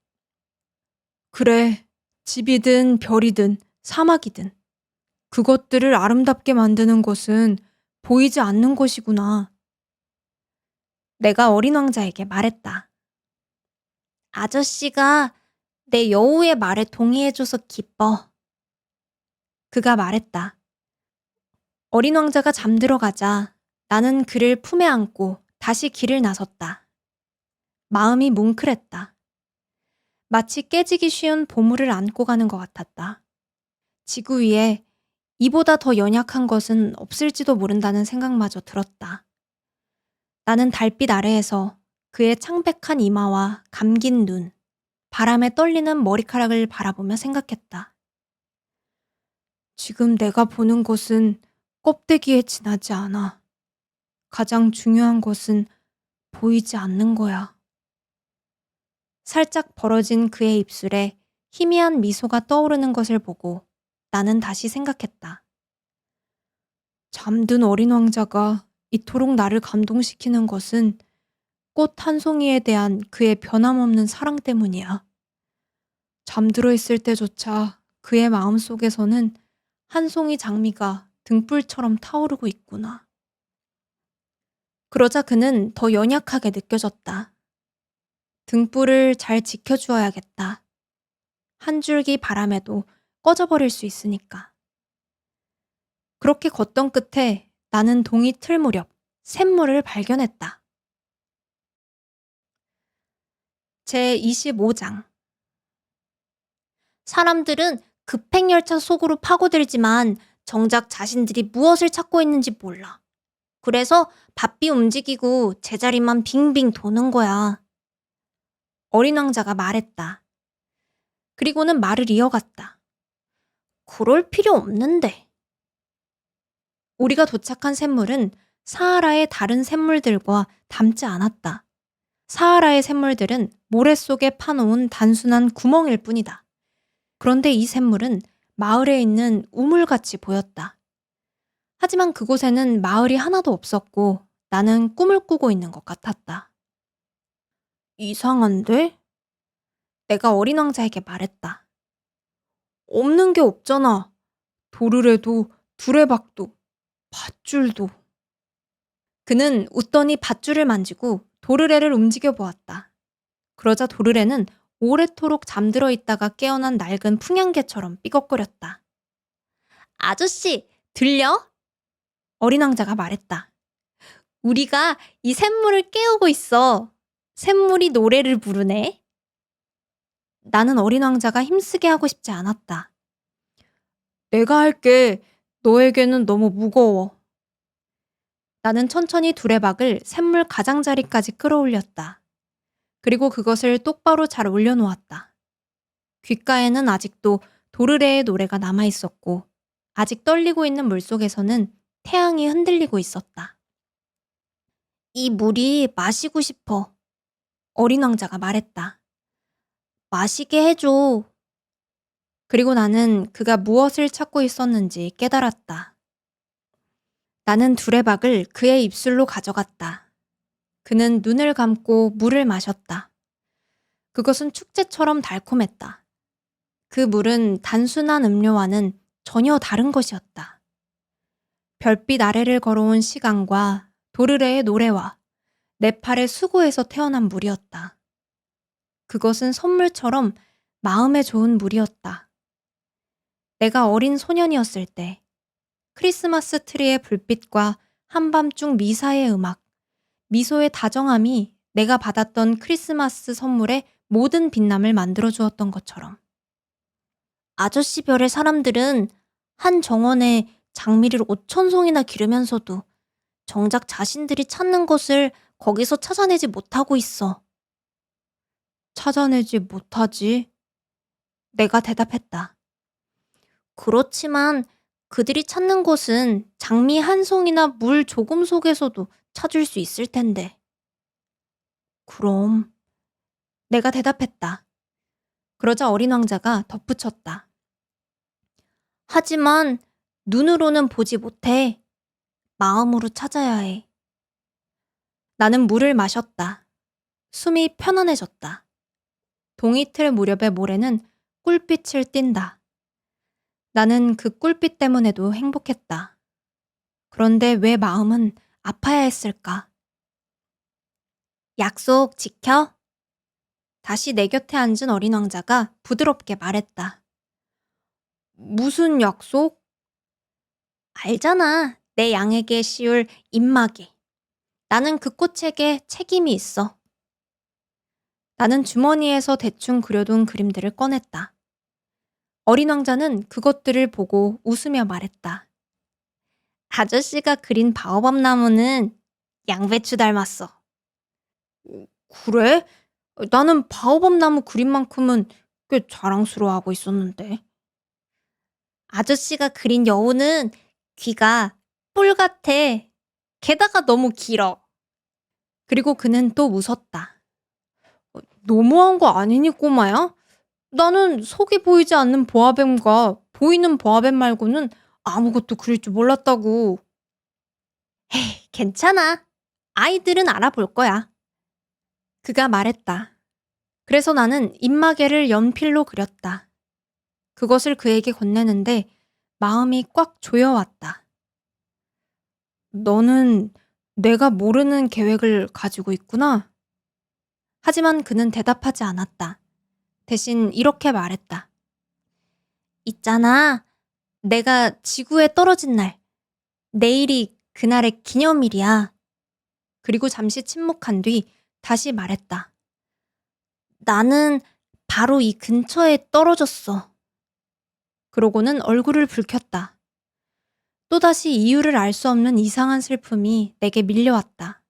그래, 집이든 별이든 사막이든 그것들을 아름답게 만드는 것은 보이지 않는 것이구나. 내가 어린 왕자에게 말했다. 아저씨가 내 여우의 말에 동의해줘서 기뻐. 그가 말했다. 어린 왕자가 잠들어가자 나는 그를 품에 안고 다시 길을 나섰다. 마음이 뭉클했다. 마치 깨지기 쉬운 보물을 안고 가는 것 같았다. 지구 위에 이보다 더 연약한 것은 없을지도 모른다는 생각마저 들었다. 나는 달빛 아래에서 그의 창백한 이마와 감긴 눈, 바람에 떨리는 머리카락을 바라보며 생각했다. 지금 내가 보는 것은 껍데기에 지나지 않아. 가장 중요한 것은 보이지 않는 거야. 살짝 벌어진 그의 입술에 희미한 미소가 떠오르는 것을 보고 나는 다시 생각했다. 잠든 어린 왕자가 이토록 나를 감동시키는 것은 꽃 한 송이에 대한 그의 변함없는 사랑 때문이야. 잠들어 있을 때조차 그의 마음 속에서는 한 송이 장미가 등불처럼 타오르고 있구나. 그러자 그는 더 연약하게 느껴졌다. 등불을 잘 지켜주어야겠다. 한 줄기 바람에도 꺼져버릴 수 있으니까. 그렇게 걷던 끝에 나는 동이 틀 무렵 샘물을 발견했다. 제25장. 사람들은 급행열차 속으로 파고들지만 정작 자신들이 무엇을 찾고 있는지 몰라. 그래서 바삐 움직이고 제자리만 빙빙 도는 거야. 어린 왕자가 말했다. 그리고는 말을 이어갔다. 그럴 필요 없는데. 우리가 도착한 샘물은 사하라의 다른 샘물들과 닮지 않았다. 사하라의 샘물들은 모래 속에 파놓은 단순한 구멍일 뿐이다. 그런데 이 샘물은 마을에 있는 우물같이 보였다. 하지만 그곳에는 마을이 하나도 없었고 나는 꿈을 꾸고 있는 것 같았다. 이상한데? 내가 어린 왕자에게 말했다. 없는 게 없잖아. 도르래도 두레박도 밧줄도. 그는 웃더니 밧줄을 만지고 도르래를 움직여 보았다. 그러자 도르래는 오래도록 잠들어 있다가 깨어난 낡은 풍향개처럼 삐걱거렸다. 아저씨, 들려? 어린 왕자가 말했다. 우리가 이 샘물을 깨우고 있어. 샘물이 노래를 부르네. 나는 어린 왕자가 힘쓰게 하고 싶지 않았다. 내가 할게. 너에게는 너무 무거워. 나는 천천히 두레박을 샘물 가장자리까지 끌어올렸다. 그리고 그것을 똑바로 잘 올려놓았다. 귓가에는 아직도 도르래의 노래가 남아있었고 아직 떨리고 있는 물속에서는 태양이 흔들리고 있었다. 이 물이 마시고 싶어. 어린 왕자가 말했다. 마시게 해줘. 그리고 나는 그가 무엇을 찾고 있었는지 깨달았다. 나는 두레박을 그의 입술로 가져갔다. 그는 눈을 감고 물을 마셨다. 그것은 축제처럼 달콤했다. 그 물은 단순한 음료와는 전혀 다른 것이었다. 별빛 아래를 걸어온 시간과 도르래의 노래와 네팔의 수고에서 태어난 물이었다. 그것은 선물처럼 마음에 좋은 물이었다. 내가 어린 소년이었을 때 크리스마스 트리의 불빛과 한밤중 미사의 음악, 미소의 다정함이 내가 받았던 크리스마스 선물의 모든 빛남을 만들어 주었던 것처럼. 아저씨 별의 사람들은 한 정원에 장미를 5,000송이나 기르면서도 정작 자신들이 찾는 것을 거기서 찾아내지 못하고 있어. 찾아내지 못하지? 내가 대답했다. 그렇지만 그들이 찾는 곳은 장미 한 송이나 물 조금 속에서도 찾을 수 있을 텐데. 그럼 내가 대답했다. 그러자 어린 왕자가 덧붙였다. 하지만 눈으로는 보지 못해. 마음으로 찾아야 해. 나는 물을 마셨다. 숨이 편안해졌다. 동이틀 무렵의 모래는 꿀빛을 띈다. 나는 그 꿀빛 때문에도 행복했다. 그런데 왜 마음은 아파야 했을까? 약속 지켜? 다시 내 곁에 앉은 어린 왕자가 부드럽게 말했다. 무슨 약속? 알잖아. 내 양에게 씌울 입마개. 나는 그 꽃에게 책임이 있어. 나는 주머니에서 대충 그려둔 그림들을 꺼냈다. 어린 왕자는 그것들을 보고 웃으며 말했다. 아저씨가 그린 바오밥 나무는 양배추 닮았어. 그래? 나는 바오밥 나무 그림만큼은 꽤 자랑스러워하고 있었는데. 아저씨가 그린 여우는 귀가 뿔 같아. 게다가 너무 길어. 그리고 그는 또 웃었다. 너무한 거 아니니 꼬마야? 나는 속이 보이지 않는 보아뱀과 보이는 보아뱀 말고는 아무것도 그릴 줄 몰랐다고. 에이, 괜찮아. 아이들은 알아볼 거야. 그가 말했다. 그래서 나는 입마개를 연필로 그렸다. 그것을 그에게 건네는데 마음이 꽉 조여왔다. 너는 내가 모르는 계획을 가지고 있구나. 하지만 그는 대답하지 않았다. 대신 이렇게 말했다. 있잖아. 내가 지구에 떨어진 날. 내일이 그날의 기념일이야. 그리고 잠시 침묵한 뒤 다시 말했다. 나는 바로 이 근처에 떨어졌어. 그러고는 얼굴을 붉혔다. 또다시 이유를 알 수 없는 이상한 슬픔이 내게 밀려왔다.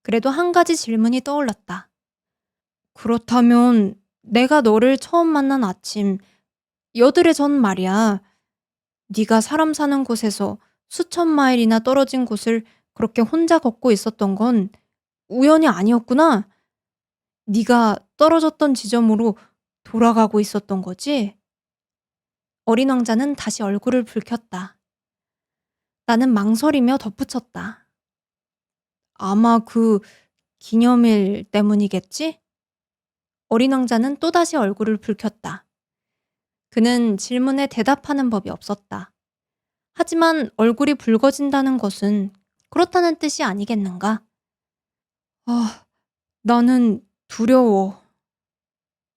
그래도 한 가지 질문이 떠올랐다. 그렇다면 내가 너를 처음 만난 아침, 여드레 전 말이야. 네가 사람 사는 곳에서 수천 마일이나 떨어진 곳을 그렇게 혼자 걷고 있었던 건 우연이 아니었구나. 네가 떨어졌던 지점으로 돌아가고 있었던 거지? 어린 왕자는 다시 얼굴을 붉혔다. 나는 망설이며 덧붙였다. 아마 그 기념일 때문이겠지? 어린 왕자는 또다시 얼굴을 붉혔다. 그는 질문에 대답하는 법이 없었다. 하지만 얼굴이 붉어진다는 것은 그렇다는 뜻이 아니겠는가? 아, 나는 두려워.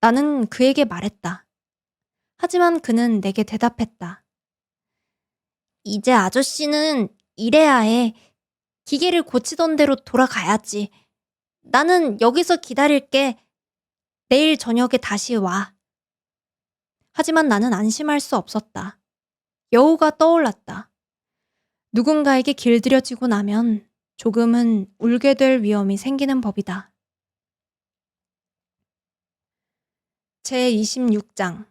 나는 그에게 말했다. 하지만 그는 내게 대답했다. 이제 아저씨는 일해야 해. 기계를 고치던 대로 돌아가야지. 나는 여기서 기다릴게. 내일 저녁에 다시 와. 하지만 나는 안심할 수 없었다. 여우가 떠올랐다. 누군가에게 길들여지고 나면 조금은 울게 될 위험이 생기는 법이다. 제26장.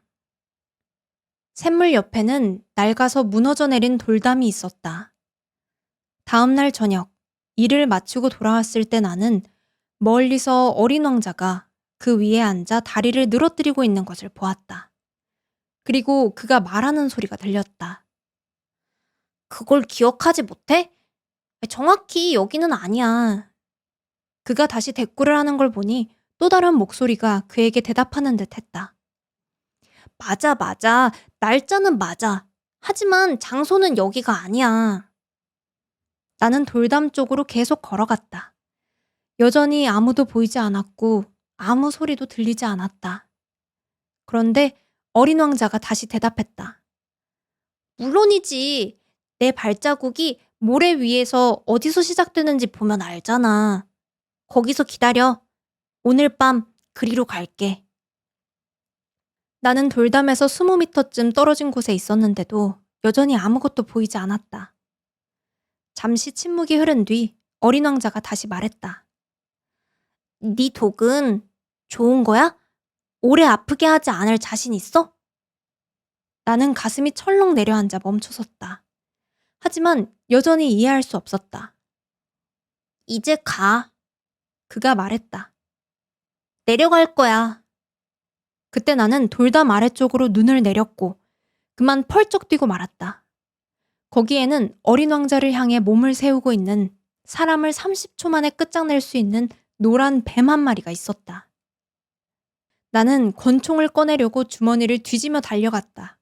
샘물 옆에는 낡아서 무너져 내린 돌담이 있었다. 다음 날 저녁, 일을 마치고 돌아왔을 때 나는 멀리서 어린 왕자가 그 위에 앉아 다리를 늘어뜨리고 있는 것을 보았다. 그리고 그가 말하는 소리가 들렸다. 그걸 기억하지 못해? 정확히 여기는 아니야. 그가 다시 대꾸를 하는 걸 보니 또 다른 목소리가 그에게 대답하는 듯 했다. 맞아, 맞아. 날짜는 맞아. 하지만 장소는 여기가 아니야. 나는 돌담 쪽으로 계속 걸어갔다. 여전히 아무도 보이지 않았고 아무 소리도 들리지 않았다. 그런데 어린 왕자가 다시 대답했다. 물론이지. 내 발자국이 모래 위에서 어디서 시작되는지 보면 알잖아. 거기서 기다려. 오늘 밤 그리로 갈게. 나는 돌담에서 20m쯤 떨어진 곳에 있었는데도 여전히 아무것도 보이지 않았다. 잠시 침묵이 흐른 뒤 어린 왕자가 다시 말했다. 네 독은 좋은 거야? 오래 아프게 하지 않을 자신 있어? 나는 가슴이 철렁 내려앉아 멈춰섰다. 하지만 여전히 이해할 수 없었다. 이제 가. 그가 말했다. 내려갈 거야. 그때 나는 돌담 아래쪽으로 눈을 내렸고 그만 펄쩍 뛰고 말았다. 거기에는 어린 왕자를 향해 몸을 세우고 있는 사람을 30초 만에 끝장낼 수 있는 노란 뱀 한 마리가 있었다. 나는 권총을 꺼내려고 주머니를 뒤지며 달려갔다.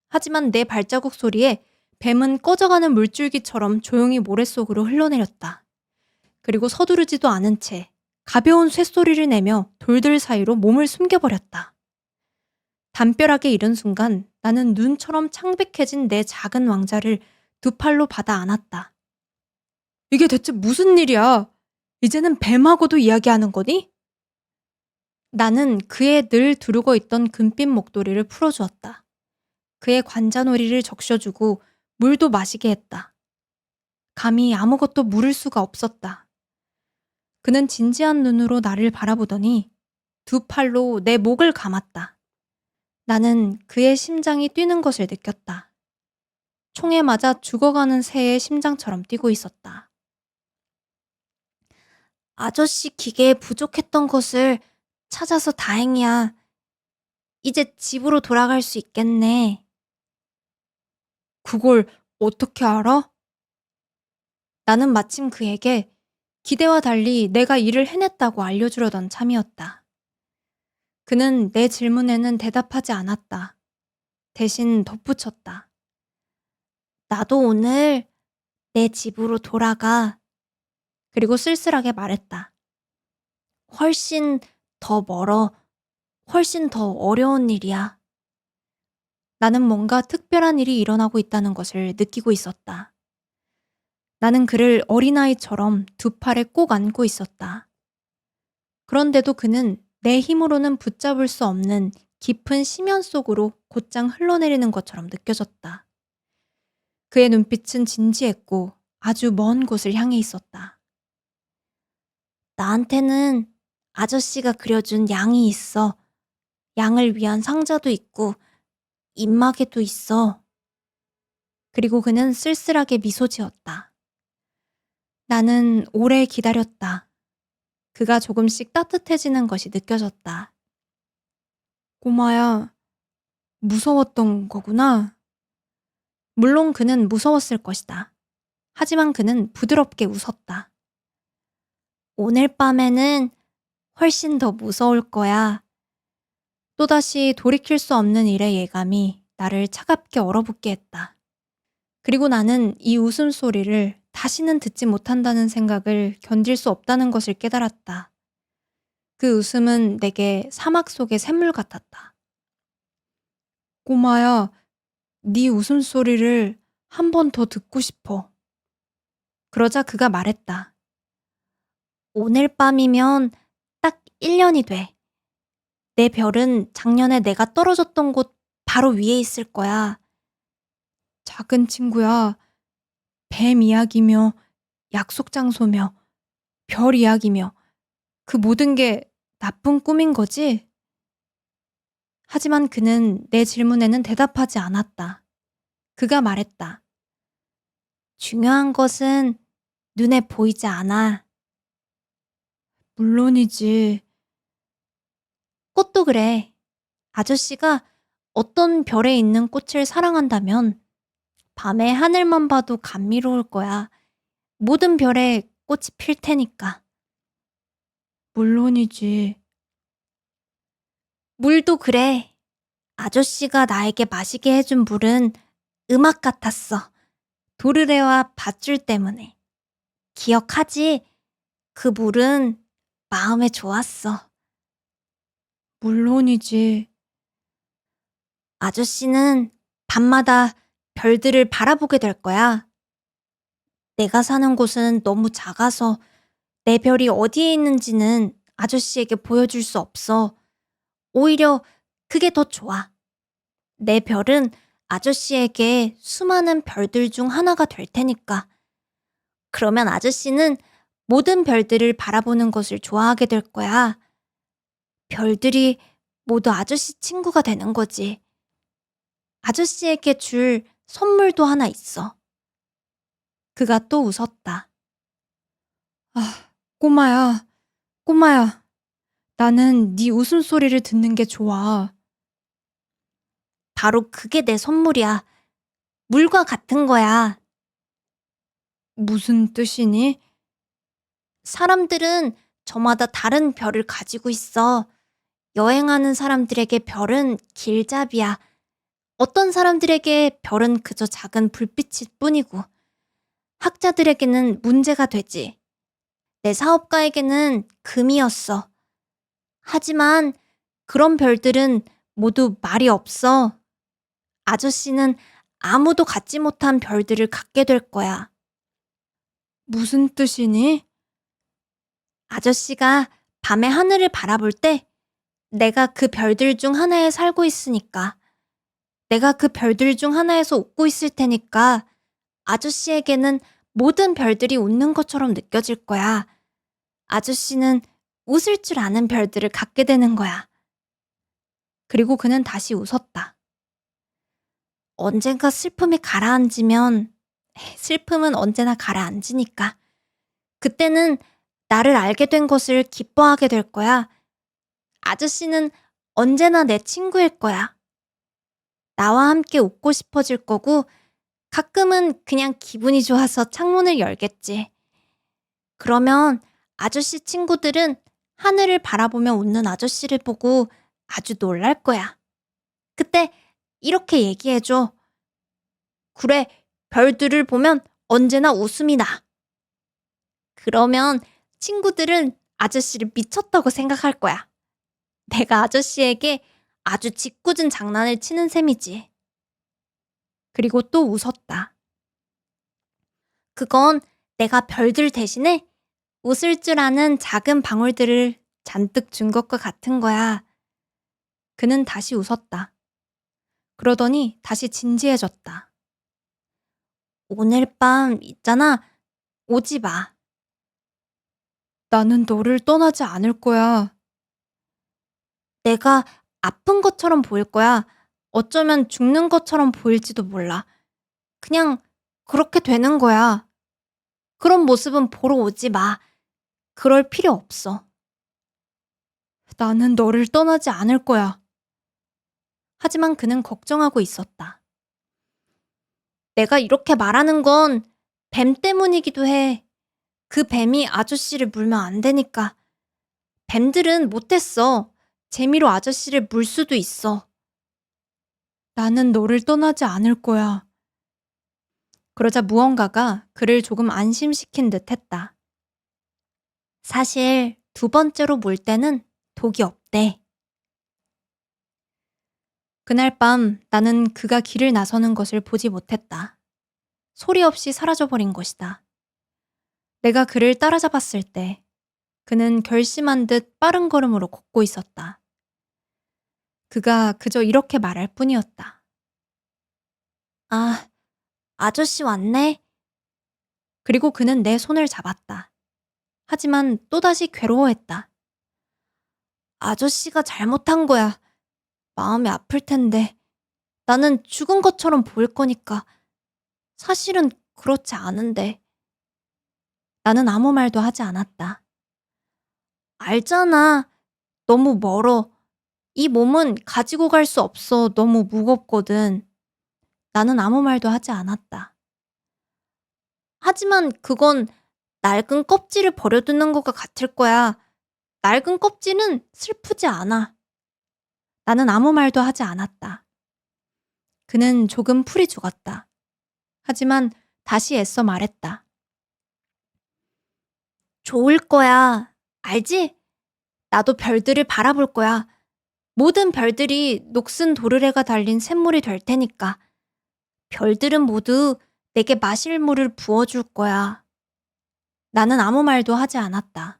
하지만 내 발자국 소리에 뱀은 꺼져가는 물줄기처럼 조용히 모래 속으로 흘러내렸다. 그리고 서두르지도 않은 채 가벼운 쇳소리를 내며 돌들 사이로 몸을 숨겨버렸다. 담벼락에 이른 순간 나는 눈처럼 창백해진 내 작은 왕자를 두 팔로 받아 안았다. 이게 대체 무슨 일이야? 이제는 뱀하고도 이야기하는 거니? 나는 그의 늘 두르고 있던 금빛 목도리를 풀어주었다. 그의 관자놀이를 적셔주고 물도 마시게 했다. 감히 아무것도 물을 수가 없었다. 그는 진지한 눈으로 나를 바라보더니 두 팔로 내 목을 감았다. 나는 그의 심장이 뛰는 것을 느꼈다. 총에 맞아 죽어가는 새의 심장처럼 뛰고 있었다. 아저씨 기계에 부족했던 것을 찾아서 다행이야. 이제 집으로 돌아갈 수 있겠네. 그걸 어떻게 알아? 나는 마침 그에게 기대와 달리 내가 일을 해냈다고 알려주려던 참이었다. 그는 내 질문에는 대답하지 않았다. 대신 덧붙였다. 나도 오늘 내 집으로 돌아가. 그리고 쓸쓸하게 말했다. 훨씬 더 멀어. 훨씬 더 어려운 일이야. 나는 뭔가 특별한 일이 일어나고 있다는 것을 느끼고 있었다. 나는 그를 어린아이처럼 두 팔에 꼭 안고 있었다. 그런데도 그는 내 힘으로는 붙잡을 수 없는 깊은 심연 속으로 곧장 흘러내리는 것처럼 느껴졌다. 그의 눈빛은 진지했고 아주 먼 곳을 향해 있었다. 나한테는 아저씨가 그려준 양이 있어. 양을 위한 상자도 있고 입마개도 있어. 그리고 그는 쓸쓸하게 미소 지었다. 나는 오래 기다렸다. 그가 조금씩 따뜻해지는 것이 느껴졌다. 꼬마야, 무서웠던 거구나. 물론 그는 무서웠을 것이다. 하지만 그는 부드럽게 웃었다. 오늘 밤에는 훨씬 더 무서울 거야. 또다시 돌이킬 수 없는 일의 예감이 나를 차갑게 얼어붙게 했다. 그리고 나는 이 웃음소리를 다시는 듣지 못한다는 생각을 견딜 수 없다는 것을 깨달았다. 그 웃음은 내게 사막 속의 샘물 같았다. 꼬마야, 네 웃음소리를 한 번 더 듣고 싶어. 그러자 그가 말했다. 오늘 밤이면 딱 1년이 돼. 내 별은 작년에 내가 떨어졌던 곳 바로 위에 있을 거야. 작은 친구야, 뱀 이야기며 약속 장소며 별 이야기며 그 모든 게 나쁜 꿈인 거지? 하지만 그는 내 질문에는 대답하지 않았다. 그가 말했다. 중요한 것은 눈에 보이지 않아. 물론이지. 꽃도 그래. 아저씨가 어떤 별에 있는 꽃을 사랑한다면 밤에 하늘만 봐도 감미로울 거야. 모든 별에 꽃이 필 테니까. 물론이지. 물도 그래. 아저씨가 나에게 마시게 해준 물은 음악 같았어. 도르래와 밧줄 때문에. 기억하지? 그 물은 마음에 좋았어. 물론이지. 아저씨는 밤마다 별들을 바라보게 될 거야. 내가 사는 곳은 너무 작아서 내 별이 어디에 있는지는 아저씨에게 보여줄 수 없어. 오히려 그게 더 좋아. 내 별은 아저씨에게 수많은 별들 중 하나가 될 테니까. 그러면 아저씨는 모든 별들을 바라보는 것을 좋아하게 될 거야. 별들이 모두 아저씨 친구가 되는 거지. 아저씨에게 줄 선물도 하나 있어. 그가 또 웃었다. 아, 꼬마야, 꼬마야. 나는 네 웃음소리를 듣는 게 좋아. 바로 그게 내 선물이야. 물과 같은 거야. 무슨 뜻이니? 사람들은 저마다 다른 별을 가지고 있어. 여행하는 사람들에게 별은 길잡이야. 어떤 사람들에게 별은 그저 작은 불빛일 뿐이고, 학자들에게는 문제가 되지. 내 사업가에게는 금이었어. 하지만 그런 별들은 모두 말이 없어. 아저씨는 아무도 갖지 못한 별들을 갖게 될 거야. 무슨 뜻이니? 아저씨가 밤에 하늘을 바라볼 때 내가 그 별들 중 하나에 살고 있으니까, 내가 그 별들 중 하나에서 웃고 있을 테니까 아저씨에게는 모든 별들이 웃는 것처럼 느껴질 거야. 아저씨는 웃을 줄 아는 별들을 갖게 되는 거야. 그리고 그는 다시 웃었다. 언젠가 슬픔이 가라앉으면, 슬픔은 언제나 가라앉으니까. 그때는 나를 알게 된 것을 기뻐하게 될 거야. 아저씨는 언제나 내 친구일 거야. 나와 함께 웃고 싶어질 거고, 가끔은 그냥 기분이 좋아서 창문을 열겠지. 그러면 아저씨 친구들은 하늘을 바라보며 웃는 아저씨를 보고 아주 놀랄 거야. 그때 이렇게 얘기해줘. 그래, 별들을 보면 언제나 웃음이 나. 그러면 친구들은 아저씨를 미쳤다고 생각할 거야. 내가 아저씨에게 아주 짓궂은 장난을 치는 셈이지. 그리고 또 웃었다. 그건 내가 별들 대신에 웃을 줄 아는 작은 방울들을 잔뜩 준 것과 같은 거야. 그는 다시 웃었다. 그러더니 다시 진지해졌다. 오늘 밤 있잖아. 오지 마. 나는 너를 떠나지 않을 거야. 내가 아픈 것처럼 보일 거야. 어쩌면 죽는 것처럼 보일지도 몰라. 그냥 그렇게 되는 거야. 그런 모습은 보러 오지 마. 그럴 필요 없어. 나는 너를 떠나지 않을 거야. 하지만 그는 걱정하고 있었다. 내가 이렇게 말하는 건 뱀 때문이기도 해. 그 뱀이 아저씨를 물면 안 되니까. 뱀들은 못했어. 재미로 아저씨를 물 수도 있어. 나는 너를 떠나지 않을 거야. 그러자 무언가가 그를 조금 안심시킨 듯 했다. 사실 두 번째로 물 때는 독이 없대. 그날 밤 나는 그가 길을 나서는 것을 보지 못했다. 소리 없이 사라져버린 것이다. 내가 그를 따라잡았을 때 그는 결심한 듯 빠른 걸음으로 걷고 있었다. 그가 그저 이렇게 말할 뿐이었다. 아, 아저씨 왔네? 그리고 그는 내 손을 잡았다. 하지만 또다시 괴로워했다. 아저씨가 잘못한 거야. 마음이 아플 텐데. 나는 죽은 것처럼 보일 거니까. 사실은 그렇지 않은데. 나는 아무 말도 하지 않았다. 알잖아. 너무 멀어. 이 몸은 가지고 갈 수 없어. 너무 무겁거든. 나는 아무 말도 하지 않았다. 하지만 그건 낡은 껍질을 버려두는 것과 같을 거야. 낡은 껍질은 슬프지 않아. 나는 아무 말도 하지 않았다. 그는 조금 풀이 죽었다. 하지만 다시 애써 말했다. 좋을 거야. 알지? 나도 별들을 바라볼 거야. 모든 별들이 녹슨 도르래가 달린 샘물이 될 테니까. 별들은 모두 내게 마실 물을 부어줄 거야. 나는 아무 말도 하지 않았다.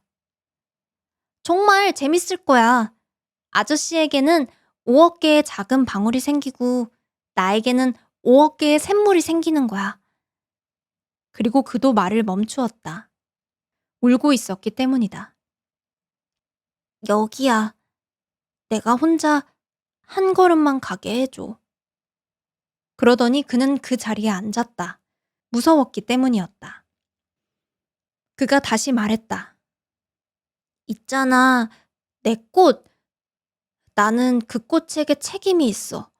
정말 재밌을 거야. 아저씨에게는 5억 개의 작은 방울이 생기고 나에게는 5억 개의 샘물이 생기는 거야. 그리고 그도 말을 멈추었다. 울고 있었기 때문이다. 여기야. 내가 혼자 한 걸음만 가게 해줘. 그러더니 그는 그 자리에 앉았다. 무서웠기 때문이었다. 그가 다시 말했다. 있잖아, 내 꽃. 나는 그 꽃에게 책임이 있어.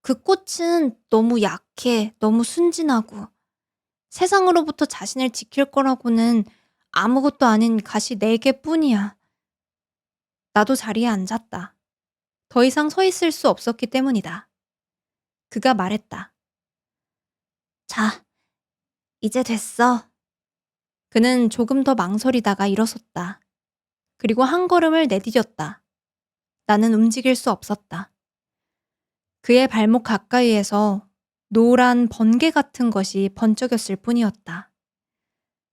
그 꽃은 너무 약해, 너무 순진하고 세상으로부터 자신을 지킬 거라고는 아무것도 아닌 가시 4개뿐이야. 나도 자리에 앉았다. 더 이상 서 있을 수 없었기 때문이다. 그가 말했다. 자, 이제 됐어. 그는 조금 더 망설이다가 일어섰다. 그리고 한 걸음을 내디뎠다. 나는 움직일 수 없었다. 그의 발목 가까이에서 노란 번개 같은 것이 번쩍였을 뿐이었다.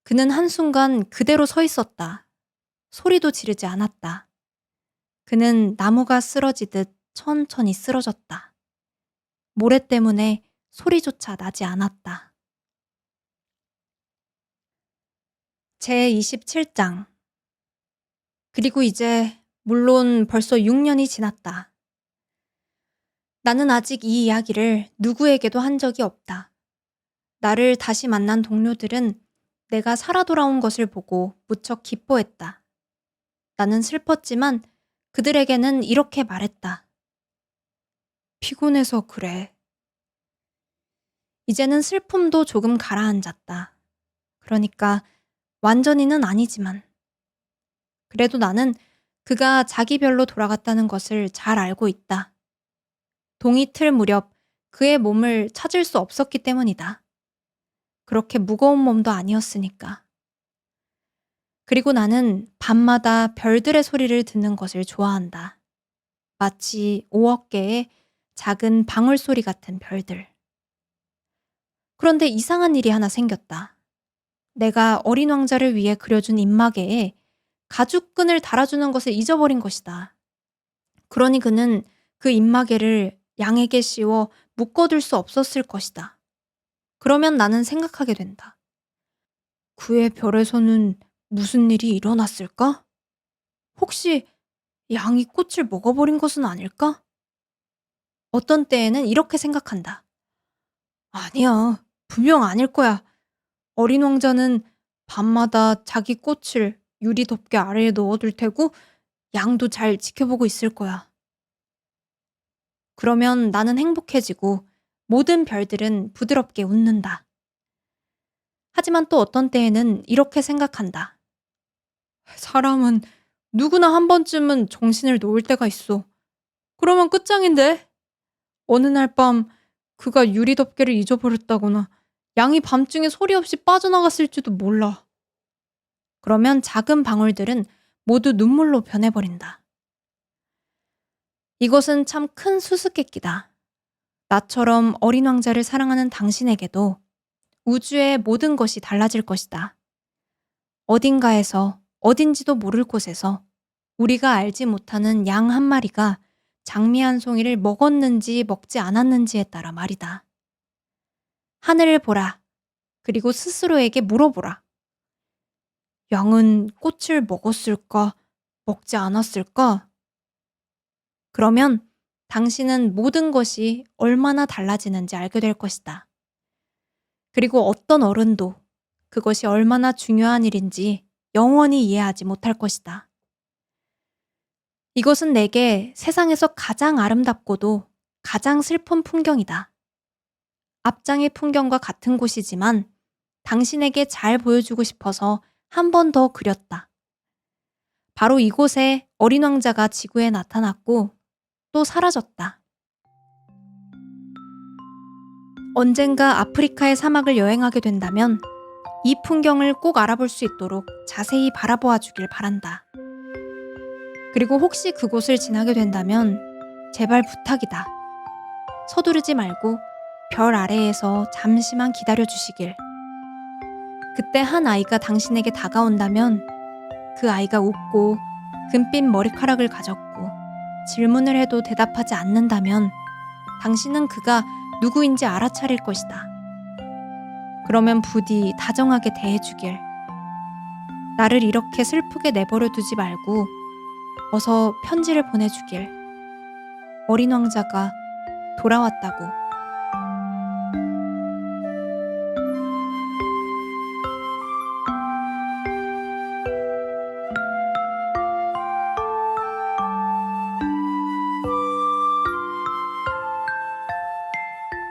그는 한순간 그대로 서 있었다. 소리도 지르지 않았다. 그는 나무가 쓰러지듯 천천히 쓰러졌다. 모래 때문에 소리조차 나지 않았다. 제27장. 그리고 이제 물론 벌써 6년이 지났다. 나는 아직 이 이야기를 누구에게도 한 적이 없다. 나를 다시 만난 동료들은 내가 살아 돌아온 것을 보고 무척 기뻐했다. 나는 슬펐지만 그들에게는 이렇게 말했다. 피곤해서 그래. 이제는 슬픔도 조금 가라앉았다. 그러니까 완전히는 아니지만. 그래도 나는 그가 자기 별로 돌아갔다는 것을 잘 알고 있다. 동이 틀 무렵 그의 몸을 찾을 수 없었기 때문이다. 그렇게 무거운 몸도 아니었으니까. 그리고 나는 밤마다 별들의 소리를 듣는 것을 좋아한다. 마치 5억 개의 작은 방울 소리 같은 별들. 그런데 이상한 일이 하나 생겼다. 내가 어린 왕자를 위해 그려준 입마개에 가죽끈을 달아주는 것을 잊어버린 것이다. 그러니 그는 그 입마개를 양에게 씌워 묶어둘 수 없었을 것이다. 그러면 나는 생각하게 된다. 그의 별에서는 무슨 일이 일어났을까? 혹시 양이 꽃을 먹어버린 것은 아닐까? 어떤 때에는 이렇게 생각한다. 아니야, 분명 아닐 거야. 어린 왕자는 밤마다 자기 꽃을 유리 덮개 아래에 넣어둘 테고 양도 잘 지켜보고 있을 거야. 그러면 나는 행복해지고 모든 별들은 부드럽게 웃는다. 하지만 또 어떤 때에는 이렇게 생각한다. 사람은 누구나 한 번쯤은 정신을 놓을 때가 있어. 그러면 끝장인데? 어느 날 밤 그가 유리 덮개를 잊어버렸다거나 양이 밤중에 소리 없이 빠져나갔을지도 몰라. 그러면 작은 방울들은 모두 눈물로 변해버린다. 이것은 참 큰 수수께끼다. 나처럼 어린 왕자를 사랑하는 당신에게도 우주의 모든 것이 달라질 것이다. 어딘가에서 어딘지도 모를 곳에서 우리가 알지 못하는 양 한 마리가 장미 한 송이를 먹었는지 먹지 않았는지에 따라 말이다. 하늘을 보라. 그리고 스스로에게 물어보라. 양은 꽃을 먹었을까? 먹지 않았을까? 그러면 당신은 모든 것이 얼마나 달라지는지 알게 될 것이다. 그리고 어떤 어른도 그것이 얼마나 중요한 일인지 영원히 이해하지 못할 것이다. 이것은 내게 세상에서 가장 아름답고도 가장 슬픈 풍경이다. 앞장의 풍경과 같은 곳이지만 당신에게 잘 보여주고 싶어서 한 번 더 그렸다. 바로 이곳에 어린 왕자가 지구에 나타났고 또 사라졌다. 언젠가 아프리카의 사막을 여행하게 된다면 이 풍경을 꼭 알아볼 수 있도록 자세히 바라보아 주길 바란다. 그리고 혹시 그곳을 지나게 된다면 제발 부탁이다. 서두르지 말고 별 아래에서 잠시만 기다려 주시길. 그때 한 아이가 당신에게 다가온다면 그 아이가 웃고 금빛 머리카락을 가졌고 질문을 해도 대답하지 않는다면 당신은 그가 누구인지 알아차릴 것이다. 그러면 부디 다정하게 대해주길. 나를 이렇게 슬프게 내버려 두지 말고 어서 편지를 보내주길. 어린 왕자가 돌아왔다고.